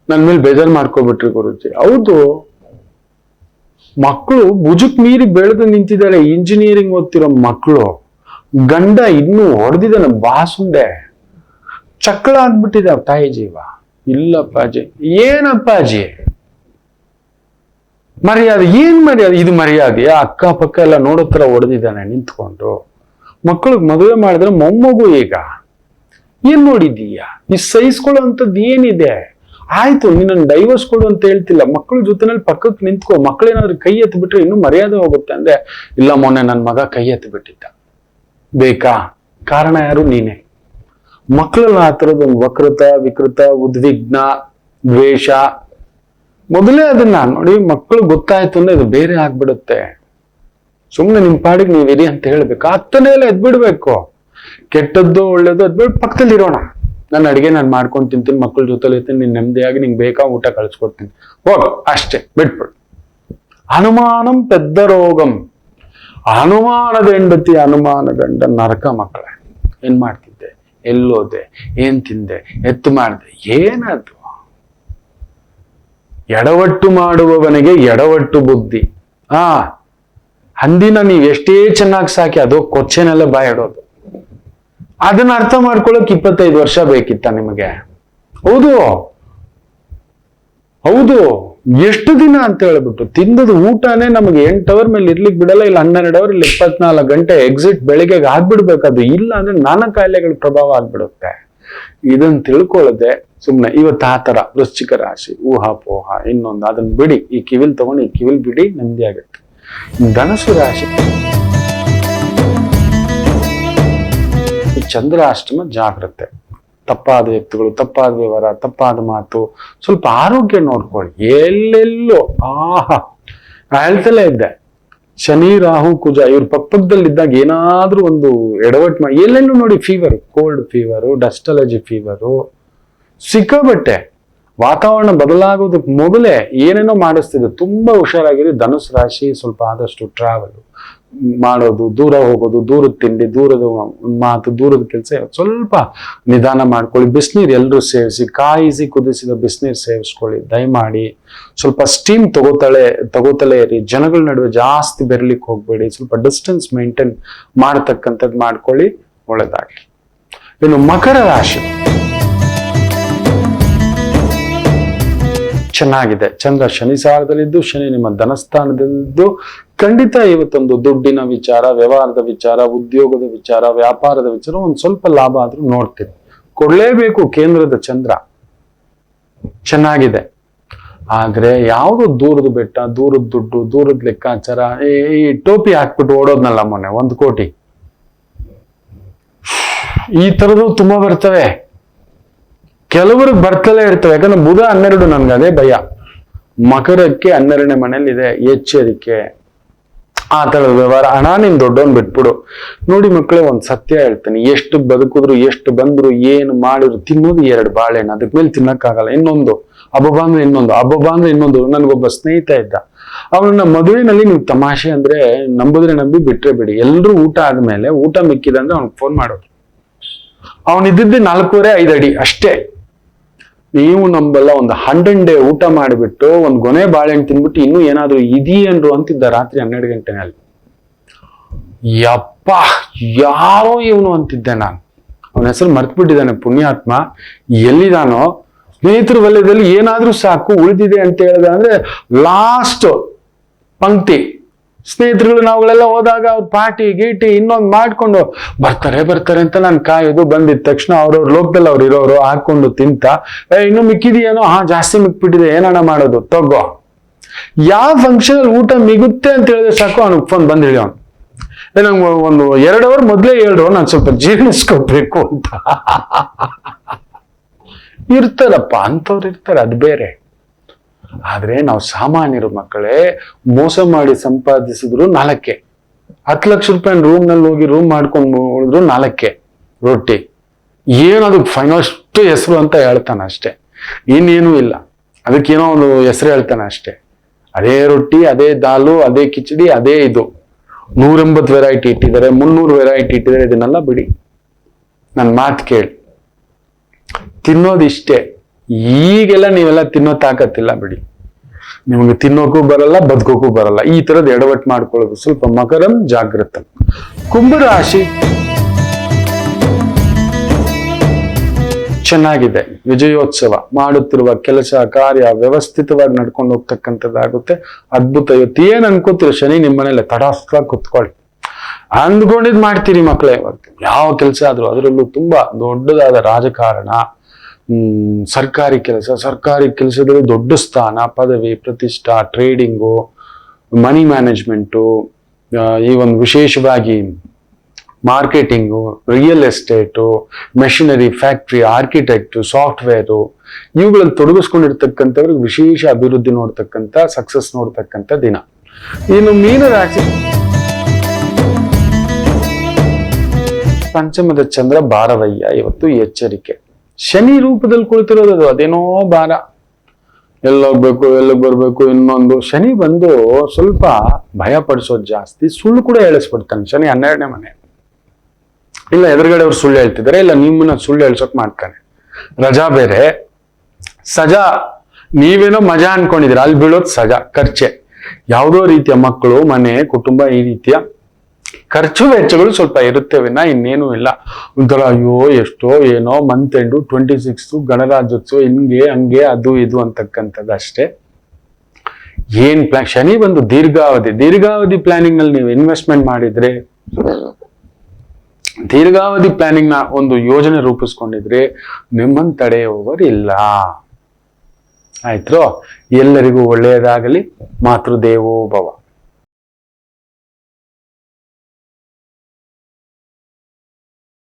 ನನ್ ಮೇಲೆ ಬೇಜಾರು ಮಾಡ್ಕೊಬಿಟ್ರಿ ಗುರುಜಿ. ಹೌದು, ಮಕ್ಕಳು ಭುಜಕ್ ಮೀರಿ ಬೆಳೆದು ನಿಂತಿದ್ದಾರೆ. ಇಂಜಿನಿಯರಿಂಗ್ ಓದ್ತಿರೋ ಮಕ್ಕಳು, ಗಂಡ ಇನ್ನೂ ಹೊಡೆದಿದ್ದಾನೆ ಬಾಸುಂಡೆ, ಚಕ್ಕಳ ಆಗ್ಬಿಟ್ಟಿದೆ ತಾಯಿ ಜೀವ. ಇಲ್ಲಪ್ಪಾಜಿ, ಏನಪ್ಪಾಜಿ ಮರ್ಯಾದೆ, ಏನ್ ಮರ್ಯಾದೆ? ಇದು ಮರ್ಯಾದೆಯ? ಅಕ್ಕಪಕ್ಕ ಎಲ್ಲ ನೋಡೋತರ ಹೊಡೆದಿದ್ದಾನೆ ನಿಂತ್ಕೊಂಡು. ಮಕ್ಕಳಿಗೆ ಮದುವೆ ಮಾಡಿದ್ರೆ ಮೊಮ್ಮಗು. ಈಗ ಏನ್ ನೋಡಿದೀಯ? ಈ ಸಹಿಸ್ಕೊಳ್ಳೋ ಅಂತದ್ದು ಏನಿದೆ? ಆಯ್ತು, ನಿನ್ನ ಡೈವರ್ಸ್ ಕೊಡು ಅಂತ ಹೇಳ್ತಿಲ್ಲ, ಮಕ್ಕಳ ಜೊತೆನಲ್ಲಿ ಪಕ್ಕಕ್ಕೆ ನಿಂತ್ಕೋ. ಮಕ್ಕಳೇನಾದ್ರೂ ಕೈ ಎತ್ತು ಬಿಟ್ರೆ ಇನ್ನೂ ಮರ್ಯಾದೆ ಹೋಗುತ್ತೆ ಅಂದ್ರೆ, ಇಲ್ಲ ಮೊನ್ನೆ ನನ್ನ ಮಗ ಕೈ ಎತ್ತು ಬಿಟ್ಟಿದ್ದ. ಬೇಕಾ? ಕಾರಣ ಯಾರು? ನೀನೆ. ಮಕ್ಕಳಲ್ಲಿ ಆ ತರದೊಂದು ವಕ್ರತ, ವಿಕೃತ, ಉದ್ವಿಗ್ನ, ದ್ವೇಷ. ಮೊದಲೇ ಅದನ್ನ ನೋಡಿ, ಮಕ್ಕಳು ಗೊತ್ತಾಯ್ತು ಅಂದ್ರೆ ಇದು ಬೇರೆ ಆಗ್ಬಿಡುತ್ತೆ. ಸುಮ್ನೆ ನಿಮ್ ಪಾಡಿಗೆ ನೀವು ಇರಿ ಅಂತ ಹೇಳ್ಬೇಕು. ಹತ್ತನೇ ಎಲ್ಲ ಎದ್ಬಿಡ್ಬೇಕು. ಕೆಟ್ಟದ್ದು ಒಳ್ಳೇದು ಅದ್ಬಿಟ್ಟು ಪಕ್ಕದಲ್ಲಿ ಇರೋಣ. ನನ್ನ ಅಡಿಗೆ ನಾನು ಮಾಡ್ಕೊಂಡು ತಿಂತೀನಿ, ಮಕ್ಕಳ ಜೊತೆಲಿ ಇರ್ತೀನಿ, ನೀನ್ ನೆಮ್ಮದಿಯಾಗಿ ನಿಂಗೆ ಬೇಕಾ ಊಟ ಕಳಿಸ್ಕೊಡ್ತೀನಿ, ಹೋಗ ಅಷ್ಟೇ, ಬಿಟ್ಬಿಡು. ಅನುಮಾನಂ ಪೆದ್ದ ರೋಗಂ. ಅನುಮಾನದ ಹೆಂಡತಿ ಅನುಮಾನ ಗಂಡ ನರಕ. ಮಕ್ಕಳೇ, ಏನ್ ಮಾಡ್ತಿದ್ದೆ, ಎಲ್ಲೋದೆ, ಏನ್ ತಿಂದೆ, ಎತ್ತು ಮಾಡ್ದೆ, ಏನದು? ಎಡವಟ್ಟು ಮಾಡುವವನಿಗೆ ಎಡವಟ್ಟು ಬುದ್ಧಿ. ಹಂದಿನ ನೀವ್ ಎಷ್ಟೇ ಚೆನ್ನಾಗಿ ಸಾಕಿ ಅದು ಕೊಚ್ಚೆನೆಲ್ಲ ಬಾಯಿಡೋದು. ಅದನ್ನ ಅರ್ಥ ಮಾಡ್ಕೊಳ್ಳೋಕೆ 25 ವರ್ಷ ಬೇಕಿತ್ತ ನಿಮಗೆ? ಹೌದು ಹೌದು, ಎಷ್ಟು ದಿನ ಅಂತ ಹೇಳ್ಬಿಟ್ಟು ತಿಂದದ ಊಟನೇ ನಮಗೆ 8 ಅವರ್ ಮೇಲೆ ಇರ್ಲಿಕ್ಕೆ ಬಿಡಲ್ಲ. ಇಲ್ಲ 12 ಅವರ್, ಇಲ್ಲ 24 ಗಂಟೆ ಎಕ್ಸಿಟ್ ಬೆಳಿಗ್ಗೆ ಆಗ್ಬಿಡ್ಬೇಕದು. ಇಲ್ಲ ಅಂದ್ರೆ ನಾನಾ ಕಾಯಿಲೆಗಳ ಪ್ರಭಾವ ಆಗ್ಬಿಡುತ್ತೆ. ಇದನ್ನ ತಿಳ್ಕೊಳ್ಳದೆ ಸುಮ್ನೆ ಇವತ್ತು ಆ ತರ ವೃಶ್ಚಿಕ ರಾಶಿ ಊಹಾಪೋಹ ಇನ್ನೊಂದು, ಅದನ್ನ ಬಿಡಿ. ಈ ಕಿವಿಲ್ ತಗೊಂಡು ಈ ಕಿವಿಲ್ ಬಿಡಿ, ನೆಮ್ಮದಿ ಆಗುತ್ತೆ. ಧನಸ್ಸು ರಾಶಿ ಚಂದ್ರಾಷ್ಟಮ ಜಾಗ್ರತೆ. ತಪ್ಪಾದ ವ್ಯಕ್ತಿಗಳು, ತಪ್ಪಾದ ವ್ಯವಹಾರ, ತಪ್ಪಾದ ಮಾತು, ಸ್ವಲ್ಪ ಆರೋಗ್ಯ ನೋಡ್ಕೊಳ್ಳಿ. ಎಲ್ಲೆಲ್ಲೋ ಹೇಳ್ತಲೇ ಇದ್ದೆ, ಶನಿ ರಾಹು ಕುಜ ಇವ್ರ ಪಕ್ಕದಲ್ಲಿದ್ದಾಗ ಏನಾದ್ರೂ ಒಂದು ಎಡವಟ್ ಮಾಡಿ ಎಲ್ಲೆಲ್ಲೂ ನೋಡಿ fever, cold fever, dust allergy fever ಸಿಕ್ಕಾಬಟ್ಟೆ. ವಾತಾವರಣ ಬದಲಾಗೋದಕ್ಕೆ ಮೊದಲೇ ಏನೇನೋ ಮಾಡಿಸ್ತಿದೆ. ತುಂಬಾ ಹುಷಾರಾಗಿರಿ. ಧನುಸ್ ರಾಶಿ ಸ್ವಲ್ಪ ಆದಷ್ಟು ಟ್ರಾವೆಲ್, ಮಾಡೋದು, ದೂರ ಹೋಗೋದು, ದೂರದ ತಿಂಡಿ, ದೂರದ ಮಾತು, ದೂರದ ಕೆಲಸ ಸ್ವಲ್ಪ ನಿಧಾನ ಮಾಡ್ಕೊಳ್ಳಿ. ಬಿಸಿನೀರು ಎಲ್ಲರೂ ಸೇವಿಸಿ, ಕಾಯಿಸಿ ಕುದಿಸಿದ ಬಿಸಿನೀರು ಸೇವಿಸ್ಕೊಳ್ಳಿ ದಯಮಾಡಿ. ಸ್ವಲ್ಪ ಸ್ಟೀಮ್ ತಗೋತಲೇ ಇರಿ. ಜನಗಳ ನಡುವೆ ಜಾಸ್ತಿ ಬೆರಲಿಕ್ಕೆ ಹೋಗ್ಬೇಡಿ. ಸ್ವಲ್ಪ ಡಿಸ್ಟೆನ್ಸ್ ಮೇಂಟೈನ್ ಮಾಡತಕ್ಕಂಥದ್ದು ಮಾಡ್ಕೊಳ್ಳಿ, ಒಳ್ಳೆದಾಗ್ಲಿ. ಇನ್ನು ಮಕರ ರಾಶಿ ಚೆನ್ನಾಗಿದೆ. ಚಂದ್ರ ಶನಿ ಸಾರದಲ್ಲಿದ್ದು, ಶನಿ ನಿಮ್ಮ ಧನಸ್ಥಾನದಲ್ಲಿದ್ದು, ಖಂಡಿತ ಇವತ್ತೊಂದು ದುಡ್ಡಿನ ವಿಚಾರ, ವ್ಯವಹಾರದ ವಿಚಾರ, ಉದ್ಯೋಗದ ವಿಚಾರ, ವ್ಯಾಪಾರದ ವಿಚಾರ ಒಂದ್ ಸ್ವಲ್ಪ ಲಾಭ ಆದ್ರೂ ನೋಡ್ತೀರಿ. ಕೊಡ್ಲೇಬೇಕು. ಕೇಂದ್ರದ ಚಂದ್ರ ಚೆನ್ನಾಗಿದೆ. ಆದ್ರೆ ಯಾವ್ದು ದೂರದ ಬೆಟ್ಟ, ದೂರದ ದುಡ್ಡು, ದೂರದ ಲೆಕ್ಕಾಚಾರ, ಈ ಟೋಪಿ ಹಾಕ್ಬಿಟ್ಟು ಓಡೋದ್ನಲ್ಲ ಮೊನ್ನೆ 1 ಕೋಟಿ, ಈ ತರದ್ದು ತುಂಬಾ ಬರ್ತವೆ. ಕೆಲವ್ರಿಗೆ ಬರ್ತಲೇ ಇರ್ತವೆ. ಯಾಕಂದ್ರೆ ಬುಧ 12, ನನ್ಗೆ ಅದೇ ಭಯ. ಮಕರಕ್ಕೆ 12ನೇ ಮನೇಲಿದೆ, ಎಚ್ಚರಿಕೆ. ಆ ತರದ ವ್ಯವಹಾರ. ಹಣ ನಿನ್ ದೊಡ್ಡವನ್ ಬಿಟ್ಬಿಡು. ನೋಡಿ ಮಕ್ಕಳೇ, ಒಂದ್ ಸತ್ಯ ಹೇಳ್ತೀನಿ, ಎಷ್ಟು ಬದುಕಿದ್ರು, ಎಷ್ಟು ಬಂದ್ರು, ಏನು ಮಾಡಿದ್ರು, ತಿನ್ನೋದು 2 ಬಾಳೆಹಣ್ಣು, ಅದಕ್ಕೆ ಮೇಲೆ ತಿನ್ನಕ್ಕಾಗಲ್ಲ. ಇನ್ನೊಂದು ಹಬ್ಬ ಅಂದ್ರೆ ಇನ್ನೊಂದು. ನನ್ಗೊಬ್ಬ ಸ್ನೇಹಿತ ಇದ್ದ. ಅವನ ಮದುವೆನಲ್ಲಿ ನೀವು ತಮಾಷೆ ಅಂದ್ರೆ ನಂಬಿದ್ರೆ ನಂಬಿ, ಬಿಟ್ರೆ ಬಿಡಿ, ಎಲ್ರು ಊಟ ಆದ್ಮೇಲೆ, ಊಟ ಮಿಕ್ಕಿದಂದ್ರೆ ಅವ್ನಿಗೆ ಫೋನ್ ಮಾಡೋದು. ಅವನಿದ್ದಿದ್ದೆ 4.25 ಅಡಿ ಅಷ್ಟೇ. ನೀವು ನಂಬಲ್ಲ, ಒಂದು 100 ಡೇ ಊಟ ಮಾಡಿಬಿಟ್ಟು ಒಂದು ಗೊನೆ ಬಾಳೆಹಣ್ಣು ತಿನ್ಬಿಟ್ಟು ಇನ್ನೂ ಏನಾದ್ರು ಇದೆಯೇನ್ರು ಅಂತಿದ್ದ ರಾತ್ರಿ 12 ಗಂಟೆನಲ್ಲಿ. ಯಪ್ಪ, ಯಾರೋ ಇವನು ಅಂತಿದ್ದೆ ನಾನು. ಅವನ ಹೆಸರು ಮರ್ತ್ಬಿಟ್ಟಿದ್ದಾನೆ, ಪುಣ್ಯಾತ್ಮ. ಎಲ್ಲಿದಾನೋ ಸ್ನೇಹಿತರ ವಲಯದಲ್ಲಿ ಏನಾದ್ರೂ ಸಾಕು, ಉಳಿದಿದೆ ಅಂತ ಹೇಳಿದ ಅಂದ್ರೆ ಲಾಸ್ಟ್ ಪಂಕ್ತಿ. ಸ್ನೇಹಿತರುಗಳು ನಾವುಗಳೆಲ್ಲ ಹೋದಾಗ ಅವ್ರ ಪಾರ್ಟಿ ಗೀಟಿ ಇನ್ನೊಂದು ಮಾಡ್ಕೊಂಡು ಬರ್ತಾರೆ ಅಂತ ನಾನು ಕಾಯೋದು. ಬಂದಿದ ತಕ್ಷಣ ಅವ್ರವ್ರ ಲೋಕದಲ್ಲಿ ಅವ್ರು ಇರೋರು ಹಾಕೊಂಡು ತಿಂತ, ಇನ್ನು ಮಿಕ್ಕಿದೆಯೇನೋ, ಜಾಸ್ತಿ ಮಿಕ್ಬಿಟ್ಟಿದೆ, ಏನಣ್ಣ ಮಾಡೋದು, ತಗೋ. ಯಾವ ಫಂಕ್ಷನ್ ಅಲ್ಲಿ ಊಟ ಮಿಗುತ್ತೆ ಅಂತ ಹೇಳಿದ್ರೆ ಸಾಕು, ಅವ್ನಿಗೆ ಫೋನ್ ಬಂದ್ ಹೇಳಿ. ಅವ್ನು ನಂಗೆ ಒಂದು 2 ಅವರ್ ಮೊದ್ಲೇ ಹೇಳ್ರು, ನಾನು ಸ್ವಲ್ಪ ಜೀರ್ಣಿಸ್ಕೋಬೇಕು ಅಂತ. ಇರ್ತಾರಪ್ಪ, ಅಂಥವ್ರು ಇರ್ತಾರೆ, ಅದು ಬೇರೆ. ಆದ್ರೆ ನಾವು ಸಾಮಾನ್ಯರು ಮಕ್ಕಳೇ, ಮೋಸ ಮಾಡಿ ಸಂಪಾದಿಸಿದ್ರು 4, 10 ಲಕ್ಷ ರೂಪಾಯಿ ರೂಮ್ ನಲ್ಲಿ ಹೋಗಿ ರೂಮ್ ಮಾಡ್ಕೊಂಡು ಉಳಿದ್ರು 4 ರೊಟ್ಟಿ. ಏನದು ಫೈನಸ್ಟ್ ಹೆಸರು ಅಂತ ಹೇಳ್ತಾನೆ ಅಷ್ಟೇ, ಇನ್ನೇನು ಇಲ್ಲ. ಅದಕ್ಕೇನೋ ಒಂದು ಹೆಸರು ಹೇಳ್ತಾನೆ ಅಷ್ಟೇ. ಅದೇ ರೊಟ್ಟಿ, ಅದೇ ದಾಲು, ಅದೇ ಕಿಚಡಿ, ಅದೇ ಇದು. 180 ವೆರೈಟಿ ಇಟ್ಟಿದ್ದಾರೆ, 300 ವೆರೈಟಿ ಇಟ್ಟಿದ್ದಾರೆ. ಇದನ್ನೆಲ್ಲ ಬಿಡಿ, ನನ್ನ ಮಾತು ಕೇಳಿ. ತಿನ್ನೋದಿಷ್ಟೇ. ಈಗೆಲ್ಲ ನೀವೆಲ್ಲ ತಿನ್ನೋ ತಾಕತ್ತಿಲ್ಲ ಬಿಡಿ. ನಿಮಗೆ ತಿನ್ನೋಕ್ಕೂ ಬರಲ್ಲ, ಬದುಕೋಕ್ಕೂ ಬರಲ್ಲ. ಈ ತರದ್ ಎಡವಟ್ಟು ಮಾಡ್ಕೊಳ್ಳೋದು ಸ್ವಲ್ಪ. ಮಕರಂ ಜಾಗೃತ. ಕುಂಭರಾಶಿ ಚೆನ್ನಾಗಿದೆ. ವಿಜಯೋತ್ಸವ. ಮಾಡುತ್ತಿರುವ ಕೆಲಸ ಕಾರ್ಯ ವ್ಯವಸ್ಥಿತವಾಗಿ ನಡ್ಕೊಂಡು ಹೋಗ್ತಕ್ಕಂಥದ್ದಾಗುತ್ತೆ. ಅದ್ಭುತ. ಇವತ್ತು ಏನ್ ಅನ್ಕೋತೀರ, ಶನಿ ನಿಮ್ಮನೇಲೆ ತಡಾಸ್ತಾ ಕುತ್ಕೊಳ್ಳಿ. ಅಂದ್ಕೊಂಡಿದ್ ಮಾಡ್ತೀರಿ ಮಕ್ಕಳೇ. ಯಾವ ಕೆಲಸ ಆದ್ರೂ, ಅದರಲ್ಲೂ ತುಂಬಾ ದೊಡ್ಡದಾದ ರಾಜಕಾರಣ, ಸರ್ಕಾರಿ ಕೆಲಸದಲ್ಲಿ ದೊಡ್ಡ ಸ್ಥಾನ, ಪದವಿ, ಪ್ರತಿಷ್ಠಾ, ಟ್ರೇಡಿಂಗು, ಮನಿ ಮ್ಯಾನೇಜ್ಮೆಂಟು, ಈ ಒಂದು ವಿಶೇಷವಾಗಿ marketing, real estate, machinery, factory, architect, software, ಇವುಗಳಲ್ಲಿ ತೊಡಗಿಸ್ಕೊಂಡಿರ್ತಕ್ಕಂಥವ್ರಿಗೆ ವಿಶೇಷ ಅಭಿವೃದ್ಧಿ ನೋಡ್ತಕ್ಕಂಥ, ಸಕ್ಸಸ್ ನೋಡ್ತಕ್ಕಂಥ ದಿನ. ಇನ್ನು ಮೀನರಾಶಿ ಪಂಚಮದ ಚಂದ್ರ ಭಾರವಯ್ಯ. ಇವತ್ತು ಎಚ್ಚರಿಕೆ. ಶನಿ ರೂಪದಲ್ಲಿ ಕುಳಿತಿರೋದು, ಅದೇನೋ ಭಾರ. ಎಲ್ಲೋಗ್ಬೇಕು, ಎಲ್ಲಿಗೆ ಬರ್ಬೇಕು. ಇನ್ನೊಂದು ಶನಿ ಬಂದು ಸ್ವಲ್ಪ ಭಯ ಪಡಿಸೋದು ಜಾಸ್ತಿ. ಸುಳ್ಳು ಕೂಡ ಹೇಳಿಸ್ಬಿಡ್ತಾನೆ ಶನಿ. 12ನೇ ಮನೆ. ಇಲ್ಲ ಎದುರುಗಡೆ ಅವ್ರು ಸುಳ್ಳು ಹೇಳ್ತಿದ್ದಾರೆ, ಇಲ್ಲ ನಿಮ್ಮನ್ನ ಸುಳ್ಳು ಹೇಳ್ಸೋಕ್ ಮಾಡ್ತಾನೆ. ರಜಾ ಬೇರೆ, ಸಜಾ. ನೀವೇನೋ ಮಜಾ ಅನ್ಕೊಂಡಿದ್ದೀರ, ಅಲ್ಲಿ ಬೀಳೋದು ಸಜಾ, ಖರ್ಚೆ. ಯಾವುದೋ ರೀತಿಯ ಮಕ್ಕಳು, ಮನೆ, ಕುಟುಂಬ, ಈ ರೀತಿಯ ಖರ್ಚು ವೆಚ್ಚಗಳು ಸ್ವಲ್ಪ ಇರುತ್ತೆ ವಿನ ಇನ್ನೇನು ಇಲ್ಲ. ಒಂಥರ ಅಯ್ಯೋ ಎಷ್ಟೋ ಏನೋ ಮಂತ್ ಎಂಡು 26 ಗಣರಾಜ್ಯೋತ್ಸವ, ಹಿಂಗೆ ಹಂಗೆ ಅದು ಇದು ಅಂತಕ್ಕಂಥದ್ದು ಅಷ್ಟೇ. ಏನ್ ಶನಿ ಬಂದು ದೀರ್ಘಾವಧಿ ಪ್ಲಾನಿಂಗ್ ನಲ್ಲಿ ನೀವು ಇನ್ವೆಸ್ಟ್ಮೆಂಟ್ ಮಾಡಿದ್ರೆ, ದೀರ್ಘಾವಧಿ ಪ್ಲಾನಿಂಗ್ ನ ಒಂದು ಯೋಜನೆ ರೂಪಿಸ್ಕೊಂಡಿದ್ರೆ ನಿಮ್ಮನ್ನು ತಡೆಯುವವರು ಇಲ್ಲ. ಆಯ್ತು. ಎಲ್ಲರಿಗೂ ಒಳ್ಳೆಯದಾಗಲಿ. ಮಾತೃದೇವೋ ಭವ.